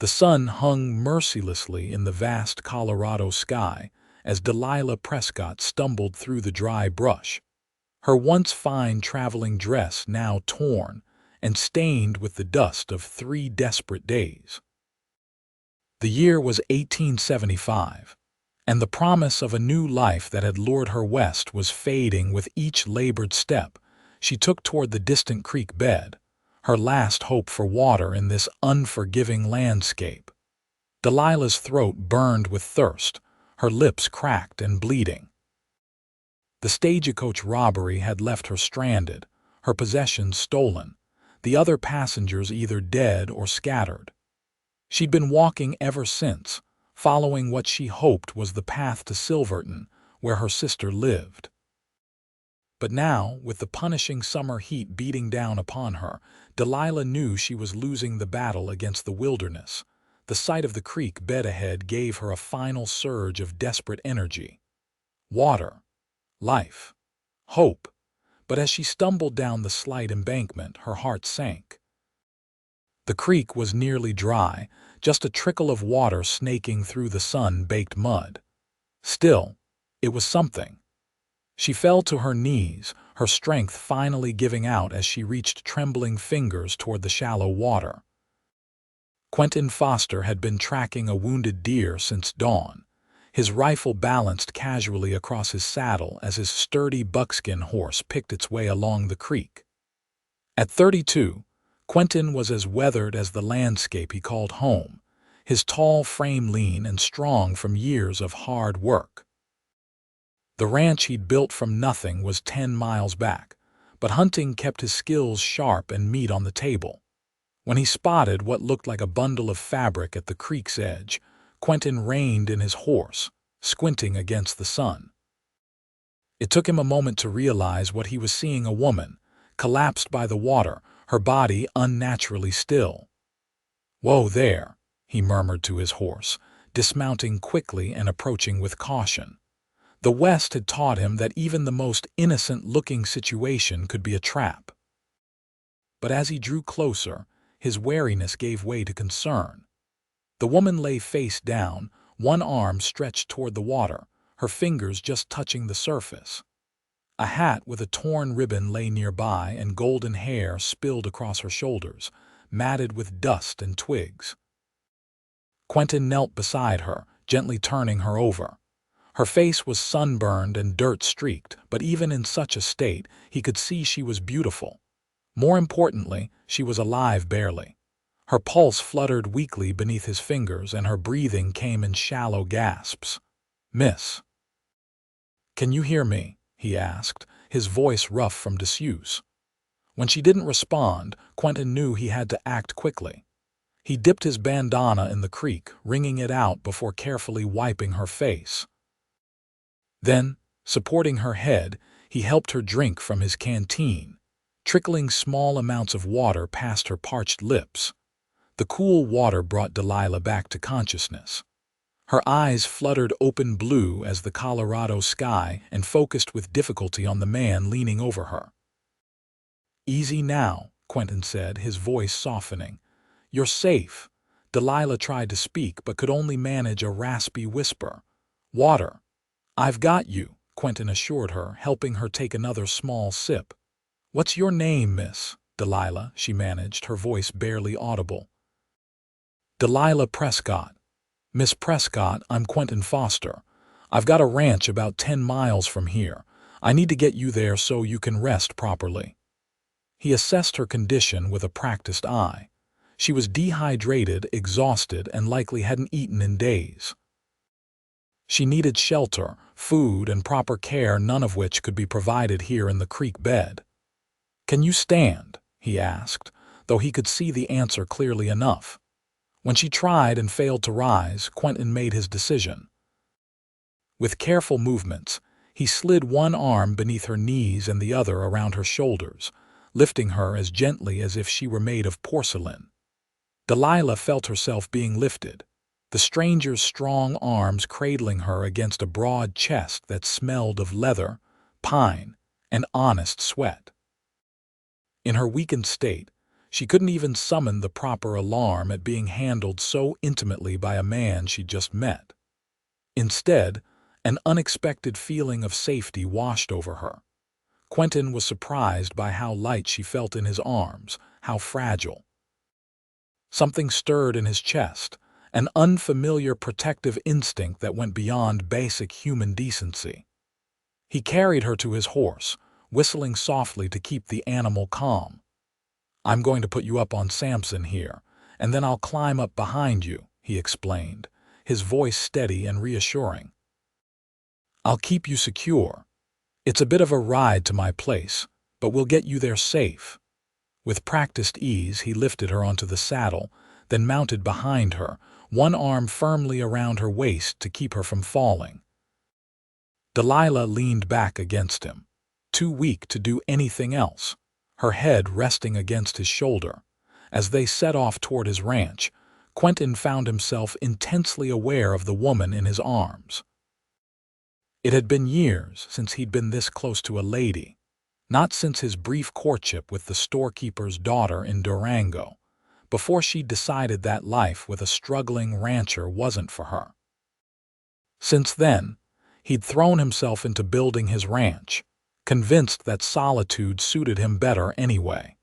The sun hung mercilessly in the vast Colorado sky as Delilah Prescott stumbled through the dry brush, her once fine traveling dress now torn and stained with the dust of 3 desperate days. The year was 1875, and the promise of a new life that had lured her west was fading with each labored step she took toward the distant creek bed, her last hope for water in this unforgiving landscape. Delilah's throat burned with thirst, her lips cracked and bleeding. The stagecoach robbery had left her stranded, her possessions stolen, the other passengers either dead or scattered. She'd been walking ever since, following what she hoped was the path to Silverton, where her sister lived. But now, with the punishing summer heat beating down upon her, Delilah knew she was losing the battle against the wilderness. The sight of the creek bed ahead gave her a final surge of desperate energy. Water, life, hope. But as she stumbled down the slight embankment, her heart sank. The creek was nearly dry, just a trickle of water snaking through the sun-baked mud. Still, it was something. She fell to her knees, her strength finally giving out as she reached trembling fingers toward the shallow water. Quentin Foster had been tracking a wounded deer since dawn, his rifle balanced casually across his saddle as his sturdy buckskin horse picked its way along the creek. At 32, Quentin was as weathered as the landscape he called home, his tall frame lean and strong from years of hard work. The ranch he'd built from nothing was 10 miles back, but hunting kept his skills sharp and meat on the table. When he spotted what looked like a bundle of fabric at the creek's edge, Quentin reined in his horse, squinting against the sun. It took him a moment to realize what he was seeing: a woman, collapsed by the water, her body unnaturally still. "Whoa there," he murmured to his horse, dismounting quickly and approaching with caution. The West had taught him that even the most innocent-looking situation could be a trap. But as he drew closer, his wariness gave way to concern. The woman lay face down, one arm stretched toward the water, her fingers just touching the surface. A hat with a torn ribbon lay nearby, and golden hair spilled across her shoulders, matted with dust and twigs. Quentin knelt beside her, gently turning her over. Her face was sunburned and dirt-streaked, but even in such a state, he could see she was beautiful. More importantly, she was alive barely. Her pulse fluttered weakly beneath his fingers, and her breathing came in shallow gasps. "Miss, can you hear me?" he asked, his voice rough from disuse. When she didn't respond, Quentin knew he had to act quickly. He dipped his bandana in the creek, wringing it out before carefully wiping her face. Then, supporting her head, he helped her drink from his canteen, trickling small amounts of water past her parched lips. The cool water brought Delilah back to consciousness. Her eyes fluttered open blue as the Colorado sky and focused with difficulty on the man leaning over her. "Easy now," Quentin said, his voice softening. "You're safe." Delilah tried to speak but could only manage a raspy whisper. "Water." "I've got you," Quentin assured her, helping her take another small sip. "What's your name, Miss Delilah?" she managed, her voice barely audible. "Delilah Prescott." "Miss Prescott, I'm Quentin Foster. I've got a ranch about 10 miles from here. I need to get you there so you can rest properly." He assessed her condition with a practiced eye. She was dehydrated, exhausted, and likely hadn't eaten in days. She needed shelter, food, and proper care, none of which could be provided here in the creek bed. "Can you stand?" he asked, though he could see the answer clearly enough. When she tried and failed to rise, Quentin made his decision. With careful movements, he slid one arm beneath her knees and the other around her shoulders, lifting her as gently as if she were made of porcelain. Delilah felt herself being lifted, the stranger's strong arms cradling her against a broad chest that smelled of leather, pine, and honest sweat. In her weakened state, She couldn't even summon the proper alarm at being handled so intimately by a man she'd just met. Instead, an unexpected feeling of safety washed over her. Quentin was surprised by how light she felt in his arms, how fragile. Something stirred in his chest, an unfamiliar protective instinct that went beyond basic human decency. He carried her to his horse, whistling softly to keep the animal calm. "I'm going to put you up on Samson here, and then I'll climb up behind you," he explained, his voice steady and reassuring. "I'll keep you secure. It's a bit of a ride to my place, but we'll get you there safe." With practiced ease, he lifted her onto the saddle, then mounted behind her, one arm firmly around her waist to keep her from falling. Delilah leaned back against him, too weak to do anything else, her head resting against his shoulder. As they set off toward his ranch, Quentin found himself intensely aware of the woman in his arms. It had been years since he'd been this close to a lady, not since his brief courtship with the storekeeper's daughter in Durango, before she decided that life with a struggling rancher wasn't for her. Since then, he'd thrown himself into building his ranch, convinced that solitude suited him better anyway.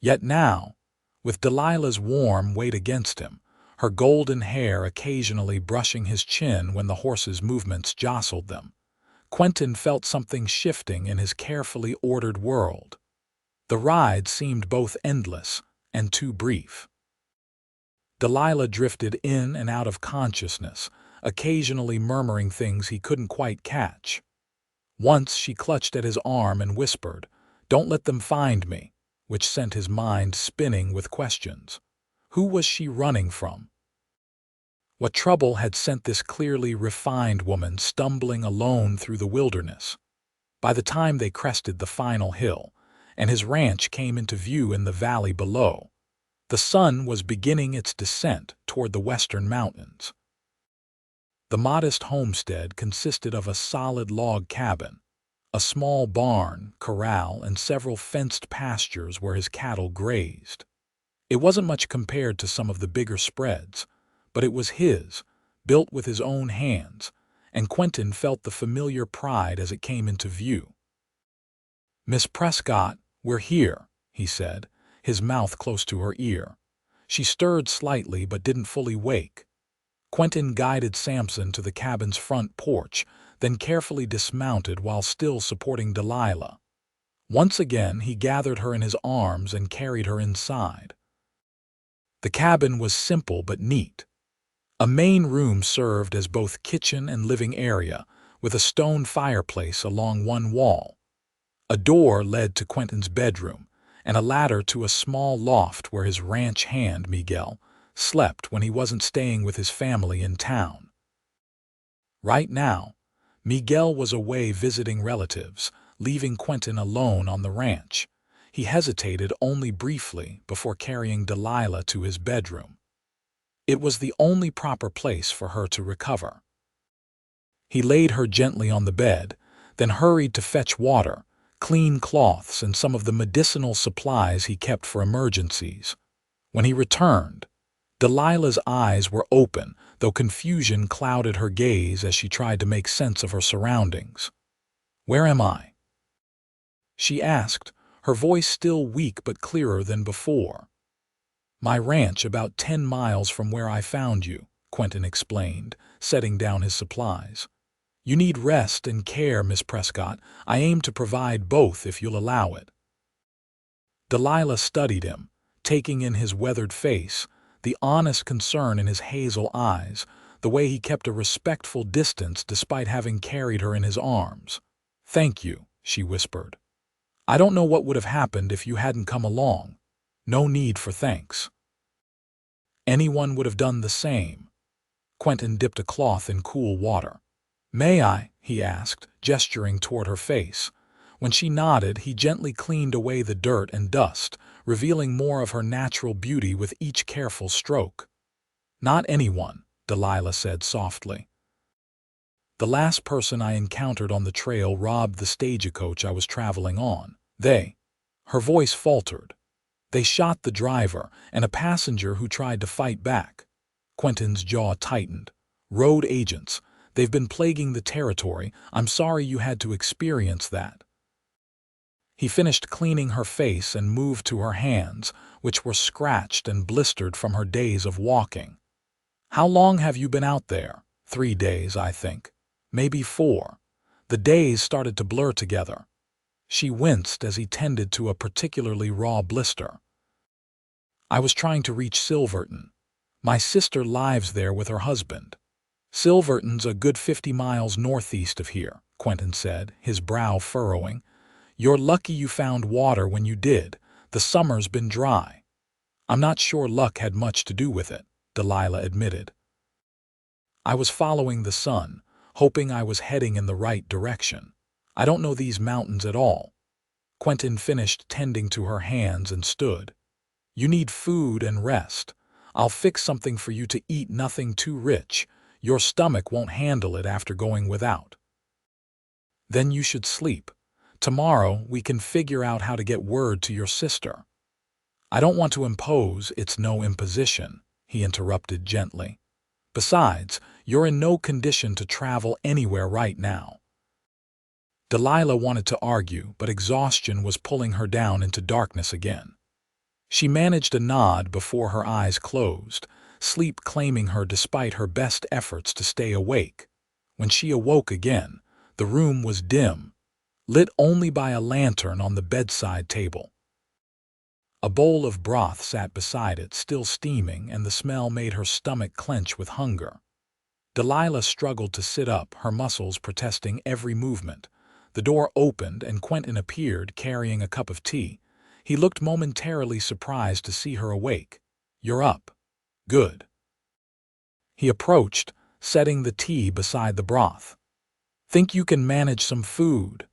Yet now, with Delilah's warm weight against him, her golden hair occasionally brushing his chin when the horse's movements jostled them, Quentin felt something shifting in his carefully ordered world. The ride seemed both endless and too brief. Delilah drifted in and out of consciousness, occasionally murmuring things he couldn't quite catch. Once she clutched at his arm and whispered, "Don't let them find me," which sent his mind spinning with questions. Who was she running from? What trouble had sent this clearly refined woman stumbling alone through the wilderness? By the time they crested the final hill, and his ranch came into view in the valley below, the sun was beginning its descent toward the western mountains. The modest homestead consisted of a solid log cabin, a small barn, corral, and several fenced pastures where his cattle grazed. It wasn't much compared to some of the bigger spreads, but it was his, built with his own hands, and Quentin felt the familiar pride as it came into view. "Miss Prescott, we're here," he said, his mouth close to her ear. She stirred slightly but didn't fully wake. Quentin guided Samson to the cabin's front porch, then carefully dismounted while still supporting Delilah. Once again, he gathered her in his arms and carried her inside. The cabin was simple but neat. A main room served as both kitchen and living area, with a stone fireplace along one wall. A door led to Quentin's bedroom, and a ladder to a small loft where his ranch hand, Miguel, slept when he wasn't staying with his family in town. Right now, Miguel was away visiting relatives, leaving Quentin alone on the ranch. He hesitated only briefly before carrying Delilah to his bedroom. It was the only proper place for her to recover. He laid her gently on the bed, then hurried to fetch water, clean cloths, and some of the medicinal supplies he kept for emergencies. When he returned, Delilah's eyes were open, though confusion clouded her gaze as she tried to make sense of her surroundings. "Where am I?" she asked, her voice still weak but clearer than before. "My ranch about 10 miles from where I found you," Quentin explained, setting down his supplies. "You need rest and care, Miss Prescott. I aim to provide both if you'll allow it." Delilah studied him, taking in his weathered face, the honest concern in his hazel eyes, the way he kept a respectful distance despite having carried her in his arms. "Thank you," she whispered. "I don't know what would have happened if you hadn't come along. No need for thanks." "Anyone would have done the same." Quentin dipped a cloth in cool water. "May I?" he asked, gesturing toward her face. When she nodded, he gently cleaned away the dirt and dust, revealing more of her natural beauty with each careful stroke. "Not anyone," Delilah said softly. "The last person I encountered on the trail robbed the stagecoach I was traveling on. Her voice faltered. They shot the driver and a passenger who tried to fight back. Quentin's jaw tightened. Road agents. They've been plaguing the territory. I'm sorry you had to experience that. He finished cleaning her face and moved to her hands, which were scratched and blistered from her days of walking. How long have you been out there? 3 days, I think. Maybe 4. The days started to blur together. She winced as he tended to a particularly raw blister. I was trying to reach Silverton. My sister lives there with her husband. Silverton's a good 50 miles northeast of here, Quentin said, his brow furrowing. You're lucky you found water when you did. The summer's been dry. I'm not sure luck had much to do with it, Delilah admitted. I was following the sun, hoping I was heading in the right direction. I don't know these mountains at all. Quentin finished tending to her hands and stood. You need food and rest. I'll fix something for you to eat, nothing too rich. Your stomach won't handle it after going without. Then you should sleep. Tomorrow we can figure out how to get word to your sister. I don't want to impose, it's no imposition, he interrupted gently. Besides, you're in no condition to travel anywhere right now. Delilah wanted to argue, but exhaustion was pulling her down into darkness again. She managed a nod before her eyes closed, sleep claiming her despite her best efforts to stay awake. When she awoke again, the room was dim, lit only by a lantern on the bedside table. A bowl of broth sat beside it, still steaming, and the smell made her stomach clench with hunger. Delilah struggled to sit up, her muscles protesting every movement. The door opened and Quentin appeared, carrying a cup of tea. He looked momentarily surprised to see her awake. You're up. Good. He approached, setting the tea beside the broth. Think you can manage some food?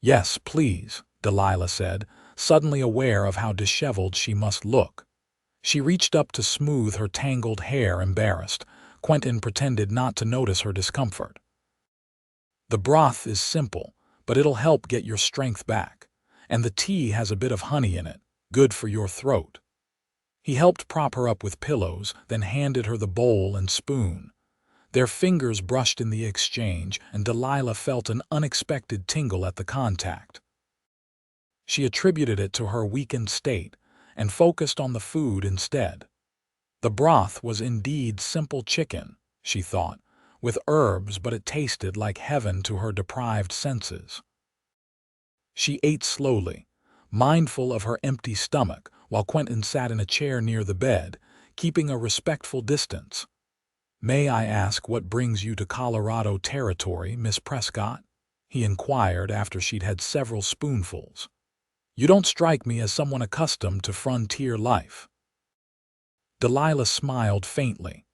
Yes, please, Delilah said, suddenly aware of how disheveled she must look. She reached up to smooth her tangled hair, embarrassed. Quentin pretended not to notice her discomfort. The broth is simple, but it'll help get your strength back. And the tea has a bit of honey in it, good for your throat. He helped prop her up with pillows, then handed her the bowl and spoon. Their fingers brushed in the exchange, and Delilah felt an unexpected tingle at the contact. She attributed it to her weakened state and focused on the food instead. The broth was indeed simple chicken, she thought, with herbs, but it tasted like heaven to her deprived senses. She ate slowly, mindful of her empty stomach, while Quentin sat in a chair near the bed, keeping a respectful distance. May I ask what brings you to Colorado territory, Miss Prescott? He inquired after she'd had several spoonfuls. You don't strike me as someone accustomed to frontier life. Delilah smiled faintly.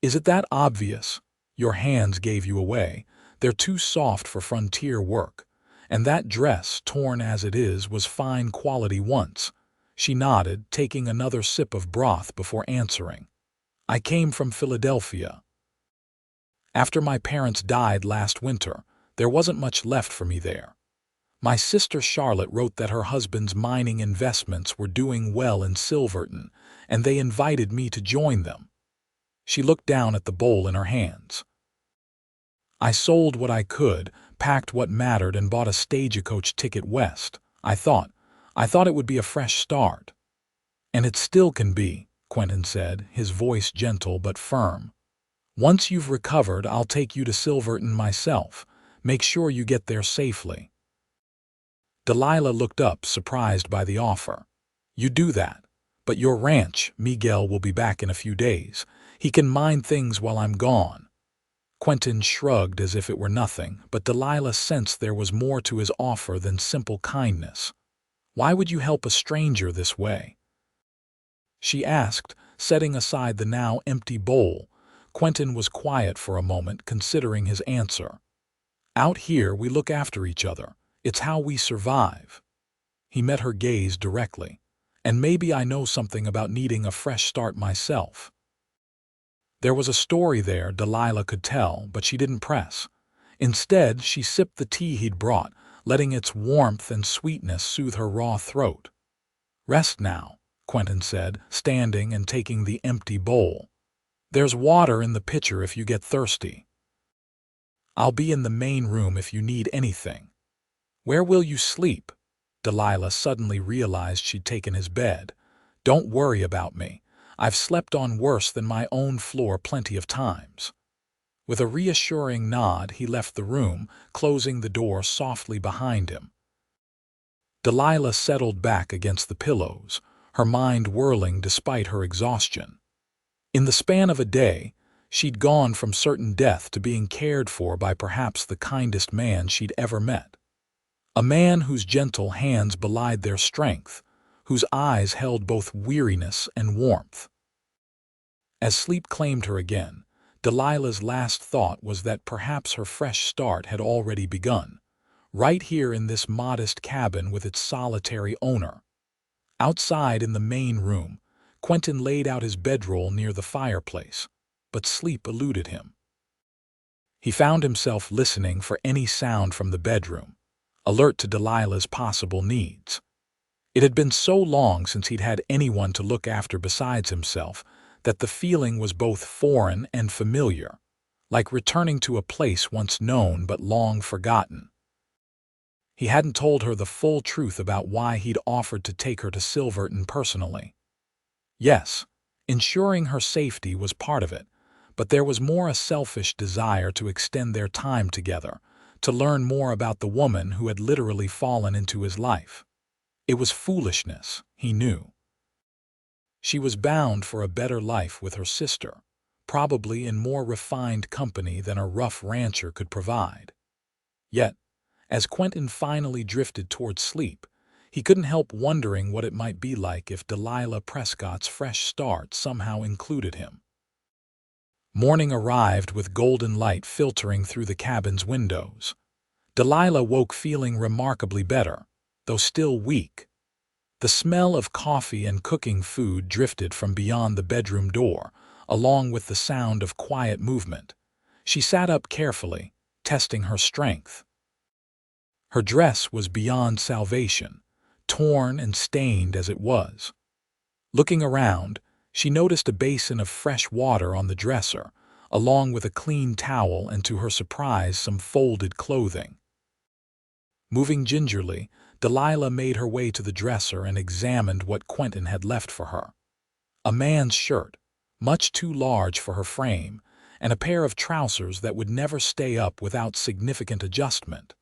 Is it that obvious? Your hands gave you away. They're too soft for frontier work. And that dress, torn as it is, was fine quality once. She nodded, taking another sip of broth before answering. I came from Philadelphia. After my parents died last winter, there wasn't much left for me there. My sister Charlotte wrote that her husband's mining investments were doing well in Silverton, and they invited me to join them. She looked down at the bowl in her hands. I sold what I could, packed what mattered, and bought a stagecoach ticket west. I thought it would be a fresh start. And it still can be, Quentin said, his voice gentle but firm. Once you've recovered, I'll take you to Silverton myself. Make sure you get there safely. Delilah looked up, surprised by the offer. You do that. But your ranch, Miguel will be back in a few days. He can mind things while I'm gone. Quentin shrugged as if it were nothing, but Delilah sensed there was more to his offer than simple kindness. Why would you help a stranger this way? She asked, setting aside the now empty bowl. Quentin was quiet for a moment, considering his answer. Out here, we look after each other. It's how we survive. He met her gaze directly. And maybe I know something about needing a fresh start myself. There was a story there Delilah could tell, but she didn't press. Instead, she sipped the tea he'd brought, letting its warmth and sweetness soothe her raw throat. Rest now, Quentin said, standing and taking the empty bowl. "There's water in the pitcher if you get thirsty. I'll be in the main room if you need anything." "Where will you sleep?" Delilah suddenly realized she'd taken his bed. "Don't worry about me. I've slept on worse than my own floor plenty of times." With a reassuring nod, he left the room, closing the door softly behind him. Delilah settled back against the pillows, her mind whirling despite her exhaustion. In the span of a day, she'd gone from certain death to being cared for by perhaps the kindest man she'd ever met. A man whose gentle hands belied their strength, whose eyes held both weariness and warmth. As sleep claimed her again, Delilah's last thought was that perhaps her fresh start had already begun, right here in this modest cabin with its solitary owner. Outside in the main room, Quentin laid out his bedroll near the fireplace, but sleep eluded him. He found himself listening for any sound from the bedroom, alert to Delilah's possible needs. It had been so long since he'd had anyone to look after besides himself that the feeling was both foreign and familiar, like returning to a place once known but long forgotten. He hadn't told her the full truth about why he'd offered to take her to Silverton personally. Yes, ensuring her safety was part of it, but there was more a selfish desire to extend their time together, to learn more about the woman who had literally fallen into his life. It was foolishness, he knew. She was bound for a better life with her sister, probably in more refined company than a rough rancher could provide. Yet, as Quentin finally drifted toward sleep, he couldn't help wondering what it might be like if Delilah Prescott's fresh start somehow included him. Morning arrived with golden light filtering through the cabin's windows. Delilah woke feeling remarkably better, though still weak. The smell of coffee and cooking food drifted from beyond the bedroom door, along with the sound of quiet movement. She sat up carefully, testing her strength. Her dress was beyond salvation, torn and stained as it was. Looking around, she noticed a basin of fresh water on the dresser, along with a clean towel and, to her surprise, some folded clothing. Moving gingerly, Delilah made her way to the dresser and examined what Quentin had left for her. A man's shirt, much too large for her frame, and a pair of trousers that would never stay up without significant adjustment.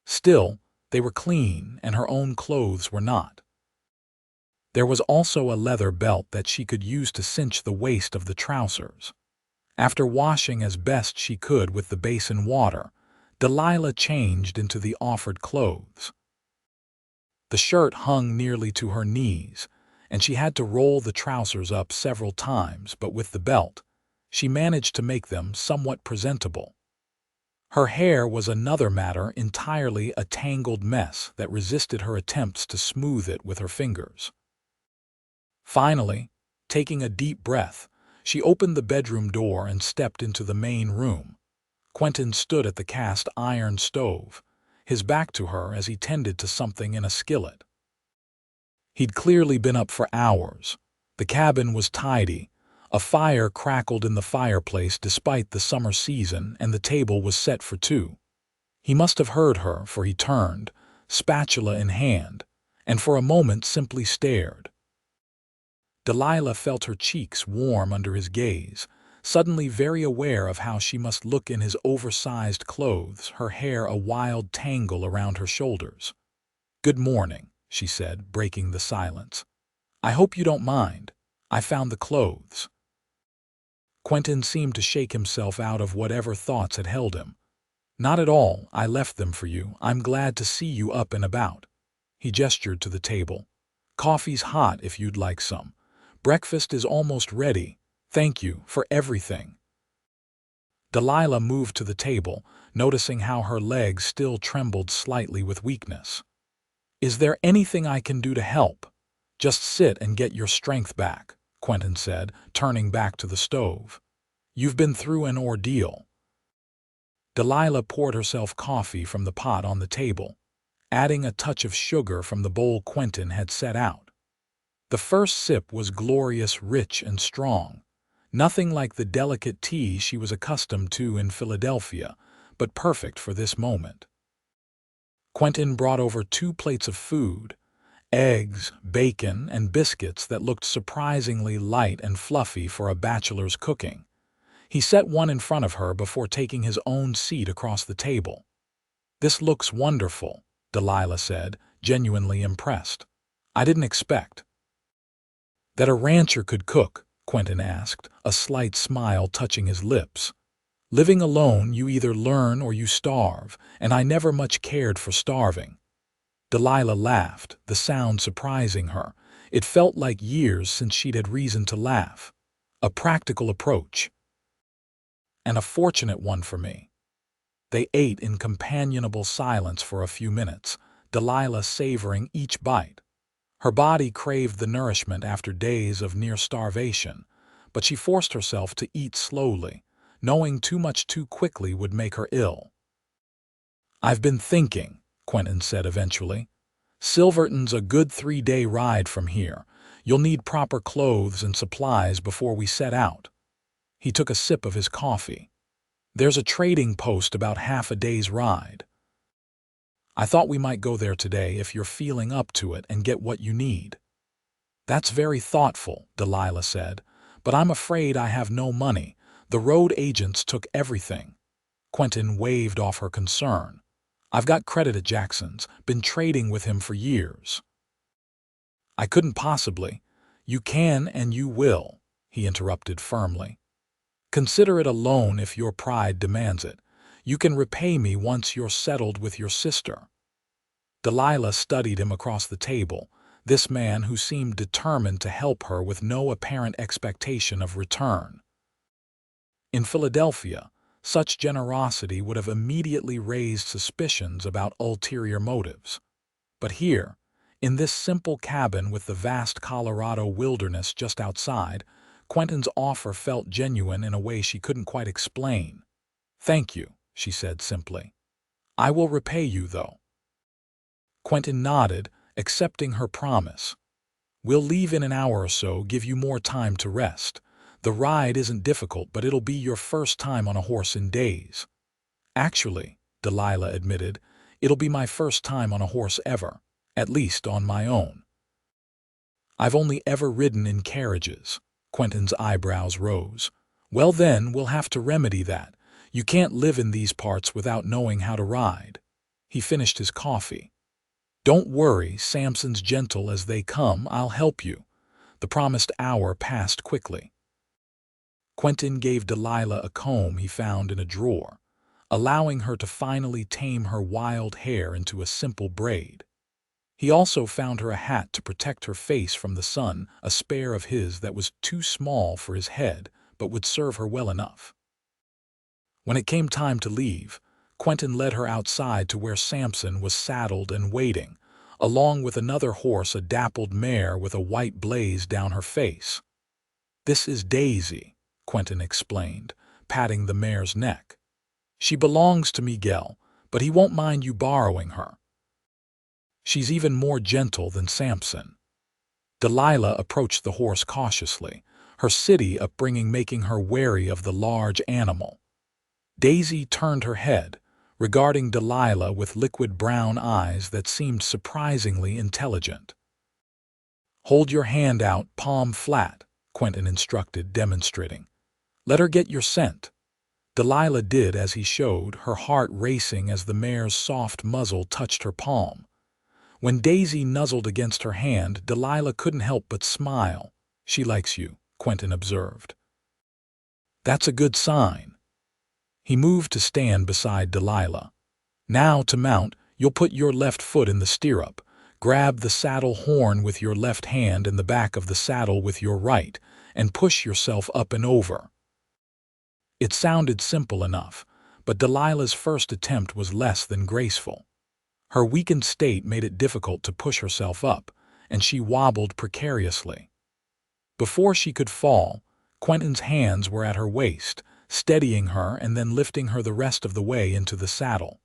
Still, they were clean, and her own clothes were not. There was also a leather belt that she could use to cinch the waist of the trousers. After washing as best she could with the basin water, Delilah changed into the offered clothes. The shirt hung nearly to her knees, and she had to roll the trousers up several times, but with the belt, she managed to make them somewhat presentable. Her hair was another matter, entirely a tangled mess that resisted her attempts to smooth it with her fingers. Finally, taking a deep breath, she opened the bedroom door and stepped into the main room. Quentin stood at the cast iron stove, his back to her as he tended to something in a skillet. He'd clearly been up for hours. The cabin was tidy. A fire crackled in the fireplace despite the summer season, and the table was set for two. He must have heard her, for he turned, spatula in hand, and for a moment simply stared. Delilah felt her cheeks warm under his gaze, suddenly very aware of how she must look in his oversized clothes, her hair a wild tangle around her shoulders. "Good morning," she said, breaking the silence. "I hope you don't mind. I found the clothes." Quentin seemed to shake himself out of whatever thoughts had held him. "Not at all. I left them for you. I'm glad to see you up and about." He gestured to the table. "Coffee's hot if you'd like some. Breakfast is almost ready. Thank you for everything." Delilah moved to the table, noticing how her legs still trembled slightly with weakness. "Is there anything I can do to help?" "Just sit and get your strength back," Quentin said, turning back to the stove. "You've been through an ordeal." Delilah poured herself coffee from the pot on the table, adding a touch of sugar from the bowl Quentin had set out. The first sip was glorious, rich, and strong. Nothing like the delicate tea she was accustomed to in Philadelphia, but perfect for this moment. Quentin brought over 2 plates of food, eggs, bacon, and biscuits that looked surprisingly light and fluffy for a bachelor's cooking. He set one in front of her before taking his own seat across the table. "This looks wonderful," Delilah said, genuinely impressed. "I didn't expect." "That a rancher could cook?" Quentin asked, a slight smile touching his lips. "Living alone, you either learn or you starve, and I never much cared for starving." Delilah laughed, the sound surprising her. It felt like years since she'd had reason to laugh. "A practical approach. And a fortunate one for me." They ate in companionable silence for a few minutes, Delilah savoring each bite. Her body craved the nourishment after days of near starvation, but she forced herself to eat slowly, knowing too much too quickly would make her ill. "I've been thinking," Quentin said eventually. "Silverton's a good 3-day ride from here. You'll need proper clothes and supplies before we set out." He took a sip of his coffee. "There's a trading post about half a day's ride. I thought we might go there today if you're feeling up to it and get what you need." "That's very thoughtful," Delilah said, "but I'm afraid I have no money. The road agents took everything." Quentin waved off her concern. "I've got credit at Jackson's, been trading with him for years." "I couldn't possibly." "You can and you will," he interrupted firmly. "Consider it a loan if your pride demands it. You can repay me once you're settled with your sister." Delilah studied him across the table, this man who seemed determined to help her with no apparent expectation of return. In Philadelphia, such generosity would have immediately raised suspicions about ulterior motives. But here, in this simple cabin with the vast Colorado wilderness just outside, Quentin's offer felt genuine in a way she couldn't quite explain. "Thank you," she said simply. "I will repay you, though." Quentin nodded, accepting her promise. "We'll leave in an hour or so, give you more time to rest. The ride isn't difficult, but it'll be your first time on a horse in days." "Actually," Delilah admitted, "it'll be my first time on a horse ever, at least on my own." "I've only ever ridden in carriages." Quentin's eyebrows rose. "Well then, we'll have to remedy that. You can't live in these parts without knowing how to ride." He finished his coffee. "Don't worry, Samson's gentle as they come, I'll help you." The promised hour passed quickly. Quentin gave Delilah a comb he found in a drawer, allowing her to finally tame her wild hair into a simple braid. He also found her a hat to protect her face from the sun, a spare of his that was too small for his head, but would serve her well enough. When it came time to leave, Quentin led her outside to where Samson was saddled and waiting, along with another horse, a dappled mare with a white blaze down her face. "This is Daisy," Quentin explained, patting the mare's neck. "She belongs to Miguel, but he won't mind you borrowing her. She's even more gentle than Samson." Delilah approached the horse cautiously, her city upbringing making her wary of the large animal. Daisy turned her head, regarding Delilah with liquid brown eyes that seemed surprisingly intelligent. "Hold your hand out, palm flat," Quentin instructed, demonstrating. "Let her get your scent." Delilah did as he showed, her heart racing as the mare's soft muzzle touched her palm. When Daisy nuzzled against her hand, Delilah couldn't help but smile. "She likes you," Quentin observed. "That's a good sign." He moved to stand beside Delilah. "Now to mount, you'll put your left foot in the stirrup, grab the saddle horn with your left hand and the back of the saddle with your right, and push yourself up and over." It sounded simple enough, but Delilah's first attempt was less than graceful. Her weakened state made it difficult to push herself up, and she wobbled precariously. Before she could fall, Quentin's hands were at her waist, steadying her and then lifting her the rest of the way into the saddle.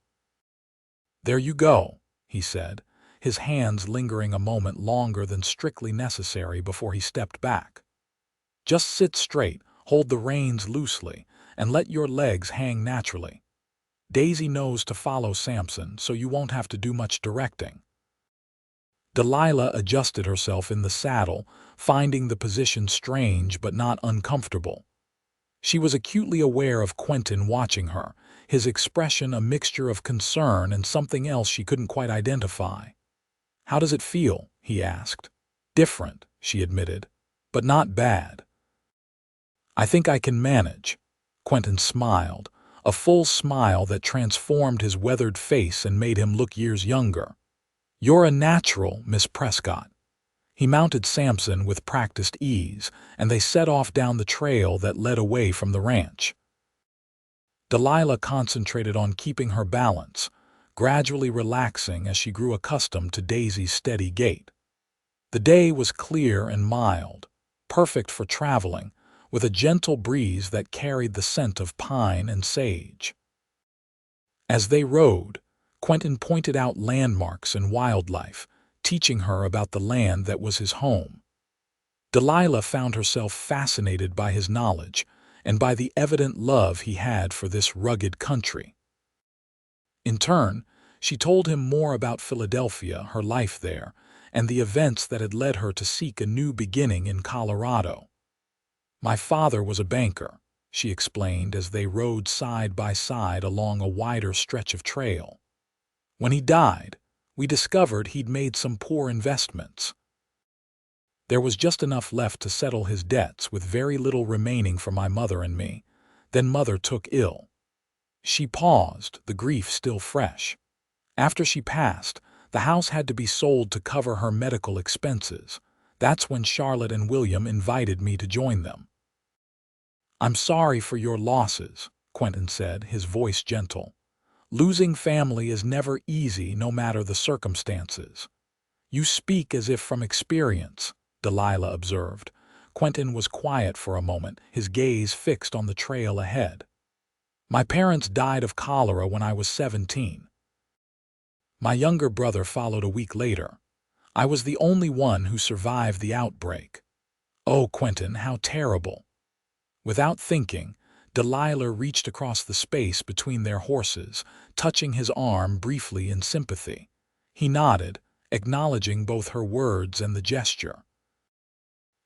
"There you go," he said, his hands lingering a moment longer than strictly necessary before he stepped back. "Just sit straight, hold the reins loosely, and let your legs hang naturally. Daisy knows to follow Samson, so you won't have to do much directing." Delilah adjusted herself in the saddle, finding the position strange but not uncomfortable. She was acutely aware of Quentin watching her, his expression a mixture of concern and something else she couldn't quite identify. "How does it feel?" he asked. "Different," she admitted, "but not bad." "I think I can manage." Quentin smiled, a full smile that transformed his weathered face and made him look years younger. "You're a natural, Miss Prescott." He mounted Samson with practiced ease, and they set off down the trail that led away from the ranch. Delilah concentrated on keeping her balance, gradually relaxing as she grew accustomed to Daisy's steady gait. The day was clear and mild, perfect for traveling, with a gentle breeze that carried the scent of pine and sage. As they rode, Quentin pointed out landmarks and wildlife, teaching her about the land that was his home. Delilah found herself fascinated by his knowledge and by the evident love he had for this rugged country. In turn, she told him more about Philadelphia, her life there, and the events that had led her to seek a new beginning in Colorado. "My father was a banker," she explained as they rode side by side along a wider stretch of trail. "When he died, we discovered he'd made some poor investments. There was just enough left to settle his debts with very little remaining for my mother and me. Then Mother took ill." She paused, the grief still fresh. "After she passed, the house had to be sold to cover her medical expenses. That's when Charlotte and William invited me to join them." "I'm sorry for your losses," Quentin said, his voice gentle. "Losing family is never easy, no matter the circumstances." "You speak as if from experience," Delilah observed. Quentin was quiet for a moment, his gaze fixed on the trail ahead. "My parents died of cholera when I was 17. My younger brother followed a week later. I was the only one who survived the outbreak." "Oh, Quentin, how terrible." Without thinking, Delilah reached across the space between their horses, touching his arm briefly in sympathy. He nodded, acknowledging both her words and the gesture.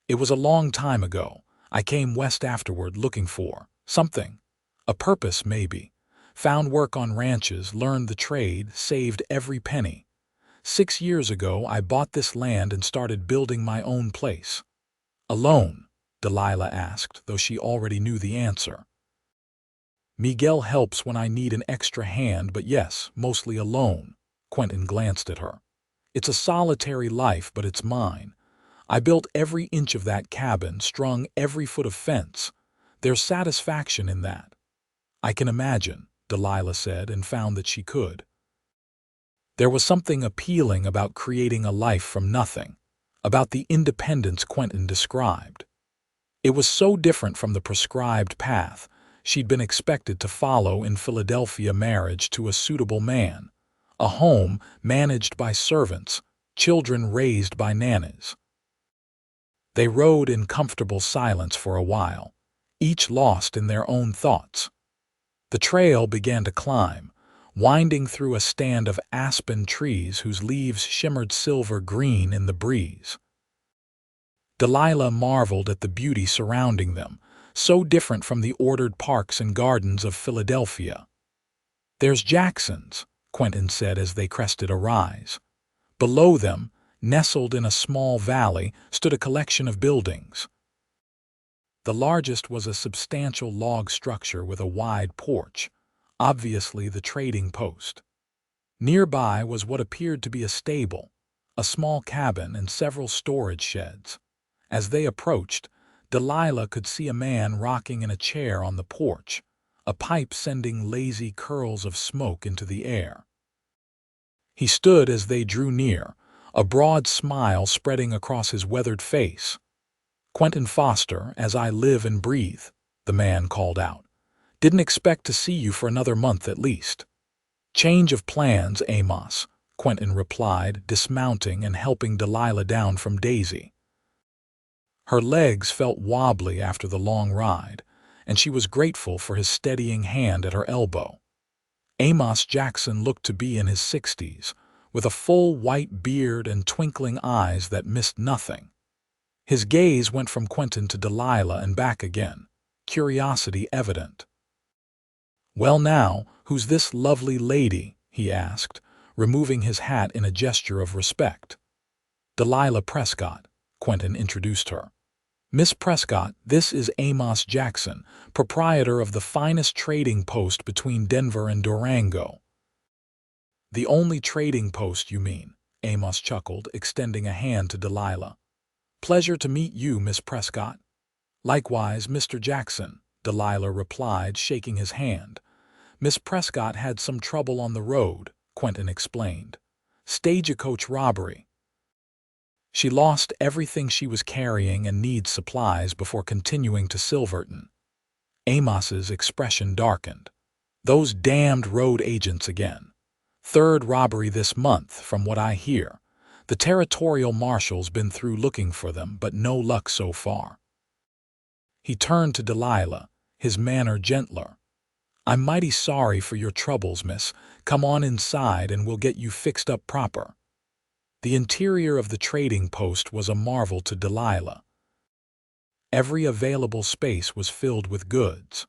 "It was a long time ago. I came west afterward looking for something. A purpose, maybe. Found work on ranches, learned the trade, saved every penny. 6 years ago, I bought this land and started building my own place." "Alone?" Delilah asked, though she already knew the answer. "Miguel helps when I need an extra hand, but yes, mostly alone." Quentin glanced at her. "It's a solitary life, but it's mine. I built every inch of that cabin, strung every foot of fence. There's satisfaction in that." "I can imagine," Delilah said, and found that she could. There was something appealing about creating a life from nothing, about the independence Quentin described. It was so different from the prescribed path she'd been expected to follow in Philadelphia: marriage to a suitable man, a home managed by servants, children raised by nannies. They rode in comfortable silence for a while, each lost in their own thoughts. The trail began to climb, winding through a stand of aspen trees whose leaves shimmered silver-green in the breeze. Delilah marveled at the beauty surrounding them, so different from the ordered parks and gardens of Philadelphia. "There's Jackson's," Quentin said as they crested a rise. Below them, nestled in a small valley, stood a collection of buildings. The largest was a substantial log structure with a wide porch, obviously the trading post. Nearby was what appeared to be a stable, a small cabin, and several storage sheds. As they approached, Delilah could see a man rocking in a chair on the porch, a pipe sending lazy curls of smoke into the air. He stood as they drew near, a broad smile spreading across his weathered face. "Quentin Foster, as I live and breathe," the man called out. "Didn't expect to see you for another month at least." "Change of plans, Amos," Quentin replied, dismounting and helping Delilah down from Daisy. Her legs felt wobbly after the long ride, and she was grateful for his steadying hand at her elbow. Amos Jackson looked to be in his 60s, with a full white beard and twinkling eyes that missed nothing. His gaze went from Quentin to Delilah and back again, curiosity evident. "Well now, who's this lovely lady?" he asked, removing his hat in a gesture of respect. "Delilah Prescott," Quentin introduced her. "Miss Prescott, this is Amos Jackson, proprietor of the finest trading post between Denver and Durango." "The only trading post, you mean?" Amos chuckled, extending a hand to Delilah. "Pleasure to meet you, Miss Prescott." "Likewise, Mr. Jackson," Delilah replied, shaking his hand. "Miss Prescott had some trouble on the road," Quentin explained. "Stagecoach robbery. She lost everything she was carrying and needs supplies before continuing to Silverton." Amos's expression darkened. "Those damned road agents again. Third robbery this month, from what I hear. The territorial marshal's been through looking for them, but no luck so far." He turned to Delilah, his manner gentler. "I'm mighty sorry for your troubles, miss. Come on inside and we'll get you fixed up proper." The interior of the trading post was a marvel to Delilah. Every available space was filled with goods.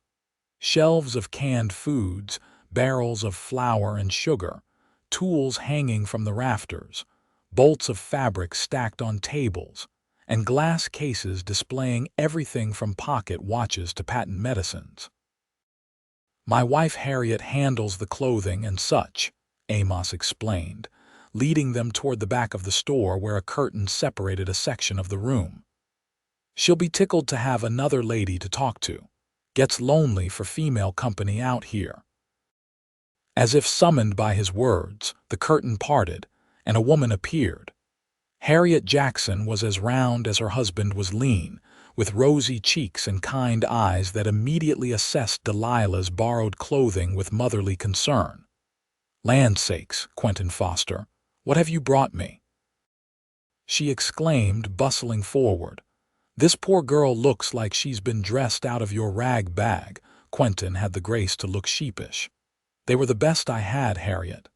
Shelves of canned foods, barrels of flour and sugar, tools hanging from the rafters, bolts of fabric stacked on tables, and glass cases displaying everything from pocket watches to patent medicines. "My wife Harriet handles the clothing and such," Amos explained, leading them toward the back of the store where a curtain separated a section of the room. "She'll be tickled to have another lady to talk to. Gets lonely for female company out here." As if summoned by his words, the curtain parted, and a woman appeared. Harriet Jackson was as round as her husband was lean, with rosy cheeks and kind eyes that immediately assessed Delilah's borrowed clothing with motherly concern. "Land sakes, Quentin Foster, what have you brought me?" she exclaimed, bustling forward. "This poor girl looks like she's been dressed out of your rag bag." Quentin had the grace to look sheepish. "They were the best I had, Harriet."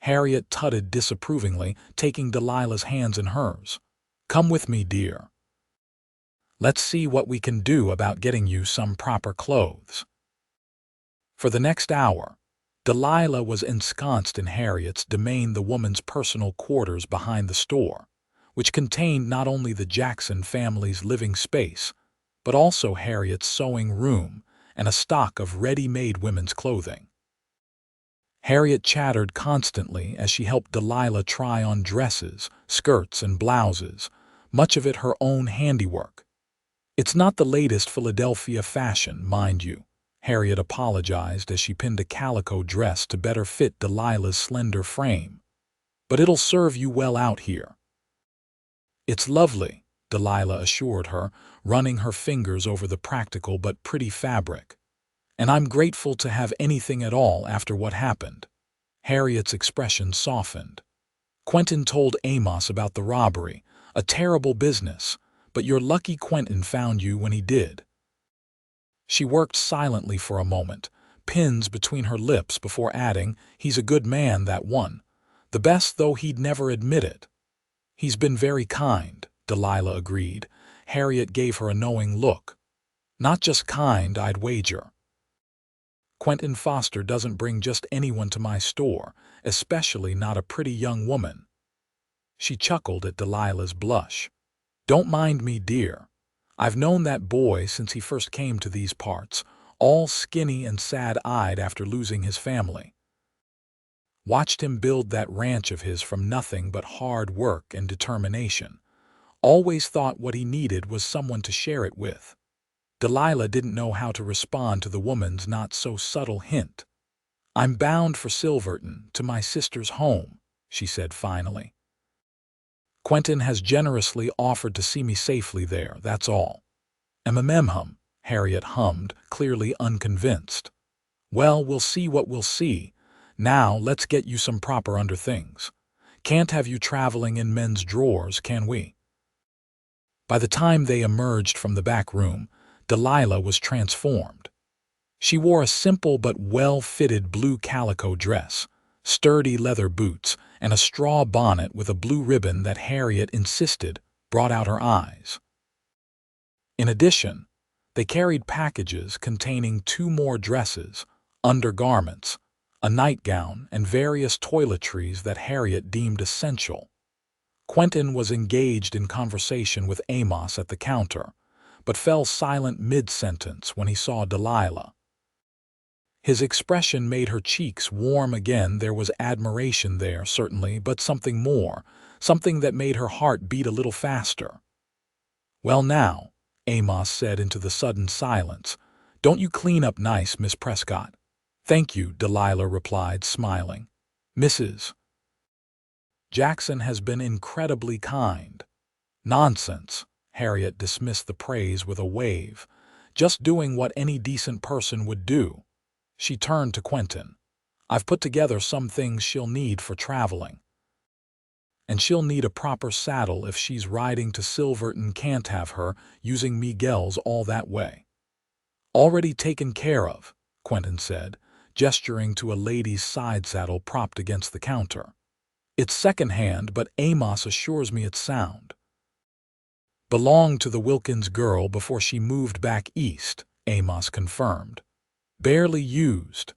Harriet tutted disapprovingly, taking Delilah's hands in hers. "Come with me, dear. Let's see what we can do about getting you some proper clothes." For the next hour, Delilah was ensconced in Harriet's domain, the woman's personal quarters behind the store, which contained not only the Jackson family's living space, but also Harriet's sewing room and a stock of ready-made women's clothing. Harriet chattered constantly as she helped Delilah try on dresses, skirts, and blouses, much of it her own handiwork. "It's not the latest Philadelphia fashion, mind you," Harriet apologized as she pinned a calico dress to better fit Delilah's slender frame. "But it'll serve you well out here." "It's lovely," Delilah assured her, running her fingers over the practical but pretty fabric. "And I'm grateful to have anything at all after what happened." Harriet's expression softened. "Quentin told Amos about the robbery, a terrible business, but you're lucky Quentin found you when he did." She worked silently for a moment, pins between her lips, before adding, "He's a good man, that one. The best, though he'd never admit it." "He's been very kind," Delilah agreed. Harriet gave her a knowing look. "Not just kind, I'd wager. Quentin Foster doesn't bring just anyone to my store, especially not a pretty young woman." She chuckled at Delilah's blush. "Don't mind me, dear. I've known that boy since he first came to these parts, all skinny and sad-eyed after losing his family. Watched him build that ranch of his from nothing but hard work and determination. Always thought what he needed was someone to share it with." Delilah didn't know how to respond to the woman's not-so-subtle hint. "I'm bound for Silverton, to my sister's home," she said finally. "Quentin has generously offered to see me safely there, that's all." "Hum," Harriet hummed, clearly unconvinced. "Well, we'll see what we'll see. Now let's get you some proper underthings." Can't have you traveling in men's drawers, can we?" By the time they emerged from the back room, Delilah was transformed. She wore a simple but well-fitted blue calico dress, sturdy leather boots, and a straw bonnet with a blue ribbon that Harriet insisted brought out her eyes. In addition, they carried packages containing 2 more dresses, undergarments, a nightgown, and various toiletries that Harriet deemed essential. Quentin was engaged in conversation with Amos at the counter, but fell silent mid-sentence when he saw Delilah. His expression made her cheeks warm again. There was admiration there, certainly, but something more, something that made her heart beat a little faster. "Well now," Amos said into the sudden silence, "don't you clean up nice, Miss Prescott?" "Thank you," Delilah replied, smiling. "Mrs. Jackson has been incredibly kind." "Nonsense," Harriet dismissed the praise with a wave. "Just doing what any decent person would do." She turned to Quentin. "I've put together some things she'll need for traveling. And she'll need a proper saddle if she's riding to Silverton. Can't have her using Miguel's all that way." "Already taken care of," Quentin said, gesturing to a lady's side saddle propped against the counter. "It's second-hand, but Amos assures me it's sound." "Belonged to the Wilkins girl before she moved back east," Amos confirmed. "Barely used."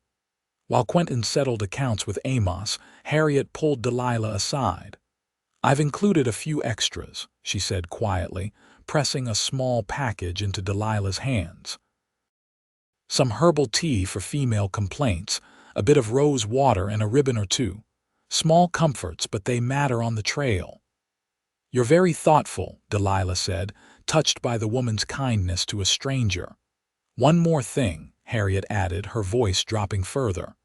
While Quentin settled accounts with Amos, Harriet pulled Delilah aside. "I've included a few extras," she said quietly, pressing a small package into Delilah's hands. "Some herbal tea for female complaints, a bit of rose water, and a ribbon or 2. Small comforts, but they matter on the trail." "You're very thoughtful," Delilah said, touched by the woman's kindness to a stranger. "One more thing," Harriet added, her voice dropping further.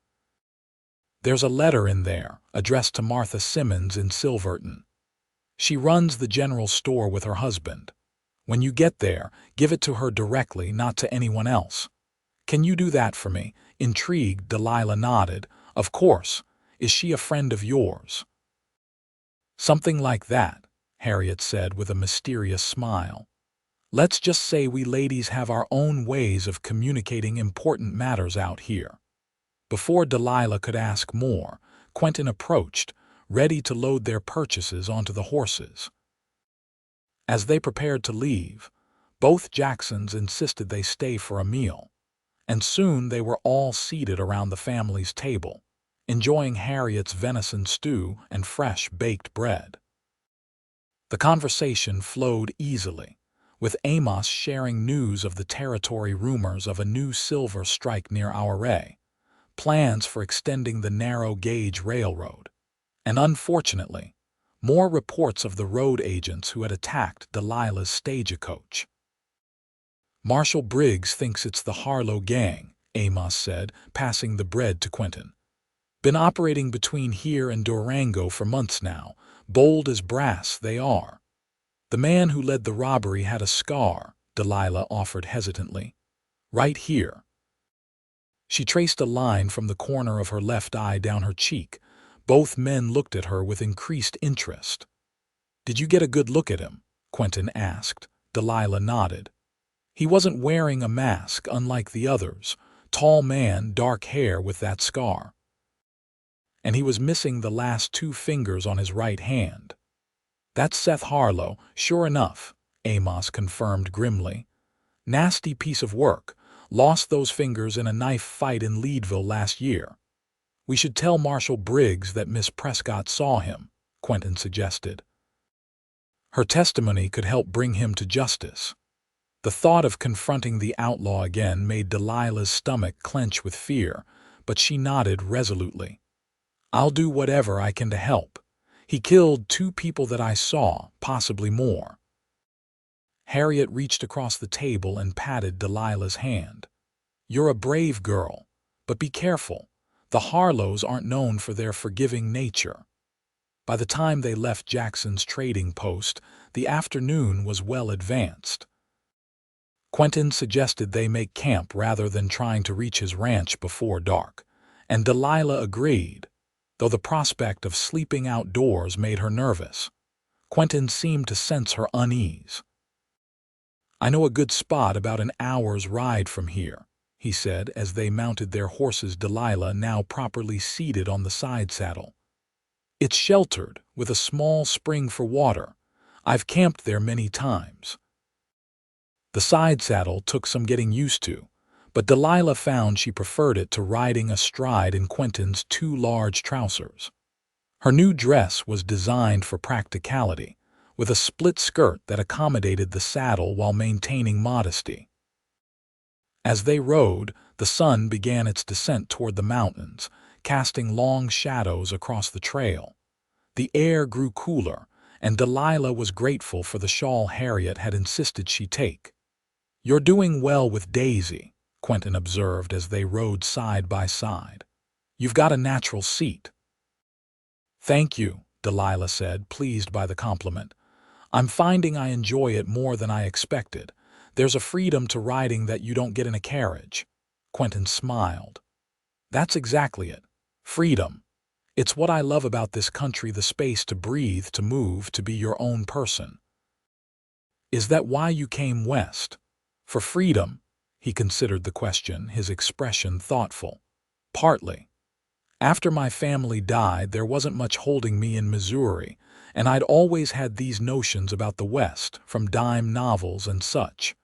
"There's a letter in there, addressed to Martha Simmons in Silverton. She runs the general store with her husband. When you get there, give it to her directly, not to anyone else. Can you do that for me?" Intrigued, Delilah nodded. "Of course. Is she a friend of yours?" "Something like that," Harriet said with a mysterious smile. "Let's just say we ladies have our own ways of communicating important matters out here." Before Delilah could ask more, Quentin approached, ready to load their purchases onto the horses. As they prepared to leave, both Jacksons insisted they stay for a meal, and soon they were all seated around the family's table, enjoying Harriet's venison stew and fresh baked bread. The conversation flowed easily, with Amos sharing news of the territory, rumors of a new silver strike near Auray, plans for extending the narrow-gauge railroad, and unfortunately, more reports of the road agents who had attacked Delilah's stagecoach. "Marshal Briggs thinks it's the Harlow gang," Amos said, passing the bread to Quentin. "Been operating between here and Durango for months now, bold as brass they are." "The man who led the robbery had a scar," Delilah offered hesitantly. "Right here." She traced a line from the corner of her left eye down her cheek. Both men looked at her with increased interest. "Did you get a good look at him?" Quentin asked. Delilah nodded. "He wasn't wearing a mask, unlike the others. Tall man, dark hair with that scar. And he was missing the last 2 fingers on his right hand." "That's Seth Harlow, sure enough," Amos confirmed grimly. "Nasty piece of work. Lost those fingers in a knife fight in Leadville last year." "We should tell Marshal Briggs that Miss Prescott saw him," Quentin suggested. "Her testimony could help bring him to justice." The thought of confronting the outlaw again made Delilah's stomach clench with fear, but she nodded resolutely. "I'll do whatever I can to help. He killed 2 people that I saw, possibly more." Harriet reached across the table and patted Delilah's hand. "You're a brave girl, but be careful. The Harlows aren't known for their forgiving nature." By the time they left Jackson's trading post, the afternoon was well advanced. Quentin suggested they make camp rather than trying to reach his ranch before dark, and Delilah agreed. though the prospect of sleeping outdoors made her nervous. Quentin seemed to sense her unease. "I know a good spot about an hour's ride from here," he said as they mounted their horses, Delilah now properly seated on the side saddle. "It's sheltered, with a small spring for water. I've camped there many times." The side saddle took some getting used to, but Delilah found she preferred it to riding astride in Quentin's too large trousers. Her new dress was designed for practicality, with a split skirt that accommodated the saddle while maintaining modesty. As they rode, the sun began its descent toward the mountains, casting long shadows across the trail. The air grew cooler, and Delilah was grateful for the shawl Harriet had insisted she take. "You're doing well with Daisy," Quentin observed as they rode side by side. "You've got a natural seat." "Thank you," Delilah said, pleased by the compliment. "I'm finding I enjoy it more than I expected. There's a freedom to riding that you don't get in a carriage." Quentin smiled. "That's exactly it. Freedom. It's what I love about this country, the space to breathe, to move, to be your own person." "Is that why you came west? For freedom?" He considered the question, his expression thoughtful. "Partly. After my family died, there wasn't much holding me in Missouri, and I'd always had these notions about the West, from dime novels and such.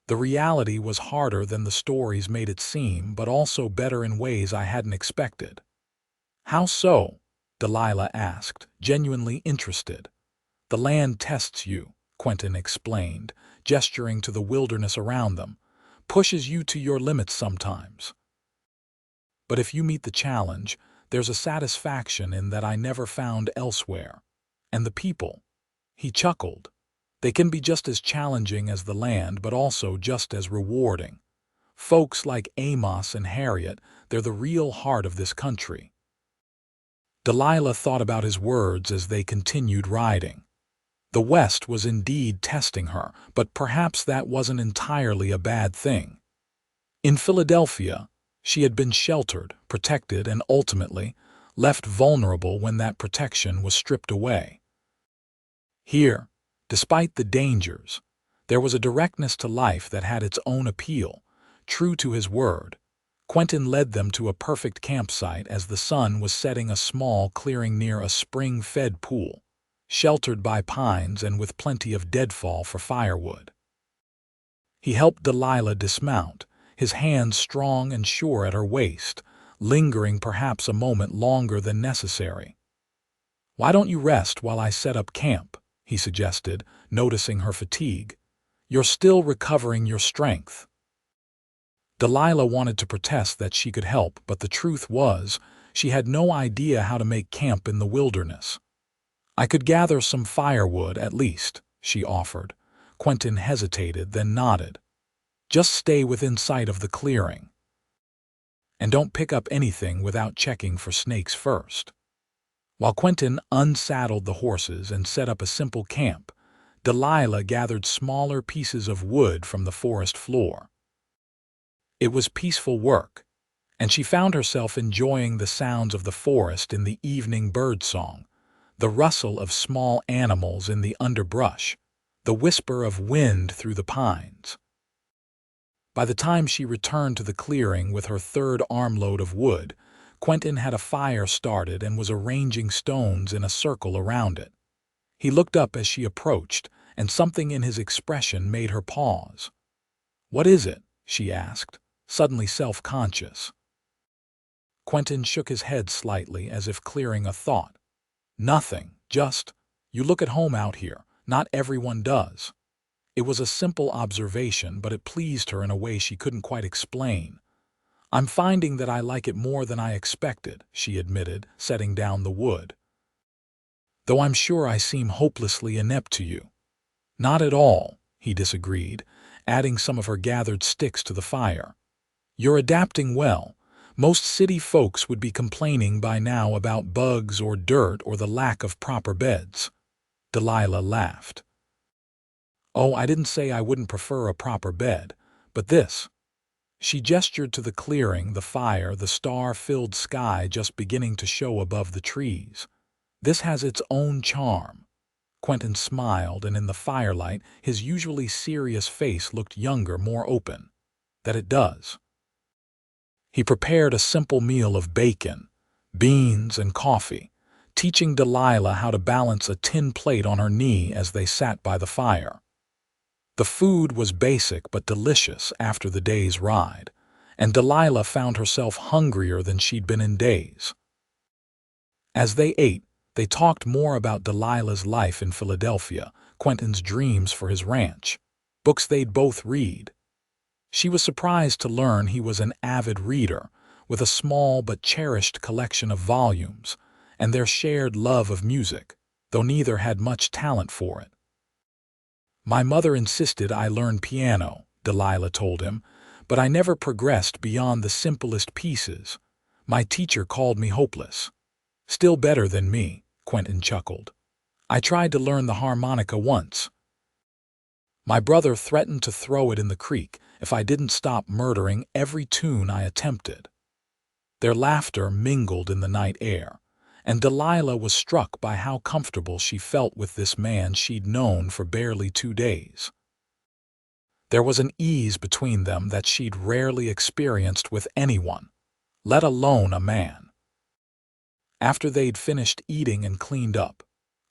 The reality was harder than the stories made it seem, but also better in ways I hadn't expected." "How so?" Delilah asked, genuinely interested. "The land tests you," Quentin explained, gesturing to the wilderness around them. "Pushes you to your limits sometimes. But if you meet the challenge, there's a satisfaction in that I never found elsewhere. And the people." He chuckled. "They can be just as challenging as the land, but also just as rewarding. Folks like Amos and Harriet, they're the real heart of this country." Delilah thought about his words as they continued riding. The West was indeed testing her, but perhaps that wasn't entirely a bad thing. In Philadelphia, she had been sheltered, protected, and ultimately left vulnerable when that protection was stripped away. Here, despite the dangers, there was a directness to life that had its own appeal. True to his word, Quentin led them to a perfect campsite as the sun was setting, a small clearing near a spring-fed pool, sheltered by pines and with plenty of deadfall for firewood. He helped Delilah dismount, his hands strong and sure at her waist, lingering perhaps a moment longer than necessary. "Why don't you rest while I set up camp?" he suggested, noticing her fatigue. "You're still recovering your strength." Delilah wanted to protest that she could help, but the truth was, she had no idea how to make camp in the wilderness. "I could gather some firewood, at least," she offered. Quentin hesitated, then nodded. "Just stay within sight of the clearing. And don't pick up anything without checking for snakes first." While Quentin unsaddled the horses and set up a simple camp, Delilah gathered smaller pieces of wood from the forest floor. It was peaceful work, and she found herself enjoying the sounds of the forest in the evening birdsong, the rustle of small animals in the underbrush, the whisper of wind through the pines. By the time she returned to the clearing with her third armload of wood, Quentin had a fire started and was arranging stones in a circle around it. He looked up as she approached, and something in his expression made her pause. "What is it?" she asked, suddenly self-conscious. Quentin shook his head slightly as if clearing a thought. "Nothing, just, you look at home out here. Not everyone does." It was a simple observation, but it pleased her in a way she couldn't quite explain. "I'm finding that I like it more than I expected," she admitted, setting down the wood. "Though I'm sure I seem hopelessly inept to you." "Not at all," he disagreed, adding some of her gathered sticks to the fire. "You're adapting well. Most city folks would be complaining by now about bugs or dirt or the lack of proper beds." Delilah laughed. "Oh, I didn't say I wouldn't prefer a proper bed, but this." She gestured to the clearing, the fire, the star-filled sky just beginning to show above the trees. This has its own charm. Quentin smiled, and in the firelight, his usually serious face looked younger, more open. That it does. He prepared a simple meal of bacon, beans, and coffee, teaching Delilah how to balance a tin plate on her knee as they sat by the fire. The food was basic but delicious after the day's ride, and Delilah found herself hungrier than she'd been in days. As they ate, they talked more about Delilah's life in Philadelphia, Quentin's dreams for his ranch, books they'd both read. She was surprised to learn he was an avid reader, with a small but cherished collection of volumes, and their shared love of music, though neither had much talent for it. "My mother insisted I learn piano," Delilah told him, "but I never progressed beyond the simplest pieces. My teacher called me hopeless." "Still better than me," Quentin chuckled. "I tried to learn the harmonica once. My brother threatened to throw it in the creek if I didn't stop murdering every tune I attempted." Their laughter mingled in the night air, and Delilah was struck by how comfortable she felt with this man she'd known for barely 2 days. There was an ease between them that she'd rarely experienced with anyone, let alone a man. After they'd finished eating and cleaned up,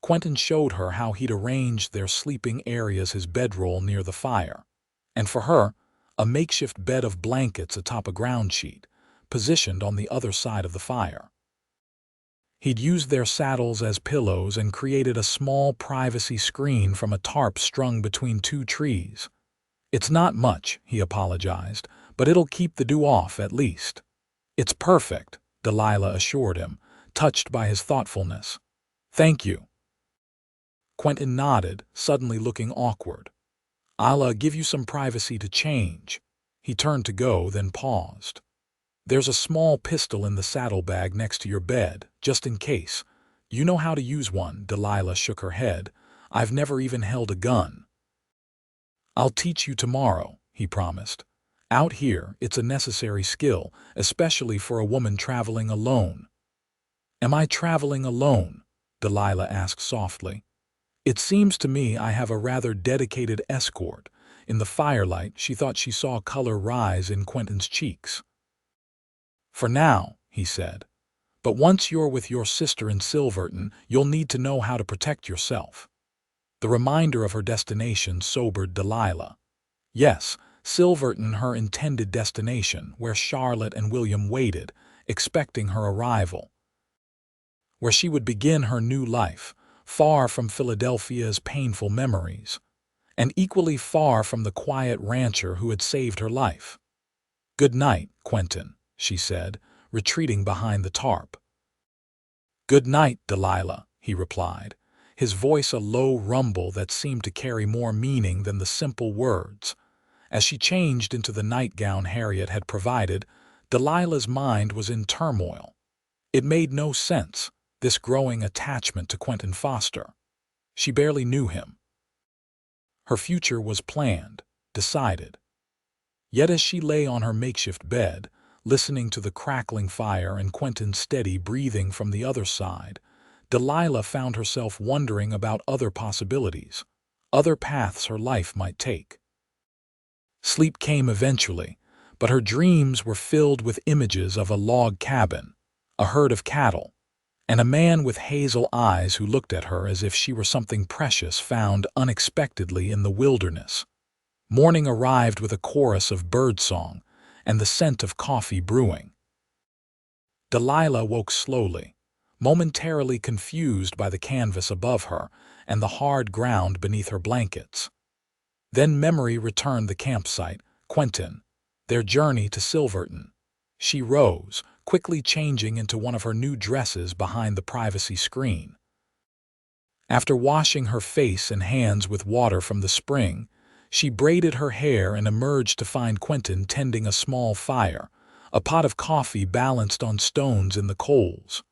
Quentin showed her how he'd arranged their sleeping areas, his bedroll near the fire, and for her, a makeshift bed of blankets atop a ground sheet, positioned on the other side of the fire. He'd used their saddles as pillows and created a small privacy screen from a tarp strung between 2 trees. "It's not much," he apologized, "but it'll keep the dew off at least." "It's perfect," Delilah assured him, touched by his thoughtfulness. "Thank you." Quentin nodded, suddenly looking awkward. "I'll give you some privacy to change." He turned to go, then paused. "There's a small pistol in the saddlebag next to your bed, just in case. You know how to use one." Delilah shook her head. "I've never even held a gun." "I'll teach you tomorrow," he promised. "Out here, it's a necessary skill, especially for a woman traveling alone." "Am I traveling alone?" Delilah asked softly. "It seems to me I have a rather dedicated escort." In the firelight, she thought she saw color rise in Quentin's cheeks. "For now," he said. "But once you're with your sister in Silverton, you'll need to know how to protect yourself." The reminder of her destination sobered Delilah. Yes, Silverton, her intended destination, where Charlotte and William waited, expecting her arrival. Where she would begin her new life, far from Philadelphia's painful memories, and equally far from the quiet rancher who had saved her life. "Good night, Quentin," she said, retreating behind the tarp. "Good night, Delilah," he replied, his voice a low rumble that seemed to carry more meaning than the simple words. As she changed into the nightgown Harriet had provided, Delilah's mind was in turmoil. It made no sense, this growing attachment to Quentin Foster. She barely knew him. Her future was planned, decided. Yet as she lay on her makeshift bed, listening to the crackling fire and Quentin's steady breathing from the other side, Delilah found herself wondering about other possibilities, other paths her life might take. Sleep came eventually, but her dreams were filled with images of a log cabin, a herd of cattle, and a man with hazel eyes who looked at her as if she were something precious found unexpectedly in the wilderness. Morning arrived with a chorus of birdsong and the scent of coffee brewing. Delilah woke slowly, momentarily confused by the canvas above her and the hard ground beneath her blankets. Then memory returned: the campsite, Quentin, their journey to Silverton. She rose, quickly changing into one of her new dresses behind the privacy screen. After washing her face and hands with water from the spring, she braided her hair and emerged to find Quentin tending a small fire, a pot of coffee balanced on stones in the coals.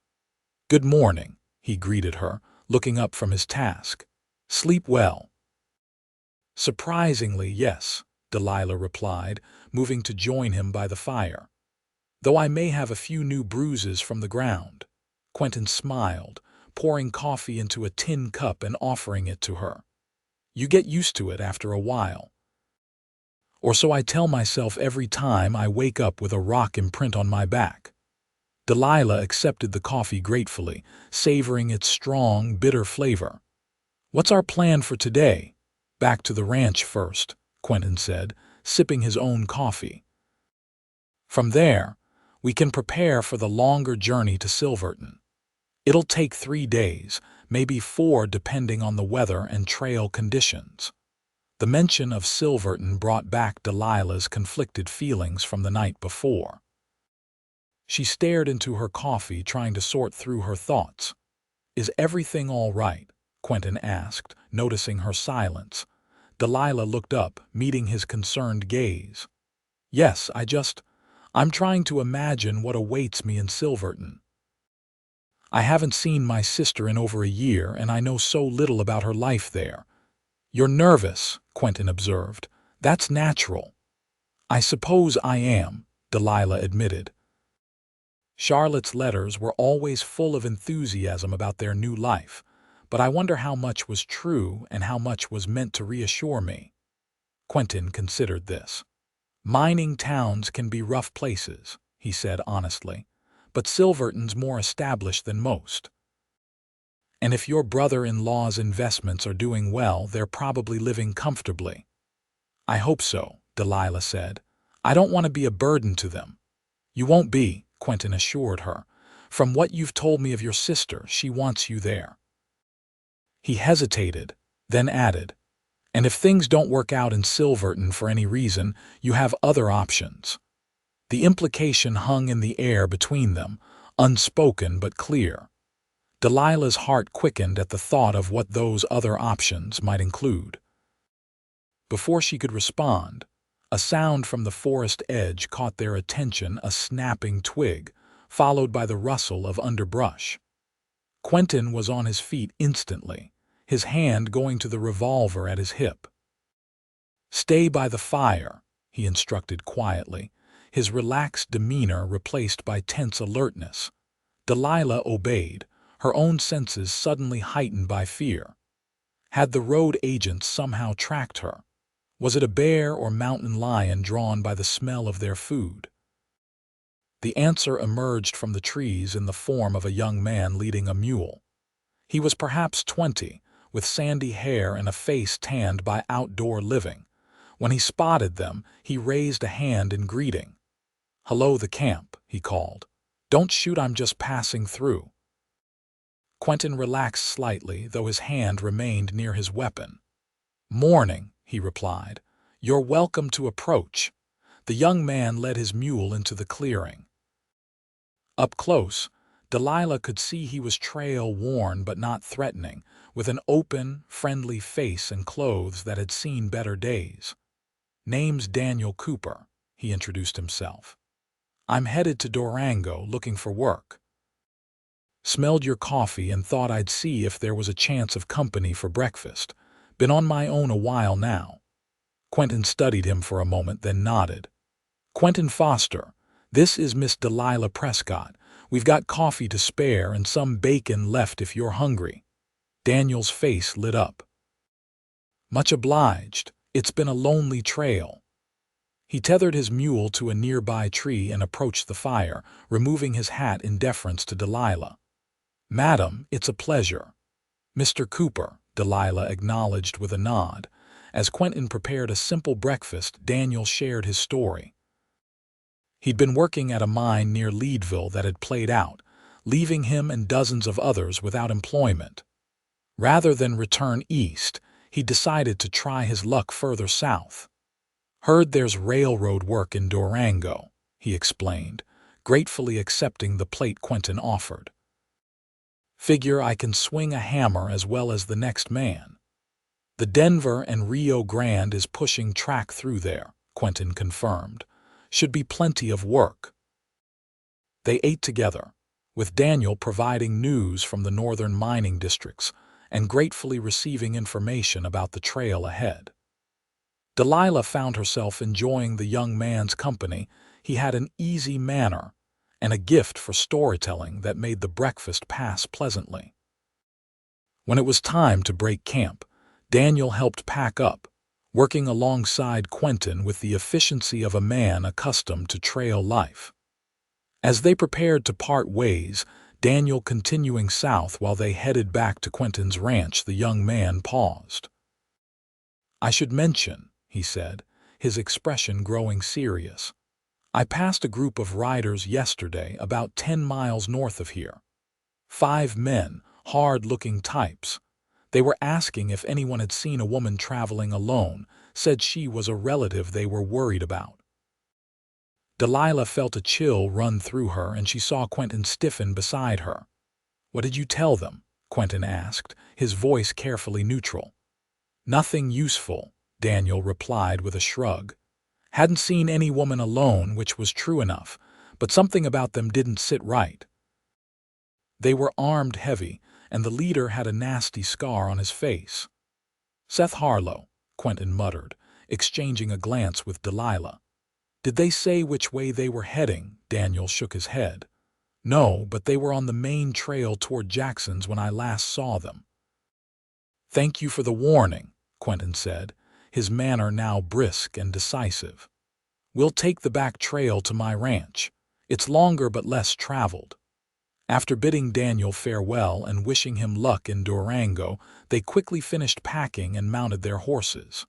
"Good morning," he greeted her, looking up from his task. "Sleep well?" "Surprisingly, yes," Delilah replied, moving to join him by the fire. "Though I may have a few new bruises from the ground." Quentin smiled, pouring coffee into a tin cup and offering it to her. "You get used to it after a while. Or so I tell myself every time I wake up with a rock imprint on my back." Delilah accepted the coffee gratefully, savoring its strong, bitter flavor. "What's our plan for today?" "Back to the ranch first," Quentin said, sipping his own coffee. "From there, we can prepare for the longer journey to Silverton. It'll take 3 days, maybe 4 depending on the weather and trail conditions." The mention of Silverton brought back Delilah's conflicted feelings from the night before. She stared into her coffee, trying to sort through her thoughts. "Is everything all right?" Quentin asked, noticing her silence. Delilah looked up, meeting his concerned gaze. "Yes, I'm trying to imagine what awaits me in Silverton. I haven't seen my sister in over a year, and I know so little about her life there." "You're nervous," Quentin observed. "That's natural." "I suppose I am," Delilah admitted. Charlotte's letters were always full of enthusiasm about their new life, but I wonder how much was true and how much was meant to reassure me. Quentin considered this. "Mining towns can be rough places," he said honestly, "but Silverton's more established than most. And if your brother-in-law's investments are doing well, they're probably living comfortably." "I hope so," Delilah said. "I don't want to be a burden to them." "You won't be," Quentin assured her. "From what you've told me of your sister, she wants you there." He hesitated, then added, "And if things don't work out in Silverton for any reason, you have other options." The implication hung in the air between them, unspoken but clear. Delilah's heart quickened at the thought of what those other options might include. Before she could respond, a sound from the forest edge caught their attention, a snapping twig, followed by the rustle of underbrush. Quentin was on his feet instantly, his hand going to the revolver at his hip. "Stay by the fire," he instructed quietly, his relaxed demeanor replaced by tense alertness. Delilah obeyed, her own senses suddenly heightened by fear. Had the road agents somehow tracked her? Was it a bear or mountain lion drawn by the smell of their food? The answer emerged from the trees in the form of a young man leading a mule. He was perhaps 20, with sandy hair and a face tanned by outdoor living. When he spotted them, he raised a hand in greeting. "Hello, the camp," he called. "Don't shoot, I'm just passing through." Quentin relaxed slightly, though his hand remained near his weapon. "Morning," he replied. "You're welcome to approach." The young man led his mule into the clearing. Up close, Delilah could see he was trail-worn but not threatening, with an open, friendly face and clothes that had seen better days. "Name's Daniel Cooper," he introduced himself. "I'm headed to Durango looking for work. Smelled your coffee and thought I'd see if there was a chance of company for breakfast. Been on my own a while now." Quentin studied him for a moment, then nodded. "Quentin Foster, this is Miss Delilah Prescott. We've got coffee to spare and some bacon left if you're hungry." Daniel's face lit up. "Much obliged. It's been a lonely trail." He tethered his mule to a nearby tree and approached the fire, removing his hat in deference to Delilah. "Madam, it's a pleasure." "Mr. Cooper," Delilah acknowledged with a nod. As Quentin prepared a simple breakfast, Daniel shared his story. He'd been working at a mine near Leadville that had played out, leaving him and dozens of others without employment. Rather than return east, he decided to try his luck further south. "Heard there's railroad work in Durango," he explained, gratefully accepting the plate Quentin offered. "Figure I can swing a hammer as well as the next man." "The Denver and Rio Grande is pushing track through there," Quentin confirmed. "Should be plenty of work." They ate together, with Daniel providing news from the northern mining districts and gratefully receiving information about the trail ahead. Delilah found herself enjoying the young man's company. He had an easy manner and a gift for storytelling that made the breakfast pass pleasantly. When it was time to break camp, Daniel helped pack up, working alongside Quentin with the efficiency of a man accustomed to trail life. As they prepared to part ways, Daniel continuing south while they headed back to Quentin's ranch, the young man paused. "I should mention," he said, his expression growing serious, "I passed a group of riders yesterday about 10 miles north of here. 5 men, hard-looking types. They were asking if anyone had seen a woman traveling alone, said she was a relative they were worried about." Delilah felt a chill run through her, and she saw Quentin stiffen beside her. "What did you tell them?" Quentin asked, his voice carefully neutral. "Nothing useful," Daniel replied with a shrug. "Hadn't seen any woman alone, which was true enough, but something about them didn't sit right. They were armed heavy, and the leader had a nasty scar on his face." "Seth Harlow," Quentin muttered, exchanging a glance with Delilah. "Did they say which way they were heading?" Daniel shook his head. "No, but they were on the main trail toward Jackson's when I last saw them." "Thank you for the warning," Quentin said, his manner now brisk and decisive. "We'll take the back trail to my ranch. It's longer but less traveled." After bidding Daniel farewell and wishing him luck in Durango, they quickly finished packing and mounted their horses.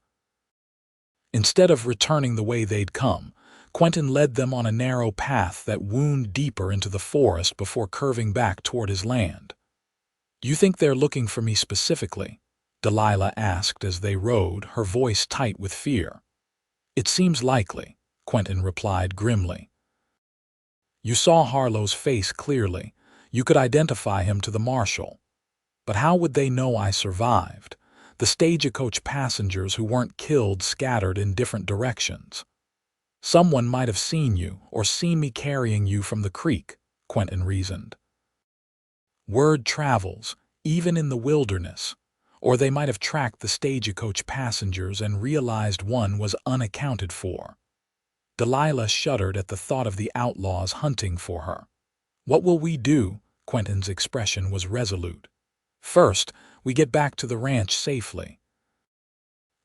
Instead of returning the way they'd come, Quentin led them on a narrow path that wound deeper into the forest before curving back toward his land. "Do you think they're looking for me specifically?" Delilah asked as they rode, her voice tight with fear. "It seems likely," Quentin replied grimly. "You saw Harlow's face clearly. You could identify him to the marshal. But how would they know I survived? The stagecoach passengers who weren't killed scattered in different directions. Someone might have seen you or seen me carrying you from the creek," Quentin reasoned. "Word travels, even in the wilderness. Or they might have tracked the stagecoach passengers and realized one was unaccounted for." Delilah shuddered at the thought of the outlaws hunting for her. "What will we do?" Quentin's expression was resolute. "First, we get back to the ranch safely.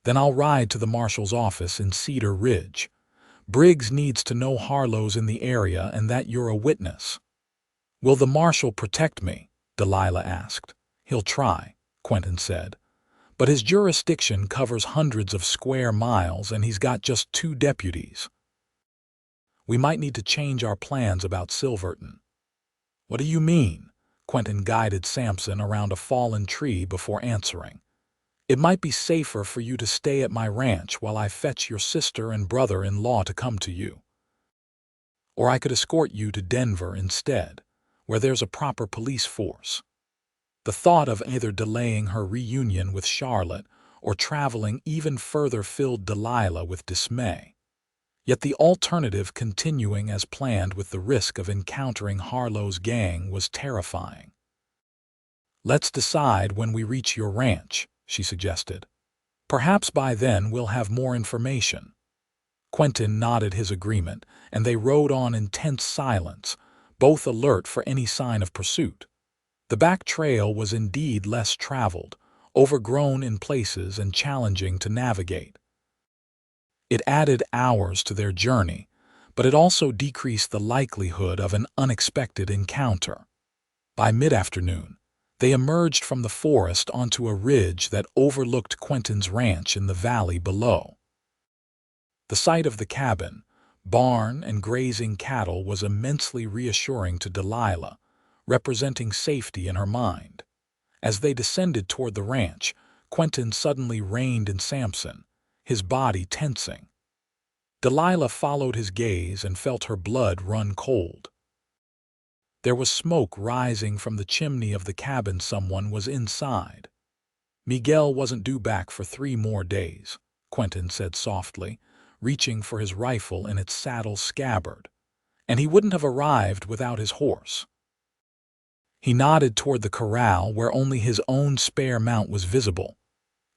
Then I'll ride to the marshal's office in Cedar Ridge. Briggs needs to know Harlow's in the area and that you're a witness." "Will the marshal protect me?" Delilah asked. "He'll try," Quentin said. "But his jurisdiction covers hundreds of square miles and he's got just 2 deputies. We might need to change our plans about Silverton." "What do you mean?" Quentin guided Samson around a fallen tree before answering. "It might be safer for you to stay at my ranch while I fetch your sister and brother-in-law to come to you. Or I could escort you to Denver instead, where there's a proper police force." The thought of either delaying her reunion with Charlotte or traveling even further filled Delilah with dismay. Yet the alternative, continuing as planned with the risk of encountering Harlow's gang, was terrifying. "Let's decide when we reach your ranch," she suggested. "Perhaps by then we'll have more information." Quentin nodded his agreement, and they rode on in tense silence, both alert for any sign of pursuit. The back trail was indeed less traveled, overgrown in places and challenging to navigate. It added hours to their journey, but it also decreased the likelihood of an unexpected encounter. By mid-afternoon, they emerged from the forest onto a ridge that overlooked Quentin's ranch in the valley below. The sight of the cabin, barn, and grazing cattle was immensely reassuring to Delilah, representing safety in her mind. As they descended toward the ranch, Quentin suddenly reined in Samson, his body tensing. Delilah followed his gaze and felt her blood run cold. There was smoke rising from the chimney of the cabin. Someone was inside. "Miguel wasn't due back for 3 more days," Quentin said softly, reaching for his rifle in its saddle scabbard. "And he wouldn't have arrived without his horse." He nodded toward the corral where only his own spare mount was visible.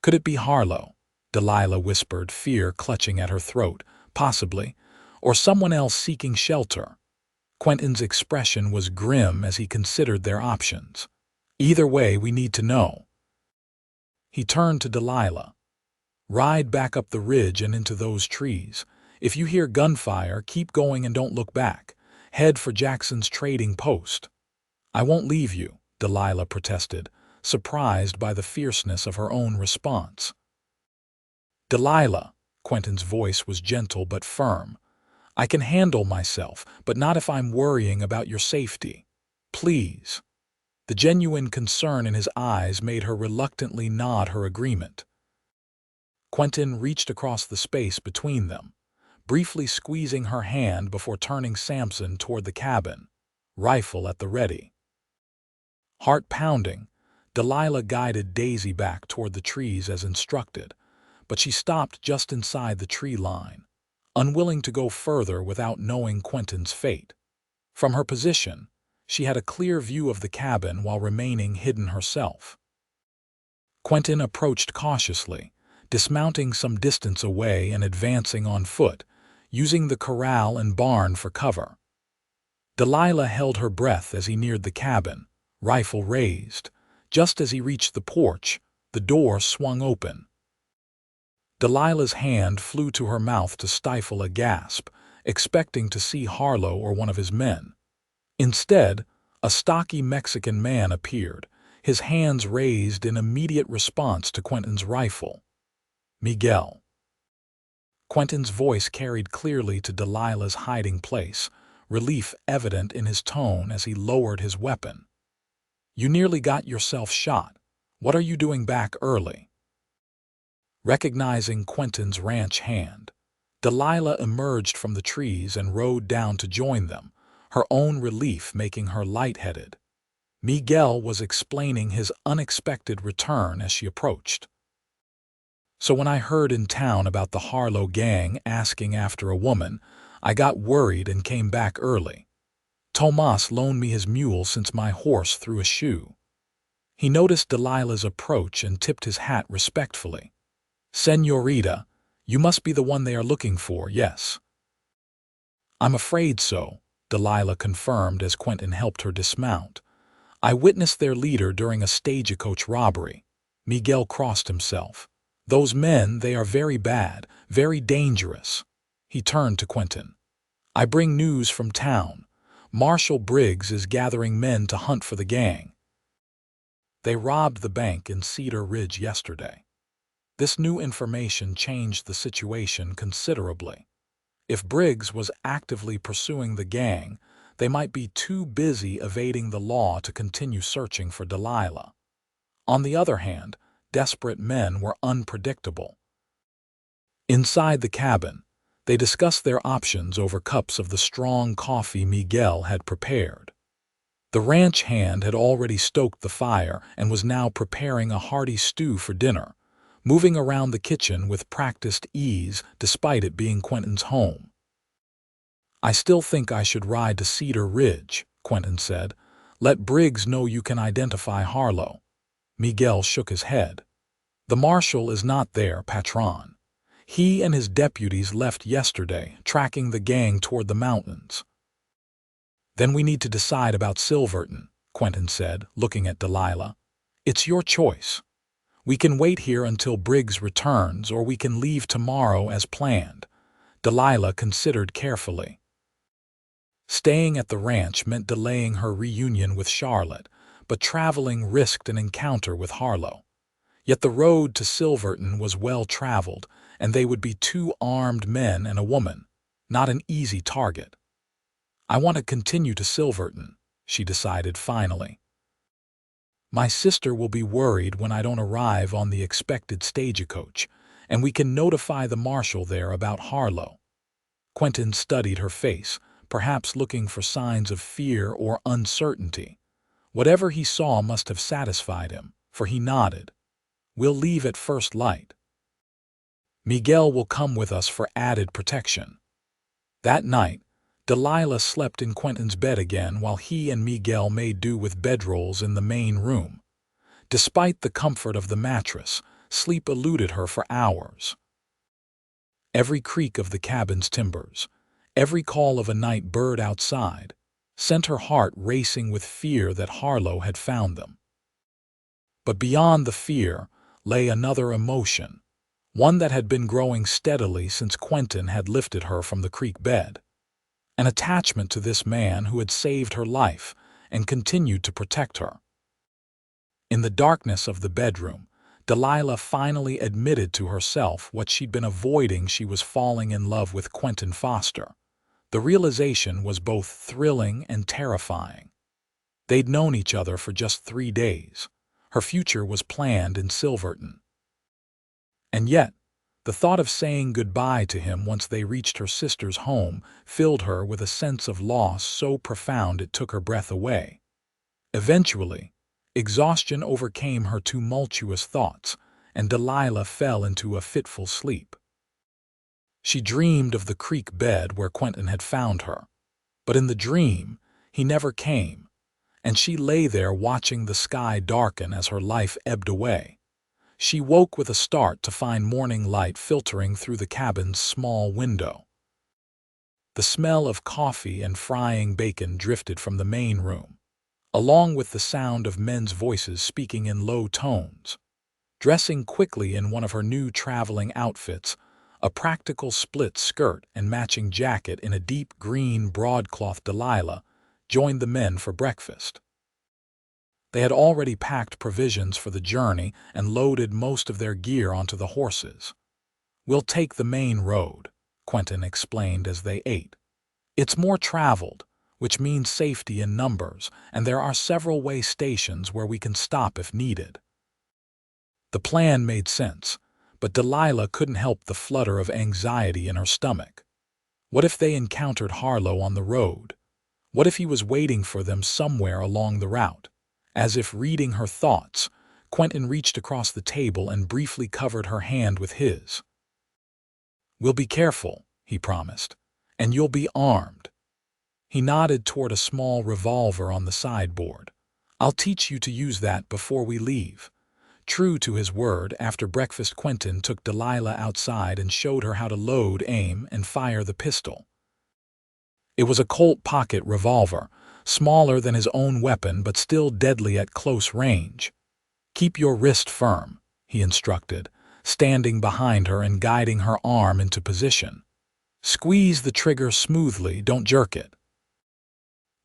"Could it be Harlow?" Delilah whispered, fear clutching at her throat. Possibly. Or someone else seeking shelter. Quentin's expression was grim as he considered their options. Either way, we need to know. He turned to Delilah. Ride back up the ridge and into those trees. If you hear gunfire, keep going and don't look back. Head for Jackson's trading post. I won't leave you, Delilah protested, surprised by the fierceness of her own response. Delilah, Quentin's voice was gentle but firm. I can handle myself, but not if I'm worrying about your safety. Please. The genuine concern in his eyes made her reluctantly nod her agreement. Quentin reached across the space between them, briefly squeezing her hand before turning Samson toward the cabin, rifle at the ready. Heart pounding, Delilah guided Daisy back toward the trees as instructed, but she stopped just inside the tree line, unwilling to go further without knowing Quentin's fate. From her position, she had a clear view of the cabin while remaining hidden herself. Quentin approached cautiously, dismounting some distance away and advancing on foot, using the corral and barn for cover. Delilah held her breath as he neared the cabin, rifle raised. Just as he reached the porch, the door swung open. Delilah's hand flew to her mouth to stifle a gasp, expecting to see Harlow or one of his men. Instead, a stocky Mexican man appeared, his hands raised in immediate response to Quentin's rifle. Miguel. Quentin's voice carried clearly to Delilah's hiding place, relief evident in his tone as he lowered his weapon. You nearly got yourself shot. What are you doing back early? Recognizing Quentin's ranch hand, Delilah emerged from the trees and rode down to join them, her own relief making her lightheaded. Miguel was explaining his unexpected return as she approached. So when I heard in town about the Harlow gang asking after a woman, I got worried and came back early. Tomas loaned me his mule since my horse threw a shoe. He noticed Delilah's approach and tipped his hat respectfully. Señorita, you must be the one they are looking for, yes? I'm afraid so, Delilah confirmed as Quentin helped her dismount. I witnessed their leader during a stagecoach robbery. Miguel crossed himself. Those men, they are very bad, very dangerous. He turned to Quentin. I bring news from town. Marshal Briggs is gathering men to hunt for the gang. They robbed the bank in Cedar Ridge yesterday. This new information changed the situation considerably. If Briggs was actively pursuing the gang, they might be too busy evading the law to continue searching for Delilah. On the other hand, desperate men were unpredictable. Inside the cabin, they discussed their options over cups of the strong coffee Miguel had prepared. The ranch hand had already stoked the fire and was now preparing a hearty stew for dinner, moving around the kitchen with practiced ease despite it being Quentin's home. I still think I should ride to Cedar Ridge, Quentin said. Let Briggs know you can identify Harlow. Miguel shook his head. The marshal is not there, patron. He and his deputies left yesterday, tracking the gang toward the mountains. Then we need to decide about Silverton, Quentin said, looking at Delilah. It's your choice. We can wait here until Briggs returns, or we can leave tomorrow as planned. Delilah considered carefully. Staying at the ranch meant delaying her reunion with Charlotte, but traveling risked an encounter with Harlow. Yet the road to Silverton was well-traveled, and they would be two armed men and a woman, not an easy target. I want to continue to Silverton, she decided finally. My sister will be worried when I don't arrive on the expected stagecoach, and we can notify the marshal there about Harlow. Quentin studied her face, perhaps looking for signs of fear or uncertainty. Whatever he saw must have satisfied him, for he nodded. We'll leave at first light. Miguel will come with us for added protection. That night, Delilah slept in Quentin's bed again while he and Miguel made do with bedrolls in the main room. Despite the comfort of the mattress, sleep eluded her for hours. Every creak of the cabin's timbers, every call of a night bird outside, sent her heart racing with fear that Harlow had found them. But beyond the fear lay another emotion, one that had been growing steadily since Quentin had lifted her from the creek bed. An attachment to this man who had saved her life and continued to protect her. In the darkness of the bedroom, Delilah finally admitted to herself what she'd been avoiding. She was falling in love with Quentin Foster. The realization was both thrilling and terrifying. They'd known each other for just 3 days. Her future was planned in Silverton. And yet, the thought of saying goodbye to him once they reached her sister's home filled her with a sense of loss so profound it took her breath away. Eventually, exhaustion overcame her tumultuous thoughts, and Delilah fell into a fitful sleep. She dreamed of the creek bed where Quentin had found her, but in the dream, he never came, and she lay there watching the sky darken as her life ebbed away. She woke with a start to find morning light filtering through the cabin's small window. The smell of coffee and frying bacon drifted from the main room, along with the sound of men's voices speaking in low tones. Dressing quickly in one of her new traveling outfits, a practical split skirt and matching jacket in a deep green broadcloth, Delilah joined the men for breakfast. They had already packed provisions for the journey and loaded most of their gear onto the horses. "We'll take the main road," Quentin explained as they ate. "It's more traveled, which means safety in numbers, and there are several way stations where we can stop if needed." The plan made sense, but Delilah couldn't help the flutter of anxiety in her stomach. What if they encountered Harlow on the road? What if he was waiting for them somewhere along the route? As if reading her thoughts, Quentin reached across the table and briefly covered her hand with his. "We'll be careful," he promised, "and you'll be armed." He nodded toward a small revolver on the sideboard. "I'll teach you to use that before we leave." True to his word, after breakfast Quentin took Delilah outside and showed her how to load, aim, and fire the pistol. It was a Colt pocket revolver, smaller than his own weapon but still deadly at close range. "Keep your wrist firm," he instructed, standing behind her and guiding her arm into position. "Squeeze the trigger smoothly, don't jerk it."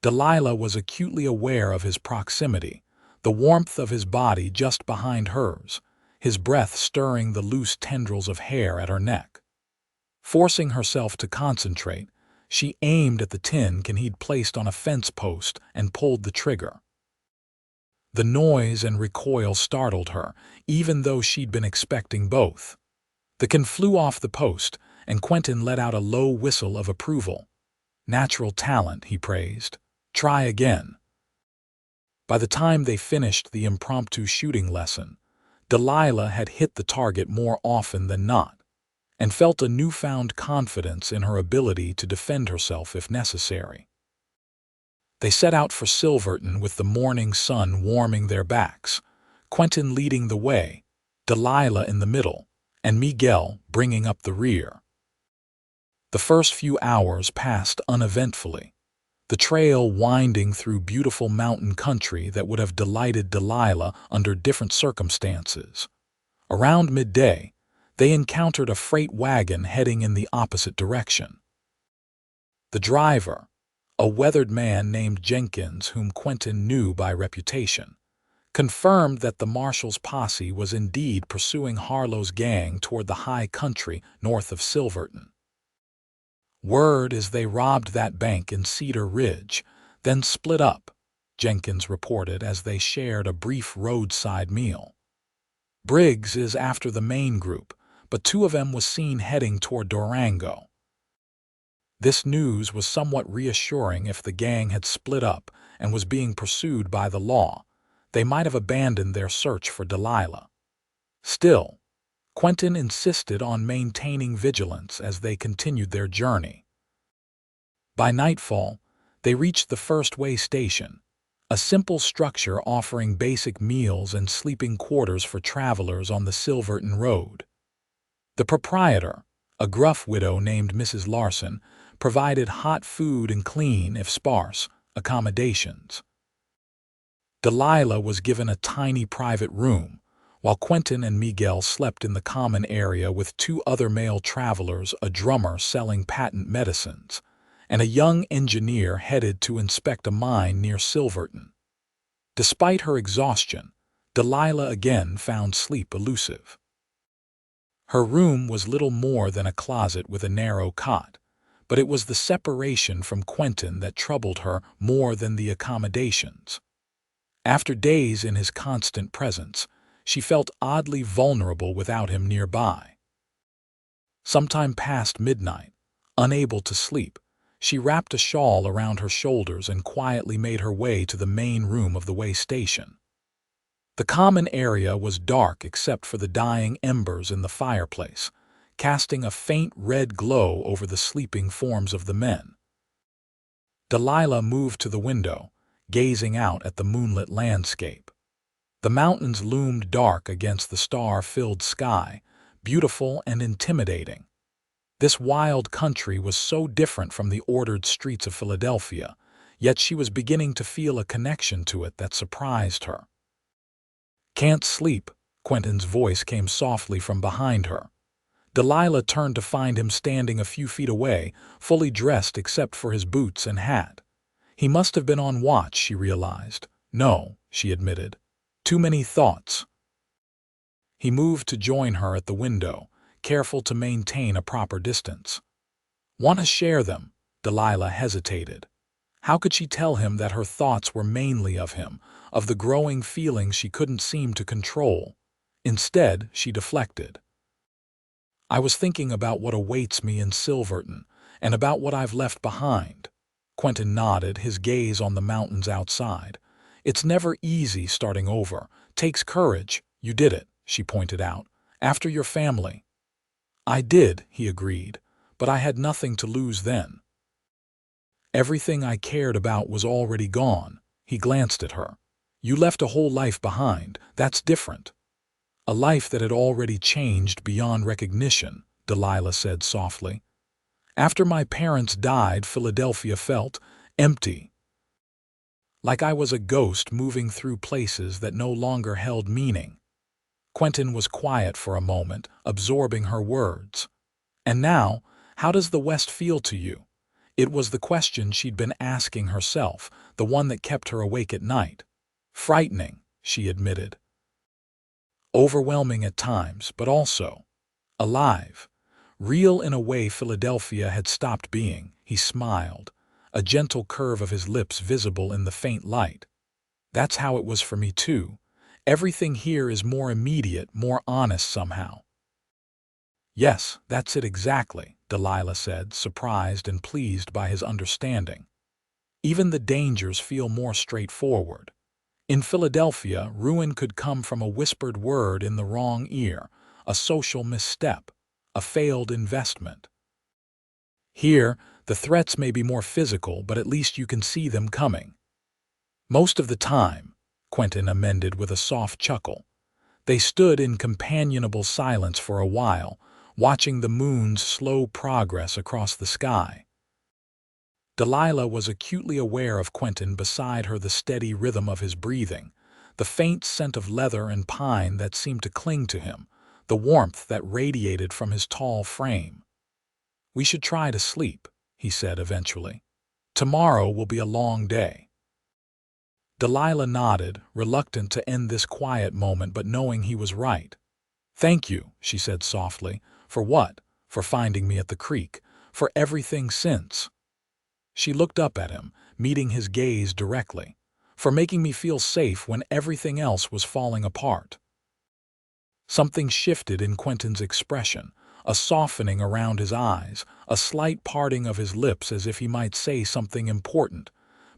Delilah was acutely aware of his proximity, the warmth of his body just behind hers, his breath stirring the loose tendrils of hair at her neck. Forcing herself to concentrate, she aimed at the tin can he'd placed on a fence post and pulled the trigger. The noise and recoil startled her, even though she'd been expecting both. The can flew off the post, and Quentin let out a low whistle of approval. "Natural talent," he praised. "Try again." By the time they finished the impromptu shooting lesson, Delilah had hit the target more often than not, and felt a newfound confidence in her ability to defend herself if necessary. They set out for Silverton with the morning sun warming their backs, Quentin leading the way, Delilah in the middle, and Miguel bringing up the rear. The first few hours passed uneventfully, the trail winding through beautiful mountain country that would have delighted Delilah under different circumstances. Around midday, they encountered a freight wagon heading in the opposite direction. The driver, a weathered man named Jenkins whom Quentin knew by reputation, confirmed that the marshal's posse was indeed pursuing Harlow's gang toward the high country north of Silverton. "Word is they robbed that bank in Cedar Ridge, then split up," Jenkins reported as they shared a brief roadside meal. "Briggs is after the main group, but 2 of them was seen heading toward Durango." This news was somewhat reassuring. If the gang had split up and was being pursued by the law, they might have abandoned their search for Delilah. Still, Quentin insisted on maintaining vigilance as they continued their journey. By nightfall, they reached the first way station, a simple structure offering basic meals and sleeping quarters for travelers on the Silverton Road. The proprietor, a gruff widow named Mrs. Larson, provided hot food and clean, if sparse, accommodations. Delilah was given a tiny private room, while Quentin and Miguel slept in the common area with two other male travelers, a drummer selling patent medicines, and a young engineer headed to inspect a mine near Silverton. Despite her exhaustion, Delilah again found sleep elusive. Her room was little more than a closet with a narrow cot, but it was the separation from Quentin that troubled her more than the accommodations. After days in his constant presence, she felt oddly vulnerable without him nearby. Sometime past midnight, unable to sleep, she wrapped a shawl around her shoulders and quietly made her way to the main room of the way station. The common area was dark except for the dying embers in the fireplace, casting a faint red glow over the sleeping forms of the men. Delilah moved to the window, gazing out at the moonlit landscape. The mountains loomed dark against the star-filled sky, beautiful and intimidating. This wild country was so different from the ordered streets of Philadelphia, yet she was beginning to feel a connection to it that surprised her. "Can't sleep," Quentin's voice came softly from behind her. Delilah turned to find him standing a few feet away, fully dressed except for his boots and hat. He must have been on watch, she realized. "No," she admitted. "Too many thoughts." He moved to join her at the window, careful to maintain a proper distance. "Want to share them?" Delilah hesitated. How could she tell him that her thoughts were mainly of him, of the growing feelings she couldn't seem to control? Instead, she deflected. "I was thinking about what awaits me in Silverton, and about what I've left behind." Quentin nodded, his gaze on the mountains outside. "It's never easy starting over. Takes courage." "You did it," she pointed out. "After your family." "I did," he agreed, "but I had nothing to lose then. Everything I cared about was already gone." He glanced at her. "You left a whole life behind. That's different." "A life that had already changed beyond recognition," Delilah said softly. "After my parents died, Philadelphia felt empty. Like I was a ghost moving through places that no longer held meaning." Quentin was quiet for a moment, absorbing her words. "And now, how does the West feel to you?" It was the question she'd been asking herself, the one that kept her awake at night. "Frightening," she admitted. "Overwhelming at times, but also alive. Real in a way Philadelphia had stopped being." He smiled, a gentle curve of his lips visible in the faint light. "That's how it was for me too. Everything here is more immediate, more honest somehow." "Yes, that's it exactly," Delilah said, surprised and pleased by his understanding. "Even the dangers feel more straightforward. In Philadelphia, ruin could come from a whispered word in the wrong ear, a social misstep, a failed investment. Here, the threats may be more physical, but at least you can see them coming." "Most of the time," Quentin amended with a soft chuckle. They stood in companionable silence for a while, watching the moon's slow progress across the sky. Delilah was acutely aware of Quentin beside her, the steady rhythm of his breathing, the faint scent of leather and pine that seemed to cling to him, the warmth that radiated from his tall frame. "We should try to sleep," he said eventually. "Tomorrow will be a long day." Delilah nodded, reluctant to end this quiet moment but knowing he was right. "Thank you," she said softly. "For what? For finding me at the creek. For everything since." She looked up at him, meeting his gaze directly. "For making me feel safe when everything else was falling apart." Something shifted in Quentin's expression, a softening around his eyes, a slight parting of his lips as if he might say something important.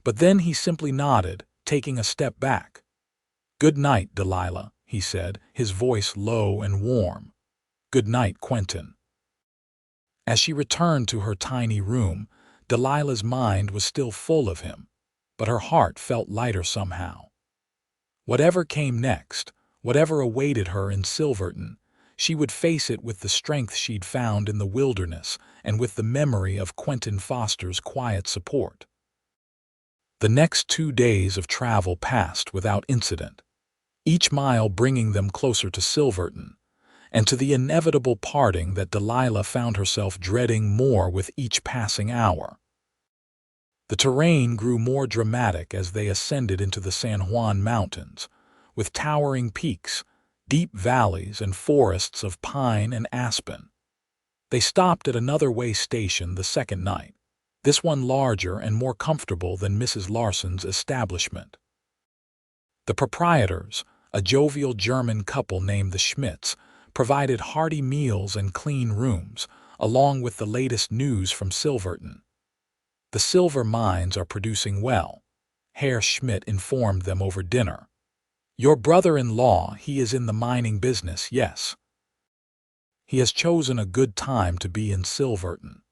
But then he simply nodded, taking a step back. "Good night, Delilah," he said, his voice low and warm. "Good night, Quentin." As she returned to her tiny room, Delilah's mind was still full of him. but her heart felt lighter somehow. Whatever came next, whatever awaited her in Silverton, she would face it with the strength she'd found in the wilderness and with the memory of Quentin Foster's quiet support. The next 2 days of travel passed without incident, each mile bringing them closer to Silverton, and to the inevitable parting that Delilah found herself dreading more with each passing hour. The terrain grew more dramatic as they ascended into the San Juan Mountains, with towering peaks, deep valleys, and forests of pine and aspen. They stopped at another way station the second night, this one larger and more comfortable than Mrs. Larson's establishment. The proprietors, a jovial German couple named the Schmidts, provided hearty meals and clean rooms, along with the latest news from Silverton. "The silver mines are producing well," Herr Schmidt informed them over dinner. "Your brother-in-law, he is in the mining business, yes. He has chosen a good time to be in Silverton."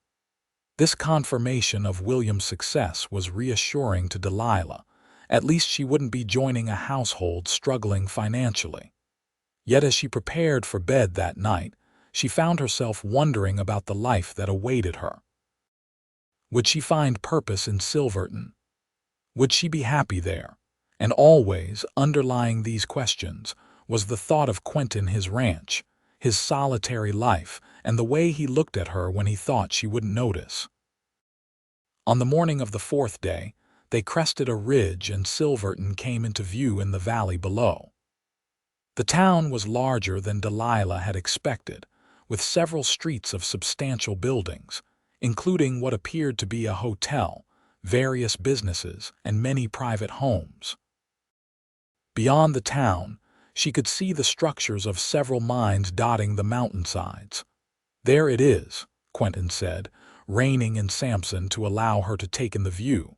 This confirmation of William's success was reassuring to Delilah. At least she wouldn't be joining a household struggling financially. Yet as she prepared for bed that night, she found herself wondering about the life that awaited her. Would she find purpose in Silverton? Would she be happy there? And always, underlying these questions, was the thought of Quentin, his ranch, his solitary life, and the way he looked at her when he thought she wouldn't notice. On the morning of the 4th day, they crested a ridge and Silverton came into view in the valley below. The town was larger than Delilah had expected, with several streets of substantial buildings, including what appeared to be a hotel, various businesses, and many private homes. Beyond the town, she could see the structures of several mines dotting the mountainsides. "There it is," Quentin said, reining in Samson to allow her to take in the view.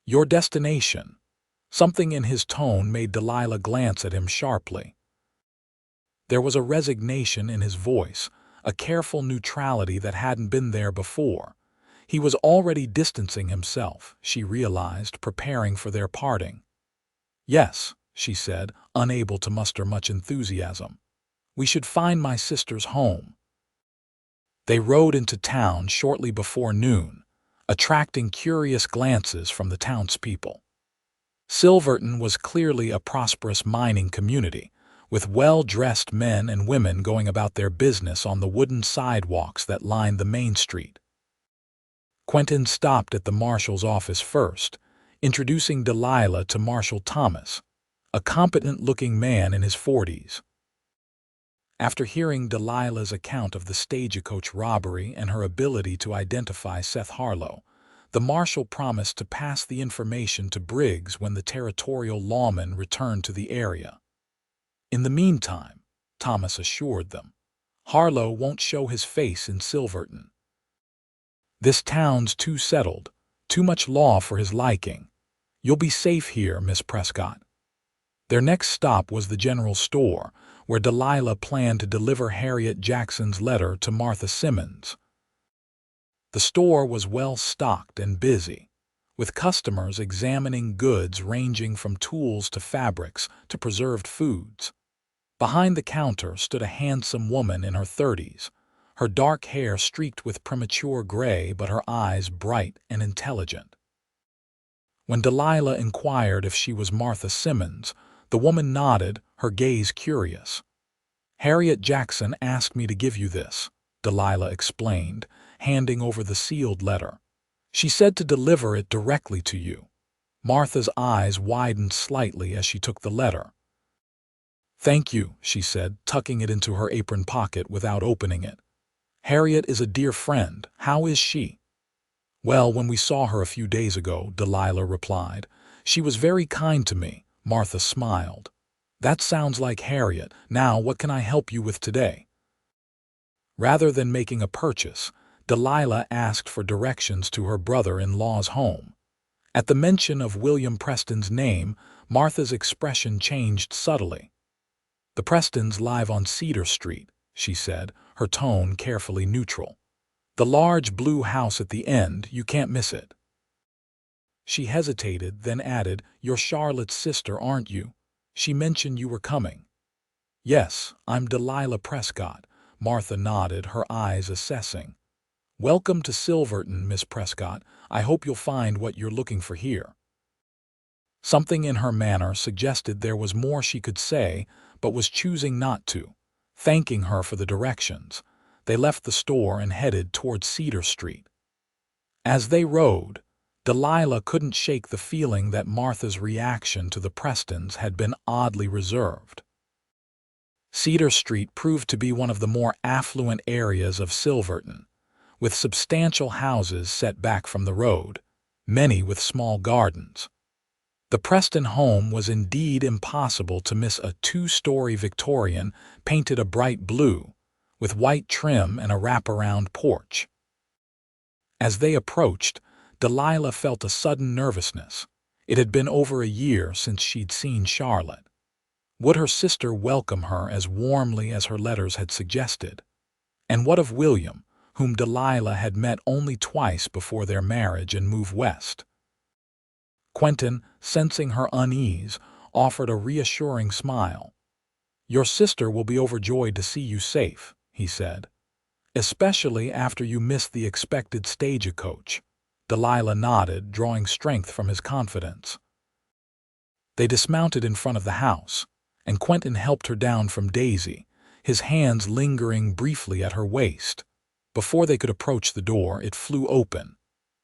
"Your destination." Something in his tone made Delilah glance at him sharply. There was a resignation in his voice, a careful neutrality that hadn't been there before. He was already distancing himself, she realized, preparing for their parting. "Yes," she said, unable to muster much enthusiasm. "We should find my sister's home." They rode into town shortly before noon, attracting curious glances from the townspeople. Silverton was clearly a prosperous mining community, with well-dressed men and women going about their business on the wooden sidewalks that lined the main street. Quentin stopped at the marshal's office first, introducing Delilah to Marshal Thomas, a competent-looking man in his 40s. After hearing Delilah's account of the stagecoach robbery and her ability to identify Seth Harlow, the marshal promised to pass the information to Briggs when the territorial lawman returned to the area. In the meantime, Thomas assured them, Harlow won't show his face in Silverton. "This town's too settled, too much law for his liking. You'll be safe here, Miss Prescott." Their next stop was the general store, where Delilah planned to deliver Harriet Jackson's letter to Martha Simmons. The store was well stocked and busy, with customers examining goods ranging from tools to fabrics to preserved foods. Behind the counter stood a handsome woman in her 30s, her dark hair streaked with premature gray but her eyes bright and intelligent. When Delilah inquired if she was Martha Simmons, the woman nodded, her gaze curious. "Harriet Jackson asked me to give you this," Delilah explained, handing over the sealed letter. "She said to deliver it directly to you." Martha's eyes widened slightly as she took the letter. "Thank you," she said, tucking it into her apron pocket without opening it. "Harriet is a dear friend. How is she?" "Well, when we saw her a few days ago," Delilah replied, "she was very kind to me." Martha smiled. "That sounds like Harriet. Now, what can I help you with today?" Rather than making a purchase, Delilah asked for directions to her brother-in-law's home. At the mention of William Preston's name, Martha's expression changed subtly. "The Prestons live on Cedar Street," she said, her tone carefully neutral. "The large blue house at the end, you can't miss it." She hesitated, then added, "You're Charlotte's sister, aren't you? She mentioned you were coming." "Yes, I'm Delilah Prescott." Martha nodded, her eyes assessing. "Welcome to Silverton, Miss Prescott. I hope you'll find what you're looking for here." Something in her manner suggested there was more she could say, but was choosing not to. Thanking her for the directions, they left the store and headed toward Cedar Street. As they rode, Delilah couldn't shake the feeling that Martha's reaction to the Prestons had been oddly reserved. Cedar Street proved to be one of the more affluent areas of Silverton, with substantial houses set back from the road, many with small gardens. The Preston home was indeed impossible to miss, a two-story Victorian painted a bright blue, with white trim and a wraparound porch. As they approached, Delilah felt a sudden nervousness. It had been over a year since she'd seen Charlotte. Would her sister welcome her as warmly as her letters had suggested? And what of William, whom Delilah had met only twice before their marriage and move west? Quentin, sensing her unease, offered a reassuring smile. "Your sister will be overjoyed to see you safe," he said. "Especially after you missed the expected stagecoach." Delilah nodded, drawing strength from his confidence. They dismounted in front of the house, and Quentin helped her down from Daisy, his hands lingering briefly at her waist. Before they could approach the door, it flew open,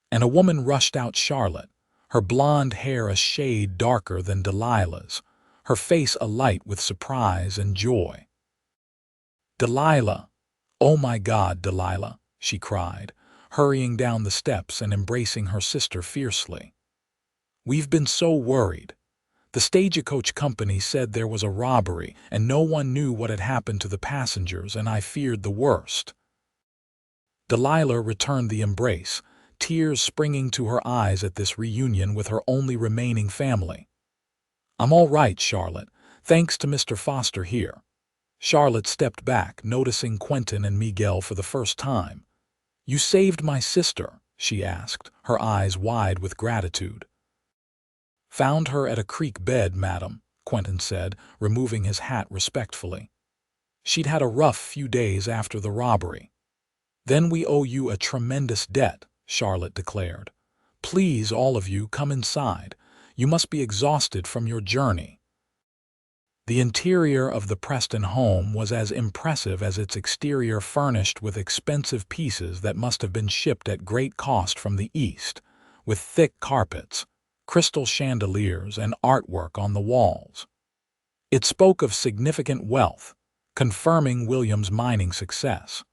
and a woman rushed out, Charlotte, her blonde hair a shade darker than Delilah's, her face alight with surprise and joy. "Delilah! Oh my God, Delilah!" she cried, hurrying down the steps and embracing her sister fiercely. "We've been so worried. The stagecoach company said there was a robbery and no one knew what had happened to the passengers, and I feared the worst." Delilah returned the embrace, tears springing to her eyes at this reunion with her only remaining family. "I'm all right, Charlotte, thanks to Mr. Foster here." Charlotte stepped back, noticing Quentin and Miguel for the first time. "You saved my sister?" she asked, her eyes wide with gratitude. "Found her at a creek bed, madam," Quentin said, removing his hat respectfully. "She'd had a rough few days after the robbery." "Then we owe you a tremendous debt," Charlotte declared. "Please, all of you, come inside. You must be exhausted from your journey." The interior of the Preston home was as impressive as its exterior, furnished with expensive pieces that must have been shipped at great cost from the East, with thick carpets, crystal chandeliers, and artwork on the walls. It spoke of significant wealth, confirming William's mining success.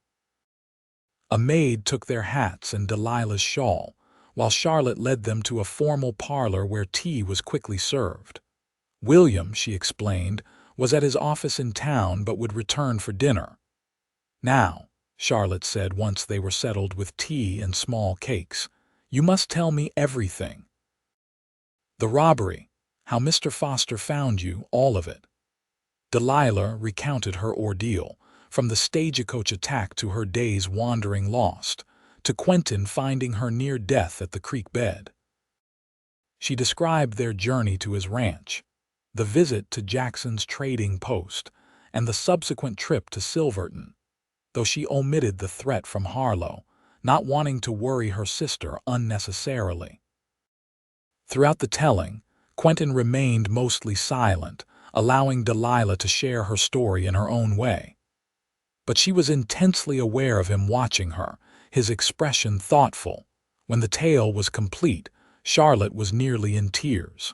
A maid took their hats and Delilah's shawl, while Charlotte led them to a formal parlor where tea was quickly served. William, she explained, was at his office in town but would return for dinner. "Now," Charlotte said once they were settled with tea and small cakes, "you must tell me everything. The robbery, how Mr. Foster found you, all of it." Delilah recounted her ordeal, from the stagecoach attack to her days wandering lost, to Quentin finding her near death at the creek bed. She described their journey to his ranch, the visit to Jackson's trading post, and the subsequent trip to Silverton, though she omitted the threat from Harlow, not wanting to worry her sister unnecessarily. Throughout the telling, Quentin remained mostly silent, allowing Delilah to share her story in her own way. But she was intensely aware of him watching her, his expression thoughtful. When the tale was complete, Charlotte was nearly in tears.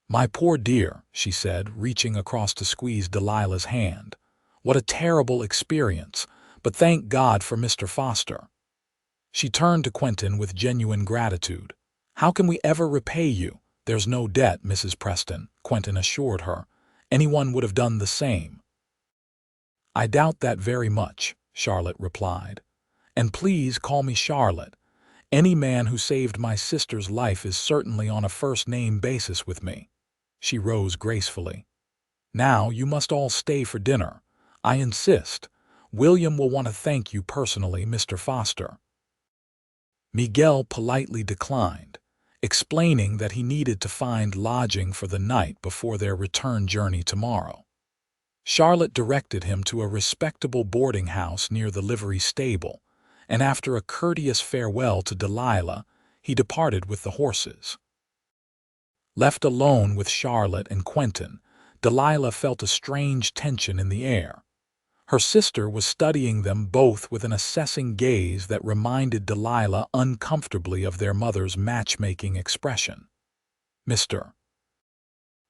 "My poor dear," she said, reaching across to squeeze Delilah's hand. "What a terrible experience, but thank God for Mr. Foster." She turned to Quentin with genuine gratitude. "How can we ever repay you?" "There's no debt, Mrs. Preston," Quentin assured her. "Anyone would have done the same." "I doubt that very much," Charlotte replied. "And please call me Charlotte. Any man who saved my sister's life is certainly on a first-name basis with me." She rose gracefully. "Now you must all stay for dinner. I insist. William will want to thank you personally, Mr. Foster." Miguel politely declined, explaining that he needed to find lodging for the night before their return journey tomorrow. Charlotte directed him to a respectable boarding house near the livery stable, and after a courteous farewell to Delilah, he departed with the horses. Left alone with Charlotte and Quentin, Delilah felt a strange tension in the air. Her sister was studying them both with an assessing gaze that reminded Delilah uncomfortably of their mother's matchmaking expression. "Mr.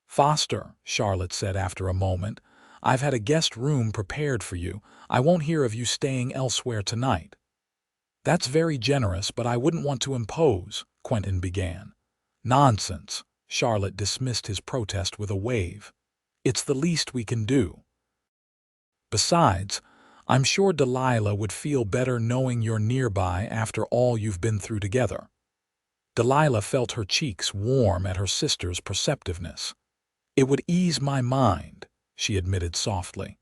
Foster," Charlotte said after a moment, "I've had a guest room prepared for you. I won't hear of you staying elsewhere tonight." "That's very generous, but I wouldn't want to impose," Quentin began. "Nonsense," Charlotte dismissed his protest with a wave. "It's the least we can do. Besides, I'm sure Delilah would feel better knowing you're nearby after all you've been through together." Delilah felt her cheeks warm at her sister's perceptiveness. "It would ease my mind," she admitted softly.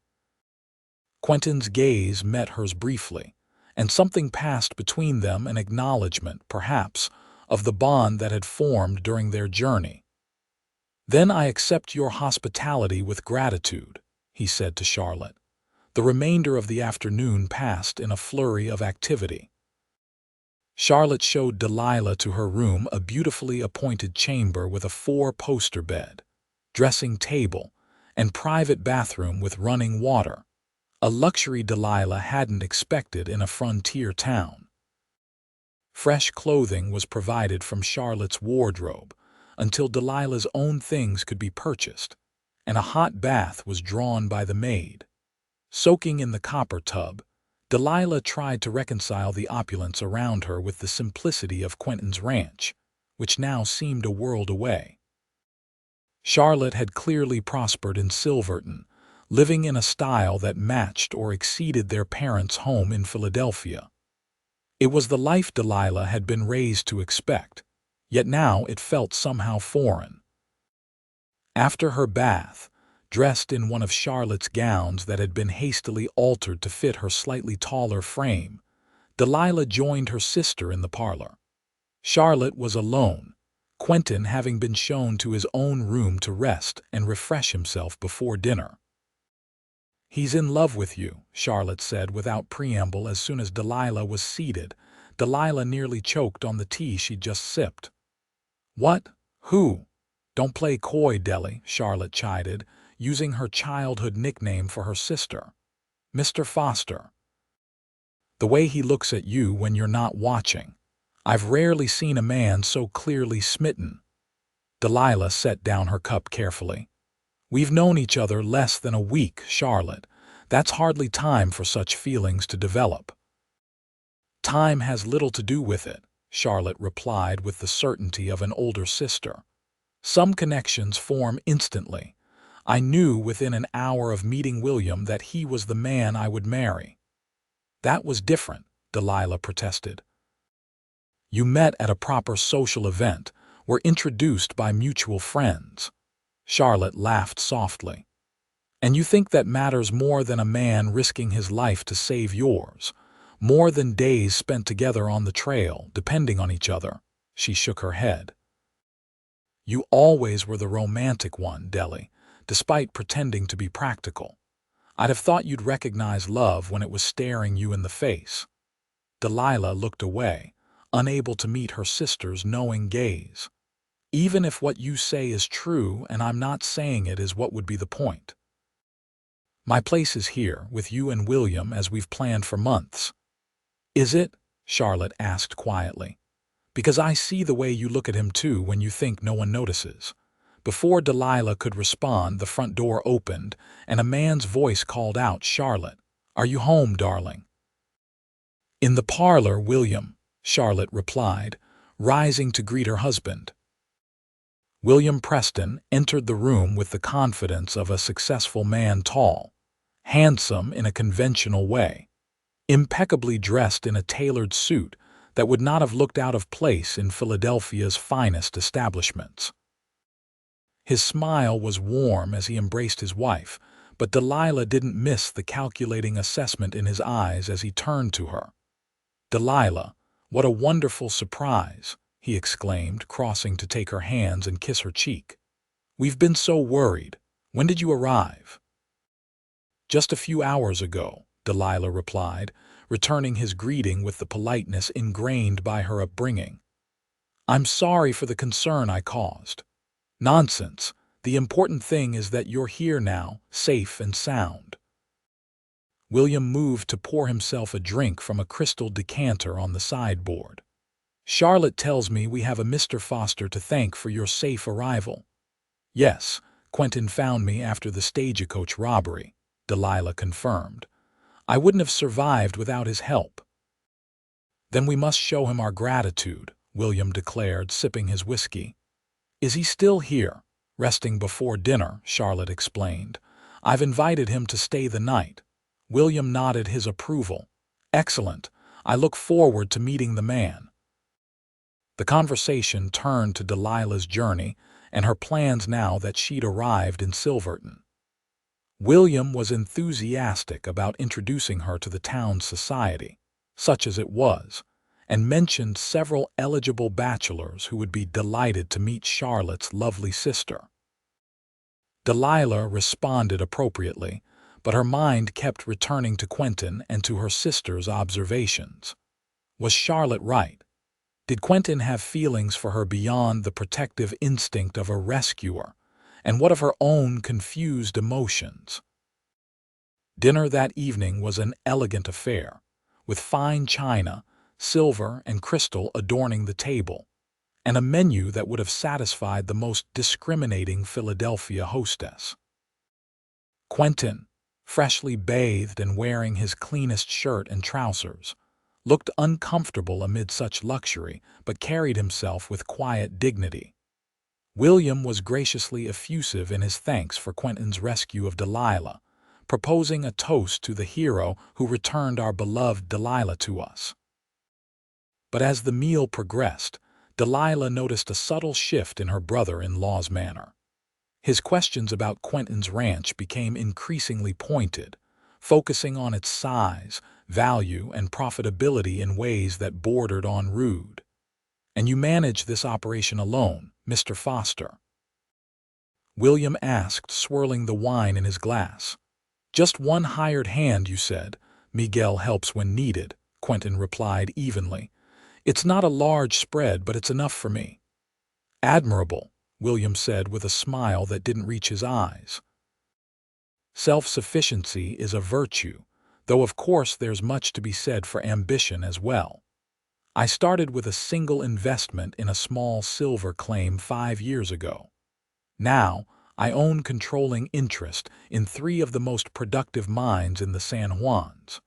Quentin's gaze met hers briefly, and something passed between them, an acknowledgment, perhaps, of the bond that had formed during their journey. "Then I accept your hospitality with gratitude," he said to Charlotte. The remainder of the afternoon passed in a flurry of activity. Charlotte showed Delilah to her room, a beautifully appointed chamber with a 4-poster bed, dressing table, and private bathroom with running water, a luxury Delilah hadn't expected in a frontier town. Fresh clothing was provided from Charlotte's wardrobe until Delilah's own things could be purchased, and a hot bath was drawn by the maid. Soaking in the copper tub, Delilah tried to reconcile the opulence around her with the simplicity of Quentin's ranch, which now seemed a world away. Charlotte had clearly prospered in Silverton, living in a style that matched or exceeded their parents' home in Philadelphia. It was the life Delilah had been raised to expect, yet now it felt somehow foreign. After her bath, dressed in one of Charlotte's gowns that had been hastily altered to fit her slightly taller frame, Delilah joined her sister in the parlor. Charlotte was alone, Quentin having been shown to his own room to rest and refresh himself before dinner. "He's in love with you," Charlotte said without preamble as soon as Delilah was seated. Delilah nearly choked on the tea she'd just sipped. "What? Who?" "Don't play coy, Deli," Charlotte chided, using her childhood nickname for her sister. "Mr. Foster. The way he looks at you when you're not watching. I've rarely seen a man so clearly smitten." Delilah set down her cup carefully. "We've known each other less than a week, Charlotte. That's hardly time for such feelings to develop." "Time has little to do with it," Charlotte replied with the certainty of an older sister. "Some connections form instantly. I knew within an hour of meeting William that he was the man I would marry." "That was different," Delilah protested. "You met at a proper social event, were introduced by mutual friends." Charlotte laughed softly. "And you think that matters more than a man risking his life to save yours, more than days spent together on the trail, depending on each other?" She shook her head. "You always were the romantic one, Deli, despite pretending to be practical. I'd have thought you'd recognize love when it was staring you in the face." Delilah looked away, unable to meet her sister's knowing gaze. "Even if what you say is true, and I'm not saying it, is what would be the point? My place is here, with you and William, as we've planned for months." "Is it?" Charlotte asked quietly. "Because I see the way you look at him too when you think no one notices." Before Delilah could respond, the front door opened, and a man's voice called out, "Charlotte, are you home, darling?" "In the parlor, William," Charlotte replied, rising to greet her husband. William Preston entered the room with the confidence of a successful man, tall, handsome in a conventional way, impeccably dressed in a tailored suit that would not have looked out of place in Philadelphia's finest establishments. His smile was warm as he embraced his wife, but Delilah didn't miss the calculating assessment in his eyes as he turned to her. "Delilah, what a wonderful surprise," he exclaimed, crossing to take her hands and kiss her cheek. "We've been so worried. When did you arrive?" "Just a few hours ago," Delilah replied, returning his greeting with the politeness ingrained by her upbringing. "I'm sorry for the concern I caused." "Nonsense. The important thing is that you're here now, safe and sound." William moved to pour himself a drink from a crystal decanter on the sideboard. "Charlotte tells me we have a Mr. Foster to thank for your safe arrival." "Yes, Quentin found me after the stagecoach robbery," Delilah confirmed. "I wouldn't have survived without his help." "Then we must show him our gratitude," William declared, sipping his whiskey. "Is he still here, resting before dinner?" Charlotte explained. "I've invited him to stay the night." William nodded his approval. "Excellent. I look forward to meeting the man." The conversation turned to Delilah's journey and her plans now that she'd arrived in Silverton. William was enthusiastic about introducing her to the town's society, such as it was, and mentioned several eligible bachelors who would be delighted to meet Charlotte's lovely sister. Delilah responded appropriately, but her mind kept returning to Quentin and to her sister's observations. Was Charlotte right? Did Quentin have feelings for her beyond the protective instinct of a rescuer? And what of her own confused emotions? Dinner that evening was an elegant affair, with fine china, silver, and crystal adorning the table, and a menu that would have satisfied the most discriminating Philadelphia hostess. Quentin, freshly bathed and wearing his cleanest shirt and trousers, looked uncomfortable amid such luxury, but carried himself with quiet dignity. William was graciously effusive in his thanks for Quentin's rescue of Delilah, proposing a toast to the hero who returned our beloved Delilah to us. But as the meal progressed, Delilah noticed a subtle shift in her brother-in-law's manner. His questions about Quentin's ranch became increasingly pointed, focusing on its size, value, and profitability in ways that bordered on rude. "And you manage this operation alone, Mr. Foster?" William asked, swirling the wine in his glass. "Just one hired hand, you said. Miguel helps when needed," Quentin replied evenly. "It's not a large spread, but it's enough for me." "Admirable," William said with a smile that didn't reach his eyes. "Self-sufficiency is a virtue, though of course there's much to be said for ambition as well. I started with a single investment in a small silver claim 5 years ago. Now, I own controlling interest in 3 of the most productive mines in the San Juans."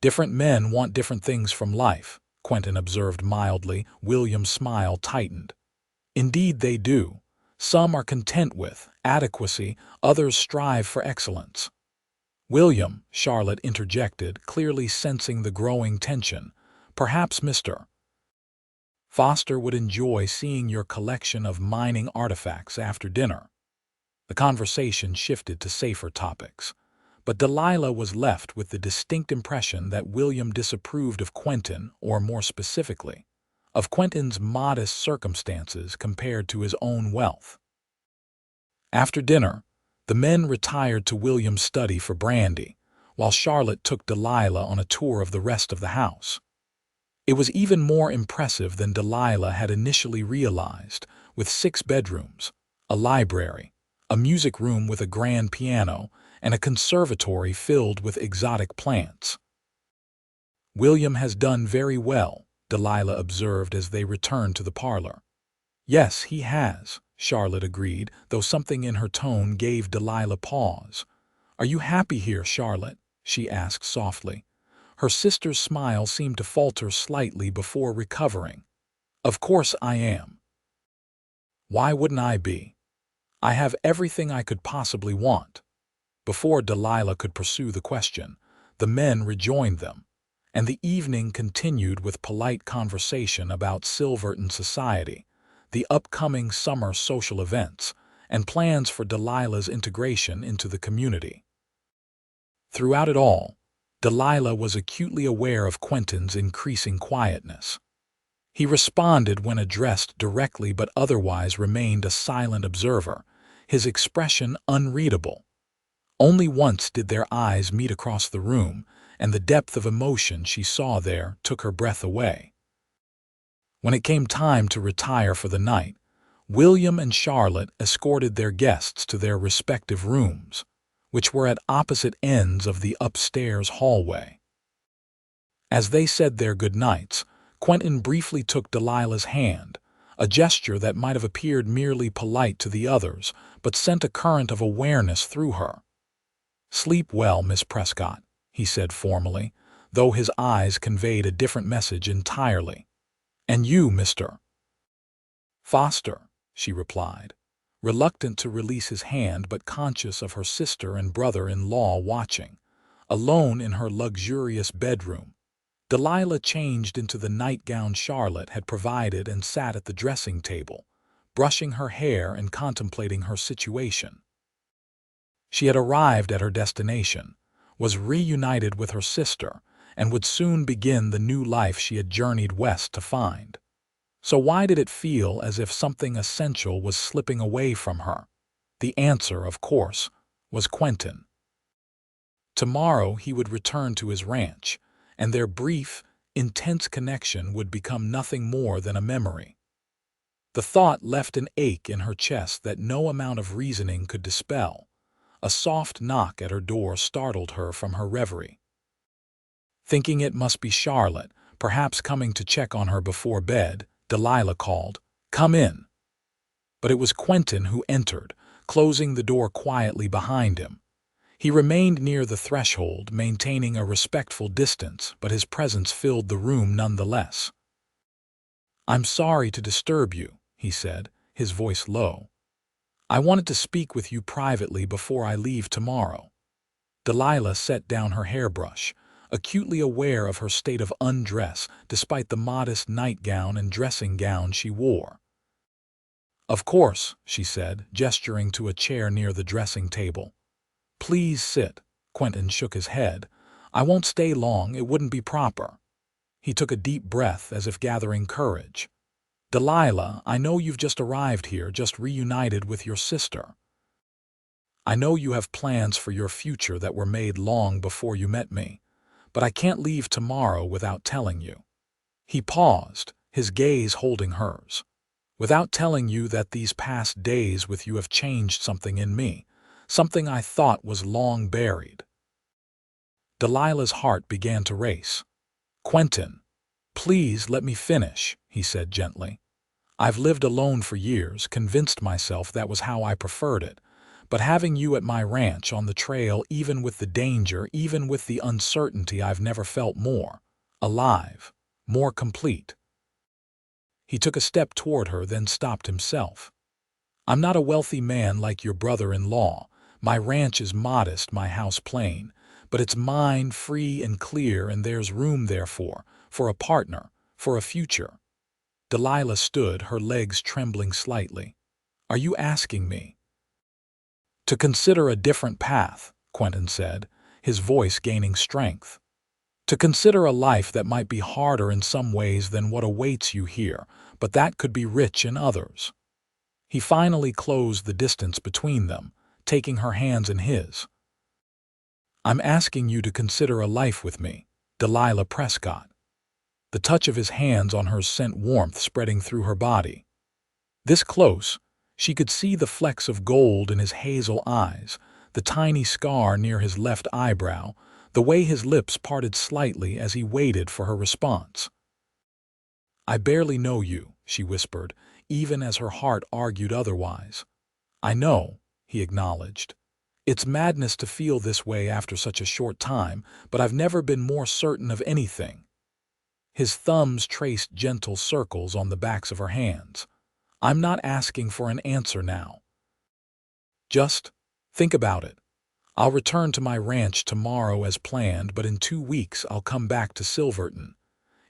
"Different men want different things from life," Quentin observed mildly. William's smile tightened. "Indeed they do. Some are content with adequacy, others strive for excellence." "William," Charlotte interjected, clearly sensing the growing tension, "perhaps Mr. Foster would enjoy seeing your collection of mining artifacts after dinner." The conversation shifted to safer topics, but Delilah was left with the distinct impression that William disapproved of Quentin, or more specifically, of Quentin's modest circumstances compared to his own wealth. After dinner, the men retired to William's study for brandy, while Charlotte took Delilah on a tour of the rest of the house. It was even more impressive than Delilah had initially realized, with 6 bedrooms, a library, a music room with a grand piano, and a conservatory filled with exotic plants. "William has done very well," Delilah observed as they returned to the parlor. "Yes, he has," Charlotte agreed, though something in her tone gave Delilah pause. "Are you happy here, Charlotte?" she asked softly. Her sister's smile seemed to falter slightly before recovering. "Of course I am. Why wouldn't I be? I have everything I could possibly want." Before Delilah could pursue the question, the men rejoined them, and the evening continued with polite conversation about Silverton society, the upcoming summer social events, and plans for Delilah's integration into the community. Throughout it all, Delilah was acutely aware of Quentin's increasing quietness. He responded when addressed directly but otherwise remained a silent observer, his expression unreadable. Only once did their eyes meet across the room, and the depth of emotion she saw there took her breath away. When it came time to retire for the night, William and Charlotte escorted their guests to their respective rooms, which were at opposite ends of the upstairs hallway. As they said their goodnights, Quentin briefly took Delilah's hand, a gesture that might have appeared merely polite to the others, but sent a current of awareness through her. "Sleep well, Miss Prescott," he said formally, though his eyes conveyed a different message entirely. "And you, Mr. Foster," she replied, reluctant to release his hand but conscious of her sister and brother-in-law watching. Alone in her luxurious bedroom, Delilah changed into the nightgown Charlotte had provided and sat at the dressing table, brushing her hair and contemplating her situation. She had arrived at her destination, was reunited with her sister, and would soon begin the new life she had journeyed west to find. So why did it feel as if something essential was slipping away from her? The answer, of course, was Quentin. Tomorrow he would return to his ranch, and their brief, intense connection would become nothing more than a memory. The thought left an ache in her chest that no amount of reasoning could dispel. A soft knock at her door startled her from her reverie. Thinking it must be Charlotte, perhaps coming to check on her before bed, Delilah called, "Come in." But it was Quentin who entered, closing the door quietly behind him. He remained near the threshold, maintaining a respectful distance, but his presence filled the room nonetheless. "I'm sorry to disturb you," he said, his voice low. "I wanted to speak with you privately before I leave tomorrow." Delilah set down her hairbrush, acutely aware of her state of undress despite the modest nightgown and dressing gown she wore. "Of course," she said, gesturing to a chair near the dressing table. "Please sit." Quentin shook his head. "I won't stay long, it wouldn't be proper." He took a deep breath as if gathering courage. "Delilah, I know you've just arrived here, just reunited with your sister. I know you have plans for your future that were made long before you met me, but I can't leave tomorrow without telling you." He paused, his gaze holding hers. "Without telling you that these past days with you have changed something in me, something I thought was long buried." Delilah's heart began to race. "Quentin, please let me finish," he said gently. "I've lived alone for years, convinced myself that was how I preferred it, but having you at my ranch on the trail, even with the danger, even with the uncertainty, I've never felt more alive, more complete." He took a step toward her, then stopped himself. "I'm not a wealthy man like your brother-in-law. My ranch is modest, my house plain, but it's mine, free and clear, and there's room therefore, for a partner, for a future." Delilah stood, her legs trembling slightly. "Are you asking me to consider a different path?" Quentin said, his voice gaining strength. "To consider a life that might be harder in some ways than what awaits you here, but that could be rich in others." He finally closed the distance between them, taking her hands in his. "I'm asking you to consider a life with me, Delilah Prescott." The touch of his hands on hers sent warmth spreading through her body. This close, she could see the flecks of gold in his hazel eyes, the tiny scar near his left eyebrow, the way his lips parted slightly as he waited for her response. "I barely know you," she whispered, even as her heart argued otherwise. "I know," he acknowledged. "It's madness to feel this way after such a short time, but I've never been more certain of anything." His thumbs traced gentle circles on the backs of her hands. "I'm not asking for an answer now. Just think about it. I'll return to my ranch tomorrow as planned, but in 2 weeks I'll come back to Silverton.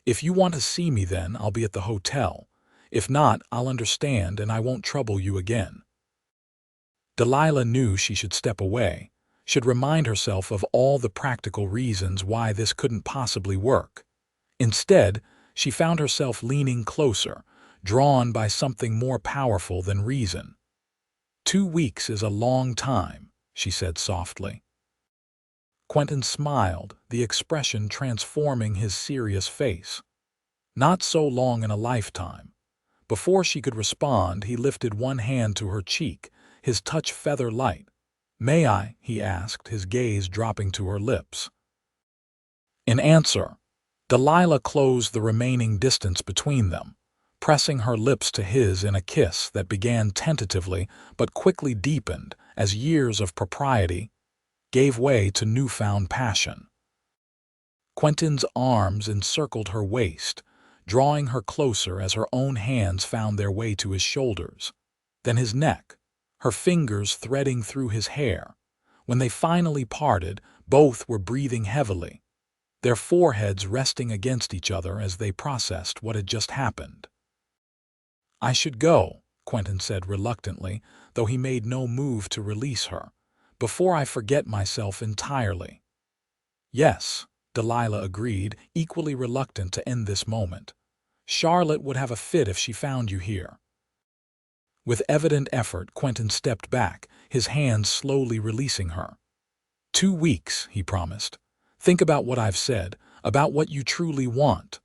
If you want to see me then, I'll be at the hotel. If not, I'll understand and I won't trouble you again." Delilah knew she should step away, should remind herself of all the practical reasons why this couldn't possibly work. Instead, she found herself leaning closer, drawn by something more powerful than reason. 2 weeks is a long time, she said softly. Quentin smiled, the expression transforming his serious face. Not so long in a lifetime. Before she could respond, he lifted one hand to her cheek, his touch feather light. "May I?" he asked, his gaze dropping to her lips. In answer, Delilah closed the remaining distance between them, pressing her lips to his in a kiss that began tentatively but quickly deepened as years of propriety gave way to newfound passion. Quentin's arms encircled her waist, drawing her closer as her own hands found their way to his shoulders, then his neck, her fingers threading through his hair. When they finally parted, both were breathing heavily, their foreheads resting against each other as they processed what had just happened. "I should go," Quentin said reluctantly, though he made no move to release her, "before I forget myself entirely." "Yes," Delilah agreed, equally reluctant to end this moment. "Charlotte would have a fit if she found you here." With evident effort, Quentin stepped back, his hands slowly releasing her. 2 weeks, he promised. "Think about what I've said, about what you truly want."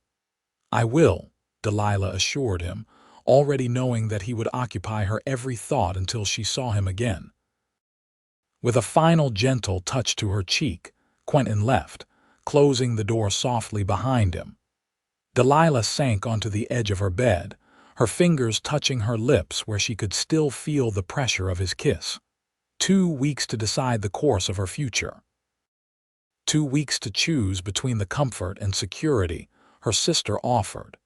"I will," Delilah assured him, already knowing that he would occupy her every thought until she saw him again. With a final gentle touch to her cheek, Quentin left, closing the door softly behind him. Delilah sank onto the edge of her bed, her fingers touching her lips where she could still feel the pressure of his kiss. 2 weeks to decide the course of her future. 2 weeks to choose between the comfort and security her sister offered,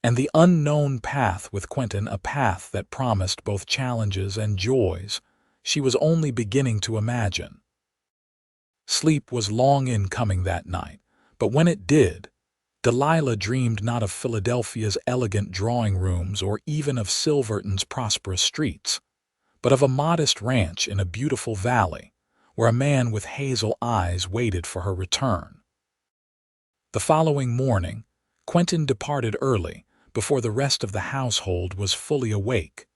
and the unknown path with Quentin, a path that promised both challenges and joys she was only beginning to imagine. Sleep was long in coming that night, but when it did, Delilah dreamed not of Philadelphia's elegant drawing rooms or even of Silverton's prosperous streets, but of a modest ranch in a beautiful valley, where a man with hazel eyes waited for her return. The following morning, Quentin departed early, before the rest of the household was fully awake.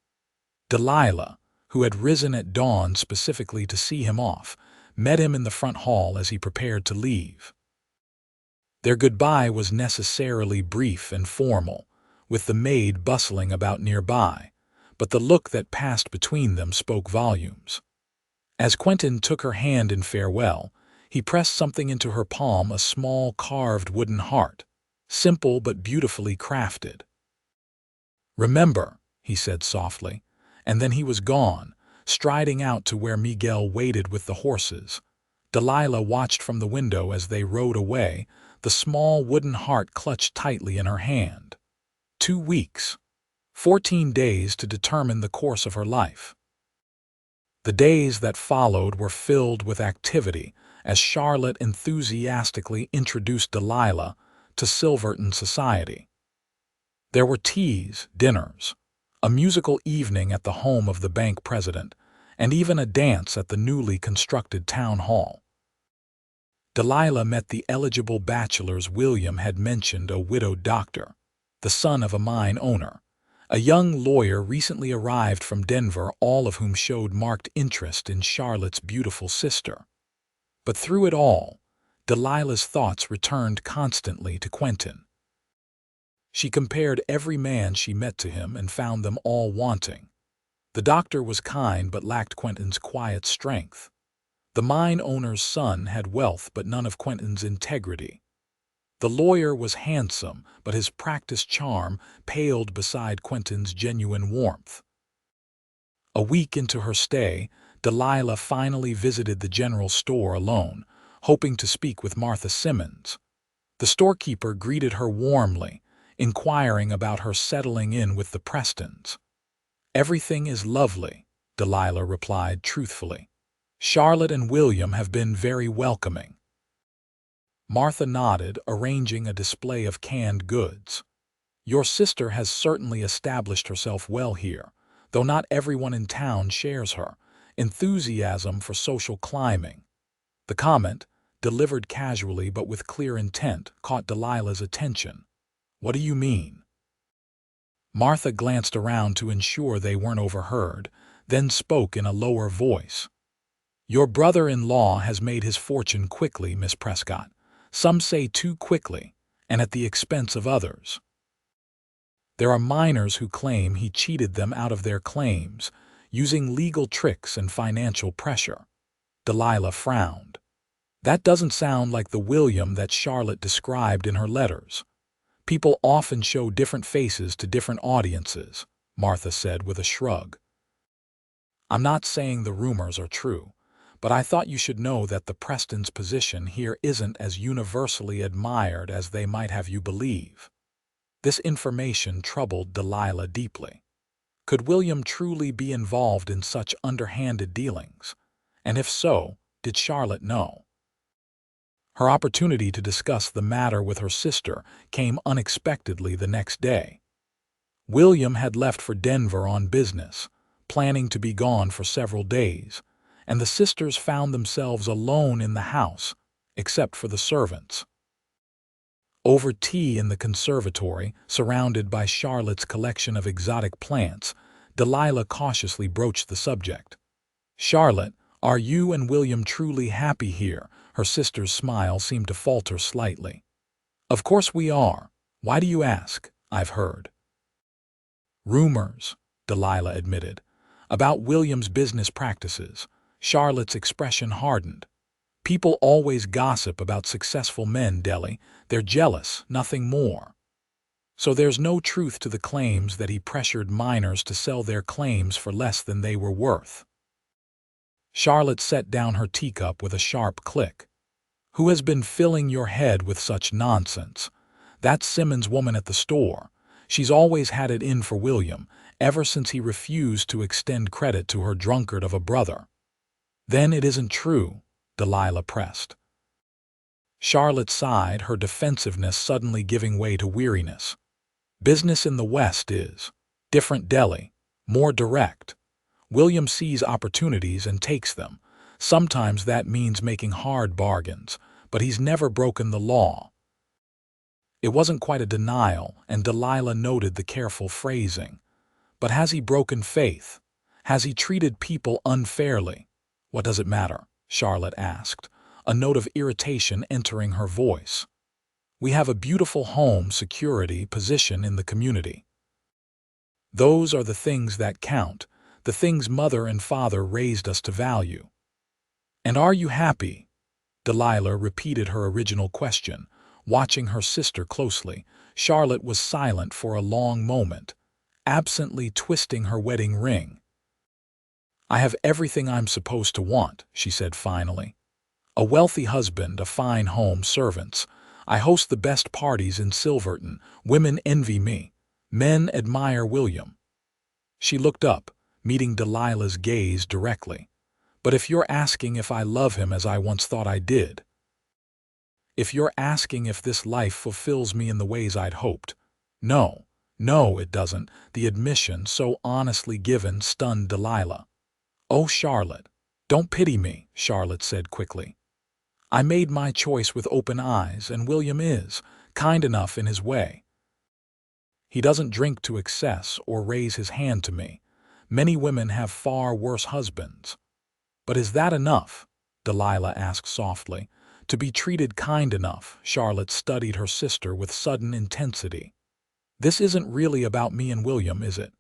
Delilah, who had risen at dawn specifically to see him off, met him in the front hall as he prepared to leave. Their goodbye was necessarily brief and formal, with the maid bustling about nearby, but the look that passed between them spoke volumes. As Quentin took her hand in farewell, he pressed something into her palm, a small carved wooden heart, simple but beautifully crafted. "Remember," he said softly, and then he was gone, striding out to where Miguel waited with the horses. Delilah watched from the window as they rode away, the small wooden heart clutched tightly in her hand. 2 weeks, 14 days to determine the course of her life. The days that followed were filled with activity as Charlotte enthusiastically introduced Delilah to Silverton society. There were teas, dinners, a musical evening at the home of the bank president, and even a dance at the newly constructed town hall. Delilah met the eligible bachelors William had mentioned, a widowed doctor, the son of a mine owner, a young lawyer recently arrived from Denver, all of whom showed marked interest in Charlotte's beautiful sister. But through it all, Delilah's thoughts returned constantly to Quentin. She compared every man she met to him and found them all wanting. The doctor was kind but lacked Quentin's quiet strength. The mine owner's son had wealth but none of Quentin's integrity. The lawyer was handsome, but his practiced charm paled beside Quentin's genuine warmth. A week into her stay, Delilah finally visited the general store alone, hoping to speak with Martha Simmons. The storekeeper greeted her warmly, inquiring about her settling in with the Prestons. "Everything is lovely," Delilah replied truthfully. "Charlotte and William have been very welcoming." Martha nodded, arranging a display of canned goods. "Your sister has certainly established herself well here, though not everyone in town shares her enthusiasm for social climbing." The comment, delivered casually but with clear intent, caught Delilah's attention. What do you mean? Martha glanced around to ensure they weren't overheard, then spoke in a lower voice. Your brother-in-law has made his fortune quickly, Miss Prescott. Some say too quickly, and at the expense of others. There are miners who claim he cheated them out of their claims, using legal tricks and financial pressure. Delilah frowned. That doesn't sound like the William that Charlotte described in her letters. People often show different faces to different audiences, Martha said with a shrug. I'm not saying the rumors are true, but I thought you should know that the Prestons' position here isn't as universally admired as they might have you believe. This information troubled Delilah deeply. Could William truly be involved in such underhanded dealings? And if so, did Charlotte know? Her opportunity to discuss the matter with her sister came unexpectedly the next day. William had left for Denver on business, planning to be gone for several days, and the sisters found themselves alone in the house, except for the servants. Over tea in the conservatory, surrounded by Charlotte's collection of exotic plants, Delilah cautiously broached the subject. Charlotte, are you and William truly happy here? Her sister's smile seemed to falter slightly. Of course we are. Why do you ask? I've heard. Rumors, Delilah admitted, about William's business practices. Charlotte's expression hardened. People always gossip about successful men, Deli. They're jealous, nothing more. So there's no truth to the claims that he pressured miners to sell their claims for less than they were worth. Charlotte set down her teacup with a sharp click. Who has been filling your head with such nonsense? That Simmons woman at the store. She's always had it in for William, ever since he refused to extend credit to her drunkard of a brother. Then it isn't true, Delilah pressed. Charlotte sighed, her defensiveness suddenly giving way to weariness. Business in the West is different, Deli, more direct. William sees opportunities and takes them. Sometimes that means making hard bargains, but he's never broken the law. It wasn't quite a denial, and Delilah noted the careful phrasing. But has he broken faith? Has he treated people unfairly? What does it matter? Charlotte asked, a note of irritation entering her voice. We have a beautiful home, security, position in the community. Those are the things that count, the things mother and father raised us to value. And are you happy? Delilah repeated her original question, watching her sister closely. Charlotte was silent for a long moment, absently twisting her wedding ring. I have everything I'm supposed to want, she said finally. A wealthy husband, a fine home, servants. I host the best parties in Silverton. Women envy me. Men admire William. She looked up, meeting Delilah's gaze directly. But if you're asking if I love him as I once thought I did, if you're asking if this life fulfills me in the ways I'd hoped, no, it doesn't. The admission, so honestly given, stunned Delilah. Oh, Charlotte, don't pity me, Charlotte said quickly. I made my choice with open eyes, and William is kind enough in his way. He doesn't drink to excess or raise his hand to me. Many women have far worse husbands. But is that enough? Delilah asked softly. To be treated kind enough, Charlotte studied her sister with sudden intensity. This isn't really about me and William, is it?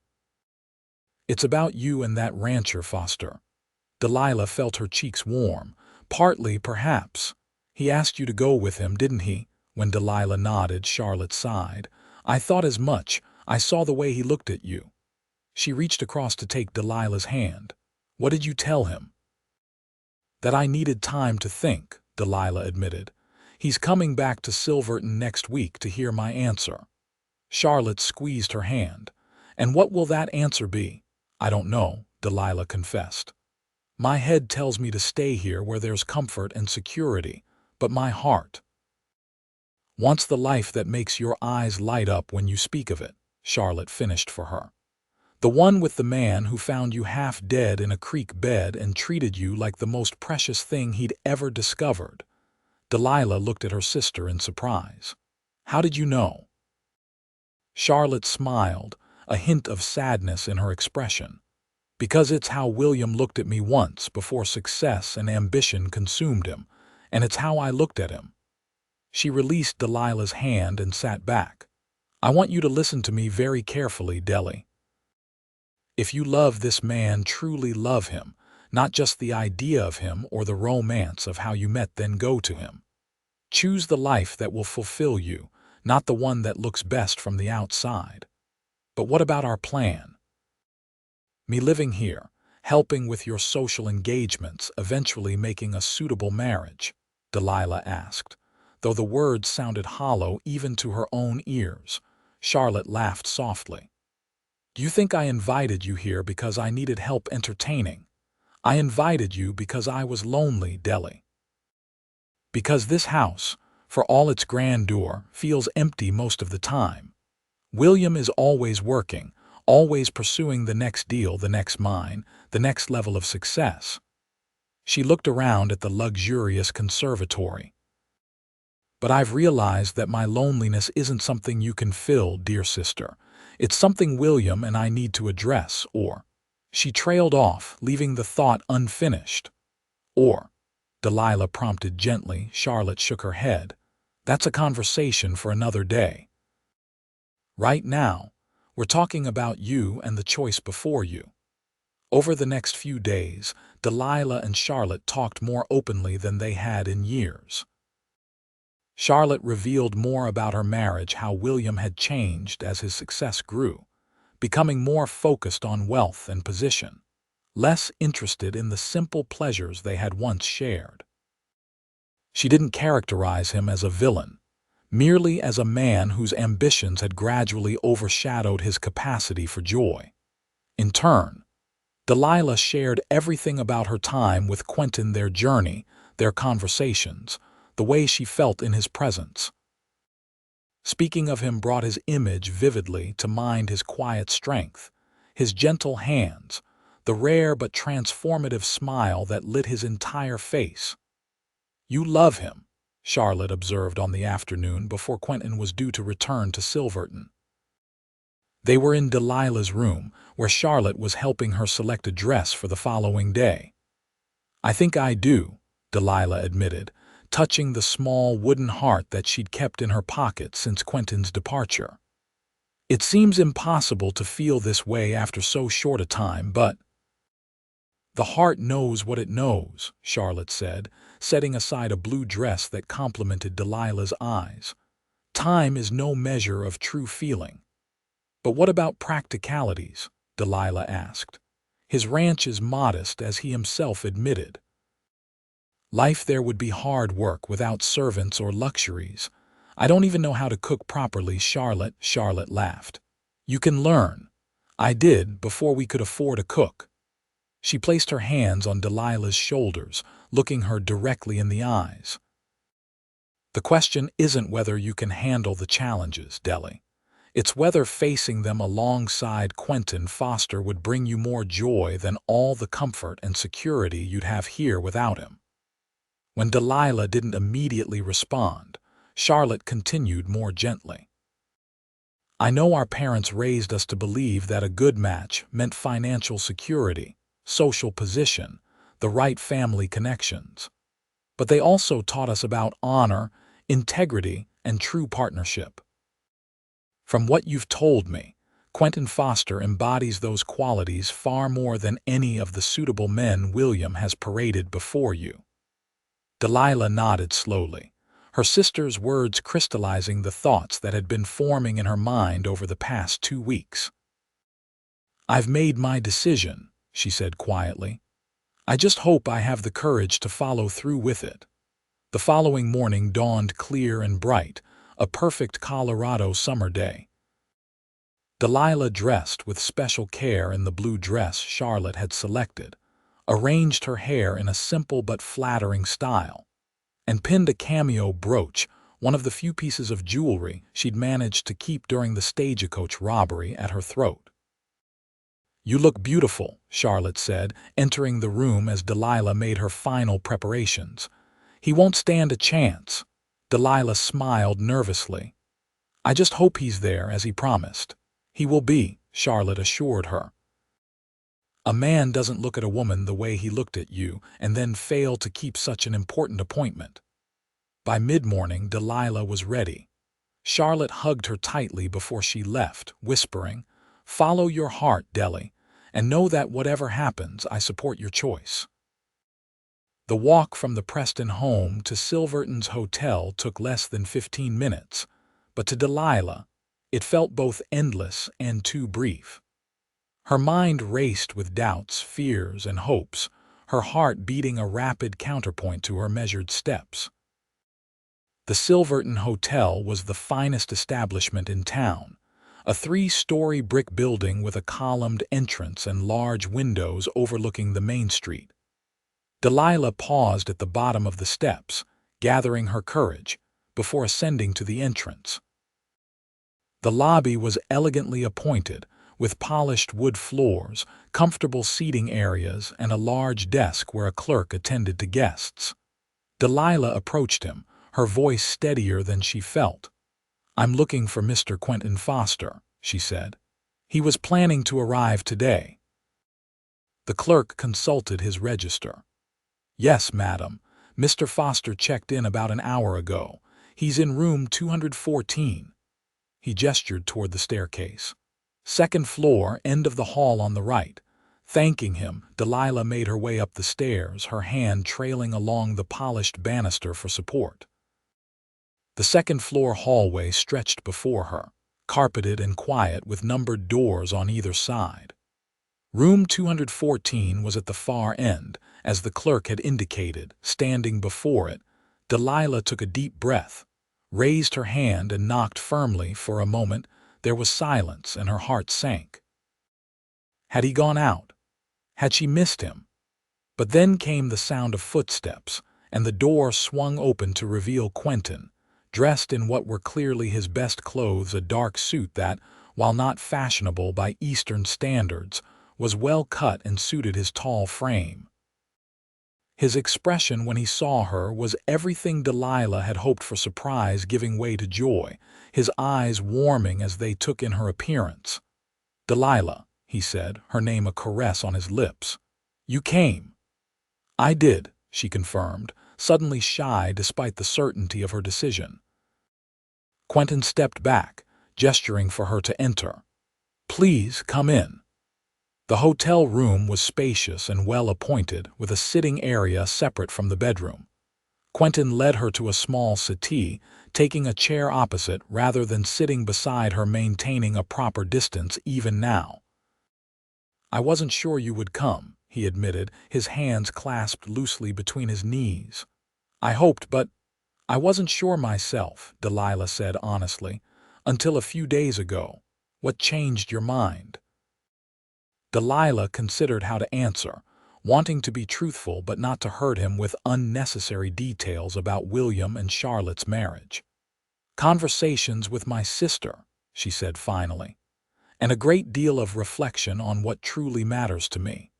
It's about you and that rancher, Foster. Delilah felt her cheeks warm. Partly, perhaps. He asked you to go with him, didn't he? When Delilah nodded, Charlotte sighed. I thought as much. I saw the way he looked at you. She reached across to take Delilah's hand. What did you tell him? That I needed time to think, Delilah admitted. He's coming back to Silverton next week to hear my answer. Charlotte squeezed her hand. And what will that answer be? I don't know, Delilah confessed. My head tells me to stay here where there's comfort and security, but my heart wants the life that makes your eyes light up when you speak of it, Charlotte finished for her. The one with the man who found you half dead in a creek bed and treated you like the most precious thing he'd ever discovered. Delilah looked at her sister in surprise. How did you know? Charlotte smiled, a hint of sadness in her expression. Because it's how William looked at me once before success and ambition consumed him, and it's how I looked at him. She released Delilah's hand and sat back. I want you to listen to me very carefully, Deli. If you love this man, truly love him, not just the idea of him or the romance of how you met, then go to him. Choose the life that will fulfill you, not the one that looks best from the outside. But what about our plan? Me living here, helping with your social engagements, eventually making a suitable marriage? Delilah asked. Though the words sounded hollow even to her own ears, Charlotte laughed softly. Do you think I invited you here because I needed help entertaining? I invited you because I was lonely, Deli. Because this house, for all its grandeur, feels empty most of the time. William is always working, always pursuing the next deal, the next mine, the next level of success. She looked around at the luxurious conservatory. But I've realized that my loneliness isn't something you can fill, dear sister. It's something William and I need to address, or... She trailed off, leaving the thought unfinished. Or, Delilah prompted gently. Charlotte shook her head. That's a conversation for another day. Right now, we're talking about you and the choice before you. Over the next few days, Delilah and Charlotte talked more openly than they had in years. Charlotte revealed more about her marriage, how William had changed as his success grew, becoming more focused on wealth and position, less interested in the simple pleasures they had once shared. She didn't characterize him as a villain, merely as a man whose ambitions had gradually overshadowed his capacity for joy. In turn, Delilah shared everything about her time with Quentin, their journey, their conversations, the way she felt in his presence. Speaking of him brought his image vividly to mind, his quiet strength, his gentle hands, the rare but transformative smile that lit his entire face. You love him, Charlotte observed on the afternoon before Quentin was due to return to Silverton. They were in Delilah's room, where Charlotte was helping her select a dress for the following day. I think I do, Delilah admitted, touching the small wooden heart that she'd kept in her pocket since Quentin's departure. It seems impossible to feel this way after so short a time, but... The heart knows what it knows, Charlotte said, setting aside a blue dress that complemented Delilah's eyes. Time is no measure of true feeling. But what about practicalities? Delilah asked. His ranch is modest, as he himself admitted. Life there would be hard work without servants or luxuries. I don't even know how to cook properly, Charlotte laughed. You can learn. I did before we could afford a cook. She placed her hands on Delilah's shoulders, looking her directly in the eyes. The question isn't whether you can handle the challenges, Deli. It's whether facing them alongside Quentin Foster would bring you more joy than all the comfort and security you'd have here without him. When Delilah didn't immediately respond, Charlotte continued more gently. I know our parents raised us to believe that a good match meant financial security, social position, the right family connections. But they also taught us about honor, integrity, and true partnership. From what you've told me, Quentin Foster embodies those qualities far more than any of the suitable men William has paraded before you. Delilah nodded slowly, her sister's words crystallizing the thoughts that had been forming in her mind over the past 2 weeks. I've made my decision, she said quietly. I just hope I have the courage to follow through with it. The following morning dawned clear and bright, a perfect Colorado summer day. Delilah dressed with special care in the blue dress Charlotte had selected, arranged her hair in a simple but flattering style, and pinned a cameo brooch, one of the few pieces of jewelry she'd managed to keep during the stagecoach robbery, at her throat. You look beautiful, Charlotte said, entering the room as Delilah made her final preparations. He won't stand a chance. Delilah smiled nervously. I just hope he's there as he promised. He will be, Charlotte assured her. A man doesn't look at a woman the way he looked at you and then fail to keep such an important appointment. By mid-morning, Delilah was ready. Charlotte hugged her tightly before she left, whispering, "Follow your heart, Deli, and know that whatever happens, I support your choice." The walk from the Preston home to Silverton's hotel took less than 15 minutes, but to Delilah, it felt both endless and too brief. Her mind raced with doubts, fears, and hopes, her heart beating a rapid counterpoint to her measured steps. The Silverton Hotel was the finest establishment in town, a 3-story brick building with a columned entrance and large windows overlooking the main street. Delilah paused at the bottom of the steps, gathering her courage, before ascending to the entrance. The lobby was elegantly appointed, with polished wood floors, comfortable seating areas, and a large desk where a clerk attended to guests. Delilah approached him, her voice steadier than she felt. "I'm looking for Mr. Quentin Foster," she said. "He was planning to arrive today." The clerk consulted his register. "Yes, madam. Mr. Foster checked in about an hour ago. He's in room 214. He gestured toward the staircase. "Second floor, end of the hall on the right." Thanking him, Delilah made her way up the stairs, her hand trailing along the polished banister for support. The second-floor hallway stretched before her, carpeted and quiet with numbered doors on either side. Room 214 was at the far end, as the clerk had indicated. Standing before it, Delilah took a deep breath, raised her hand and knocked firmly. For a moment, there was silence and her heart sank. Had he gone out? Had she missed him? But then came the sound of footsteps, and the door swung open to reveal Quentin, dressed in what were clearly his best clothes, a dark suit that, while not fashionable by Eastern standards, was well cut and suited his tall frame. His expression when he saw her was everything Delilah had hoped for, surprise giving way to joy, his eyes warming as they took in her appearance. "Delilah," he said, her name a caress on his lips. "You came." "I did," she confirmed, suddenly shy despite the certainty of her decision. Quentin stepped back, gesturing for her to enter. "Please come in." The hotel room was spacious and well appointed, with a sitting area separate from the bedroom. Quentin led her to a small settee, taking a chair opposite rather than sitting beside her, maintaining a proper distance even now. "I wasn't sure you would come," he admitted, his hands clasped loosely between his knees. "I hoped, but I wasn't sure myself," Delilah said honestly, "until a few days ago. What changed your mind?" Delilah considered how to answer, wanting to be truthful but not to hurt him with unnecessary details about William and Charlotte's marriage. "Conversations with my sister," she said finally, "and a great deal of reflection on what truly matters to me."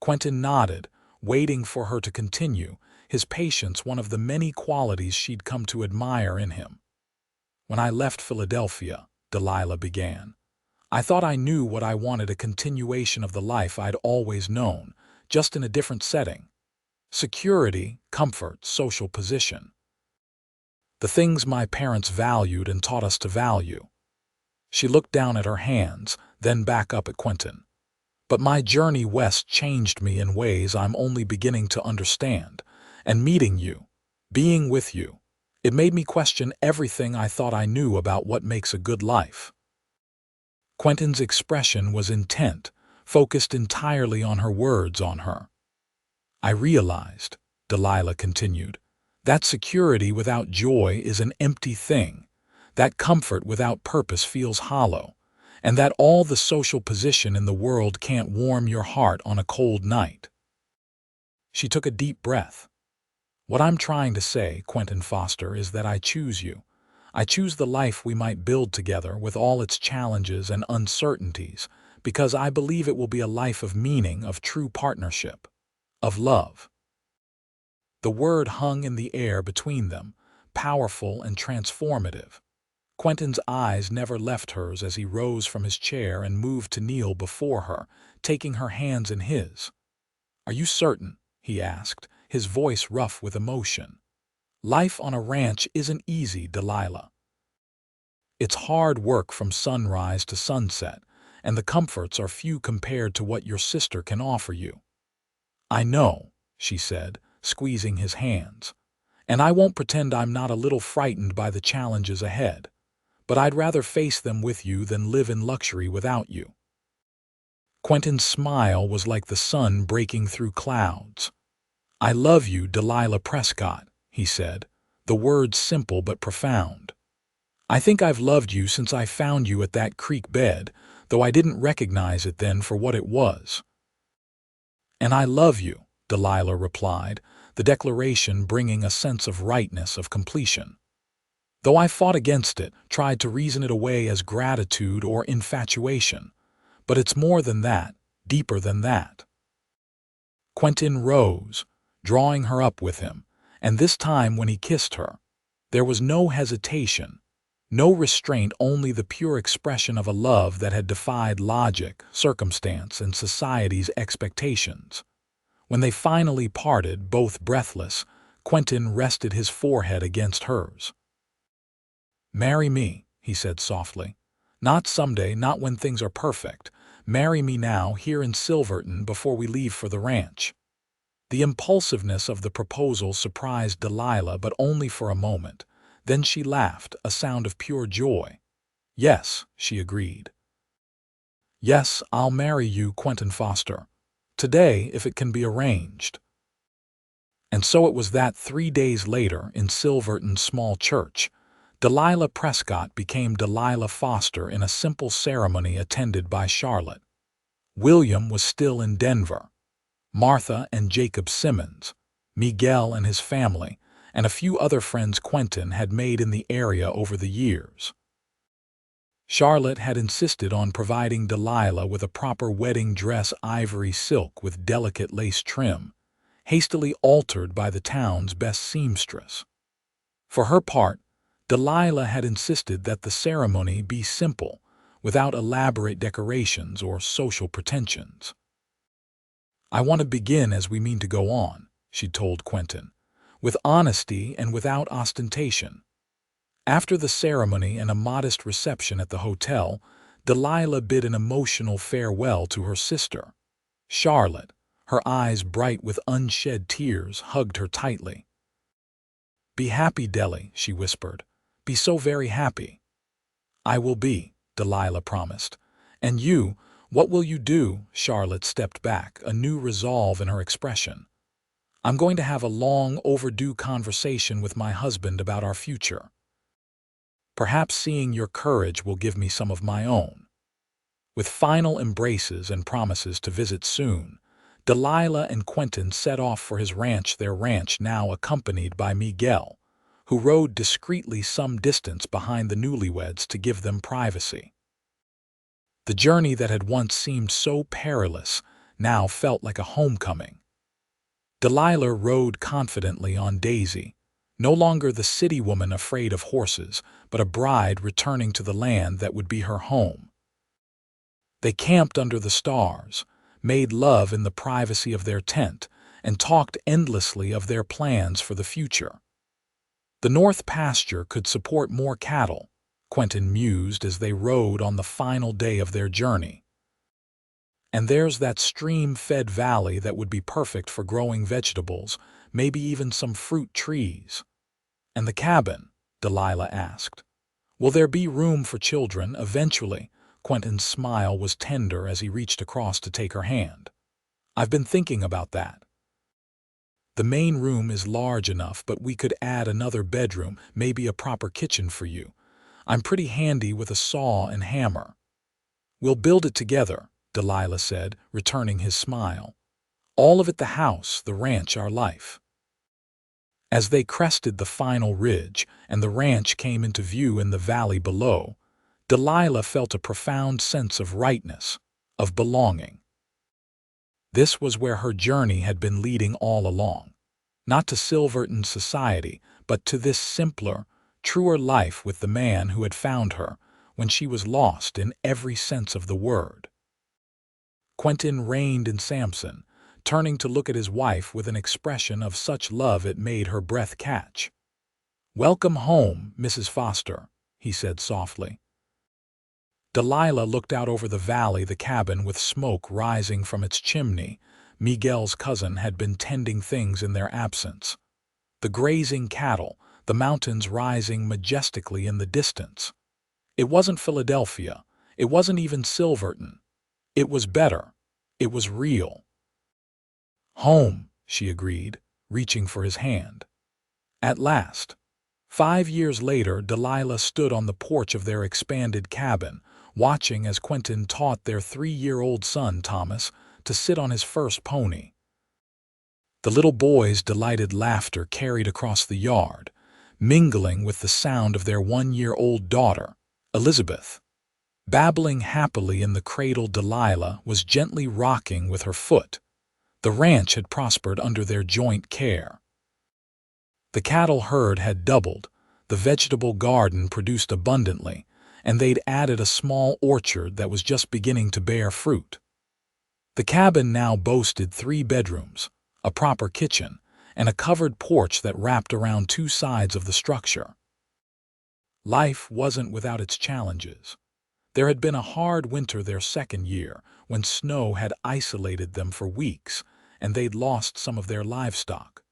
Quentin nodded, waiting for her to continue, his patience one of the many qualities she'd come to admire in him. "When I left Philadelphia," Delilah began, "I thought I knew what I wanted, a continuation of the life I'd always known, just in a different setting. Security, comfort, social position. The things my parents valued and taught us to value." She looked down at her hands, then back up at Quentin. "But my journey west changed me in ways I'm only beginning to understand, and meeting you, being with you, it made me question everything I thought I knew about what makes a good life." Quentin's expression was intent, focused entirely on her words, on her. "I realized," Delilah continued, "that security without joy is an empty thing, that comfort without purpose feels hollow, and that all the social position in the world can't warm your heart on a cold night." She took a deep breath. "What I'm trying to say, Quentin Foster, is that I choose you. I choose the life we might build together with all its challenges and uncertainties, because I believe it will be a life of meaning, of true partnership, of love." The word hung in the air between them, powerful and transformative. Quentin's eyes never left hers as he rose from his chair and moved to kneel before her, taking her hands in his. "Are you certain?" he asked, his voice rough with emotion. "Life on a ranch isn't easy, Delilah. It's hard work from sunrise to sunset, and the comforts are few compared to what your sister can offer you." "I know," she said, squeezing his hands, "and I won't pretend I'm not a little frightened by the challenges ahead, but I'd rather face them with you than live in luxury without you." Quentin's smile was like the sun breaking through clouds. "I love you, Delilah Prescott," he said, the words simple but profound. "I think I've loved you since I found you at that creek bed, though I didn't recognize it then for what it was." "And I love you," Delilah replied, the declaration bringing a sense of rightness, of completion. "Though I fought against it, tried to reason it away as gratitude or infatuation. But it's more than that, deeper than that." Quentin rose, drawing her up with him, and this time when he kissed her, there was no hesitation, no restraint, only the pure expression of a love that had defied logic, circumstance, and society's expectations. When they finally parted, both breathless, Quentin rested his forehead against hers. "Marry me," he said softly. "Not someday, not when things are perfect. Marry me now, here in Silverton, before we leave for the ranch." The impulsiveness of the proposal surprised Delilah, but only for a moment. Then she laughed, a sound of pure joy. "Yes," she agreed. "Yes, I'll marry you, Quentin Foster. Today, if it can be arranged." And so it was that 3 days later, in Silverton's small church, Delilah Prescott became Delilah Foster in a simple ceremony attended by Charlotte. William was still in Denver. Martha and Jacob Simmons, Miguel and his family, and a few other friends Quentin had made in the area over the years. Charlotte had insisted on providing Delilah with a proper wedding dress, ivory silk with delicate lace trim, hastily altered by the town's best seamstress. For her part, Delilah had insisted that the ceremony be simple, without elaborate decorations or social pretensions. "I want to begin as we mean to go on," she told Quentin, "with honesty and without ostentation." After the ceremony and a modest reception at the hotel, Delilah bid an emotional farewell to her sister. Charlotte, her eyes bright with unshed tears, hugged her tightly. "Be happy, Deli," she whispered. "Be so very happy." "I will be," Delilah promised. "And you, what will you do?" Charlotte stepped back, a new resolve in her expression. "I'm going to have a long overdue conversation with my husband about our future. Perhaps seeing your courage will give me some of my own." With final embraces and promises to visit soon, Delilah and Quentin set off for his ranch, their ranch now accompanied by Miguel, who rode discreetly some distance behind the newlyweds to give them privacy. The journey that had once seemed so perilous now felt like a homecoming. Delilah rode confidently on Daisy, no longer the city woman afraid of horses, but a bride returning to the land that would be her home. They camped under the stars, made love in the privacy of their tent, and talked endlessly of their plans for the future. The north pasture could support more cattle, Quentin mused as they rode on the final day of their journey. And there's that stream-fed valley that would be perfect for growing vegetables, maybe even some fruit trees. "And the cabin?" Delilah asked. "Will there be room for children eventually?" Quentin's smile was tender as he reached across to take her hand. "I've been thinking about that. The main room is large enough, but we could add another bedroom, maybe a proper kitchen for you. I'm pretty handy with a saw and hammer." "We'll build it together," Delilah said, returning his smile. "All of it, the house, the ranch, our life." As they crested the final ridge and the ranch came into view in the valley below, Delilah felt a profound sense of rightness, of belonging. This was where her journey had been leading all along, not to Silverton society, but to this simpler, truer life with the man who had found her when she was lost in every sense of the word. Quentin reined in Samson, turning to look at his wife with an expression of such love it made her breath catch. "Welcome home, Mrs. Foster," he said softly. Delilah looked out over the valley, the cabin with smoke rising from its chimney. Miguel's cousin had been tending things in their absence. The grazing cattle, the mountains rising majestically in the distance. It wasn't Philadelphia. It wasn't even Silverton. It was better. It was real. "Home," she agreed, reaching for his hand. At last. 5 years later, Delilah stood on the porch of their expanded cabin, watching as Quentin taught their 3-year-old son, Thomas, to sit on his first pony. The little boy's delighted laughter carried across the yard, mingling with the sound of their 1-year-old daughter, Elizabeth. Babbling happily in the cradle, Delilah was gently rocking with her foot. The ranch had prospered under their joint care. The cattle herd had doubled, the vegetable garden produced abundantly, and they'd added a small orchard that was just beginning to bear fruit. The cabin now boasted 3 bedrooms, a proper kitchen, and a covered porch that wrapped around 2 sides of the structure. Life wasn't without its challenges. There had been a hard winter their 2nd year, when snow had isolated them for weeks, and they'd lost some of their livestock.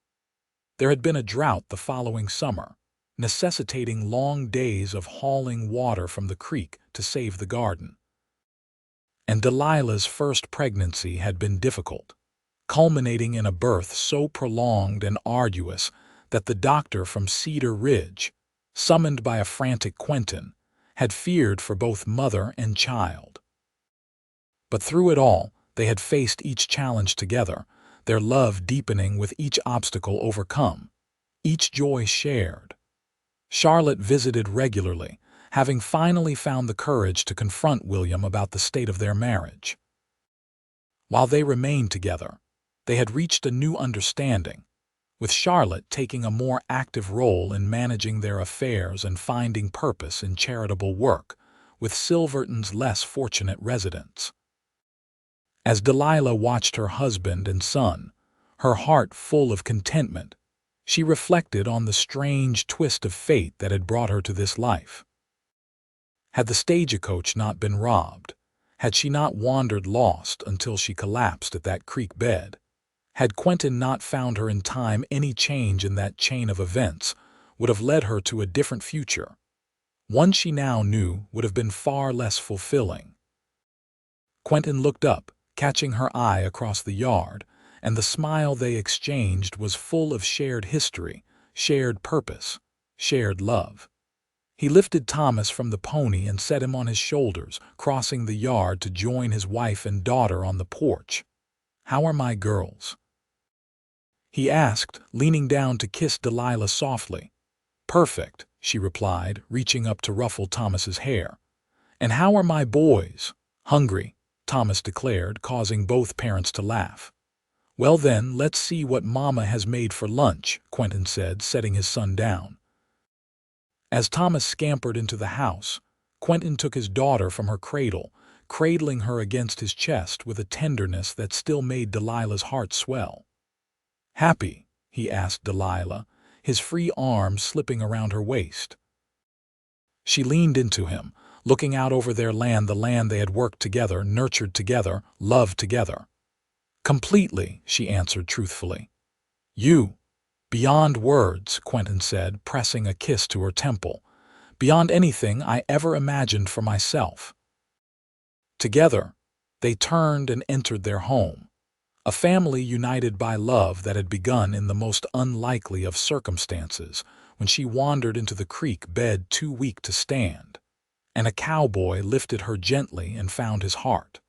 There had been a drought the following summer, necessitating long days of hauling water from the creek to save the garden. And Delilah's first pregnancy had been difficult, culminating in a birth so prolonged and arduous that the doctor from Cedar Ridge, summoned by a frantic Quentin, had feared for both mother and child. But through it all, they had faced each challenge together, their love deepening with each obstacle overcome, each joy shared. Charlotte visited regularly, having finally found the courage to confront William about the state of their marriage. While they remained together, they had reached a new understanding, with Charlotte taking a more active role in managing their affairs and finding purpose in charitable work, with Silverton's less fortunate residents. As Delilah watched her husband and son, her heart full of contentment, she reflected on the strange twist of fate that had brought her to this life. Had the stagecoach not been robbed, had she not wandered lost until she collapsed at that creek bed, had Quentin not found her in time, any change in that chain of events would have led her to a different future. One she now knew would have been far less fulfilling. Quentin looked up, catching her eye across the yard, and the smile they exchanged was full of shared history, shared purpose, shared love. He lifted Thomas from the pony and set him on his shoulders, crossing the yard to join his wife and daughter on the porch. "How are my girls?" he asked, leaning down to kiss Delilah softly. "Perfect," she replied, reaching up to ruffle Thomas's hair. "And how are my boys?" "Hungry," Thomas declared, causing both parents to laugh. "Well then, let's see what Mama has made for lunch," Quentin said, setting his son down. As Thomas scampered into the house, Quentin took his daughter from her cradle, cradling her against his chest with a tenderness that still made Delilah's heart swell. "Happy?" he asked Delilah, his free arms slipping around her waist. She leaned into him, looking out over their land, the land they had worked together, nurtured together, loved together. "Completely," she answered truthfully. "You, beyond words," Quentin said, pressing a kiss to her temple. "Beyond anything I ever imagined for myself." Together, they turned and entered their home, a family united by love that had begun in the most unlikely of circumstances, when she wandered into the creek bed too weak to stand, and a cowboy lifted her gently and found his heart.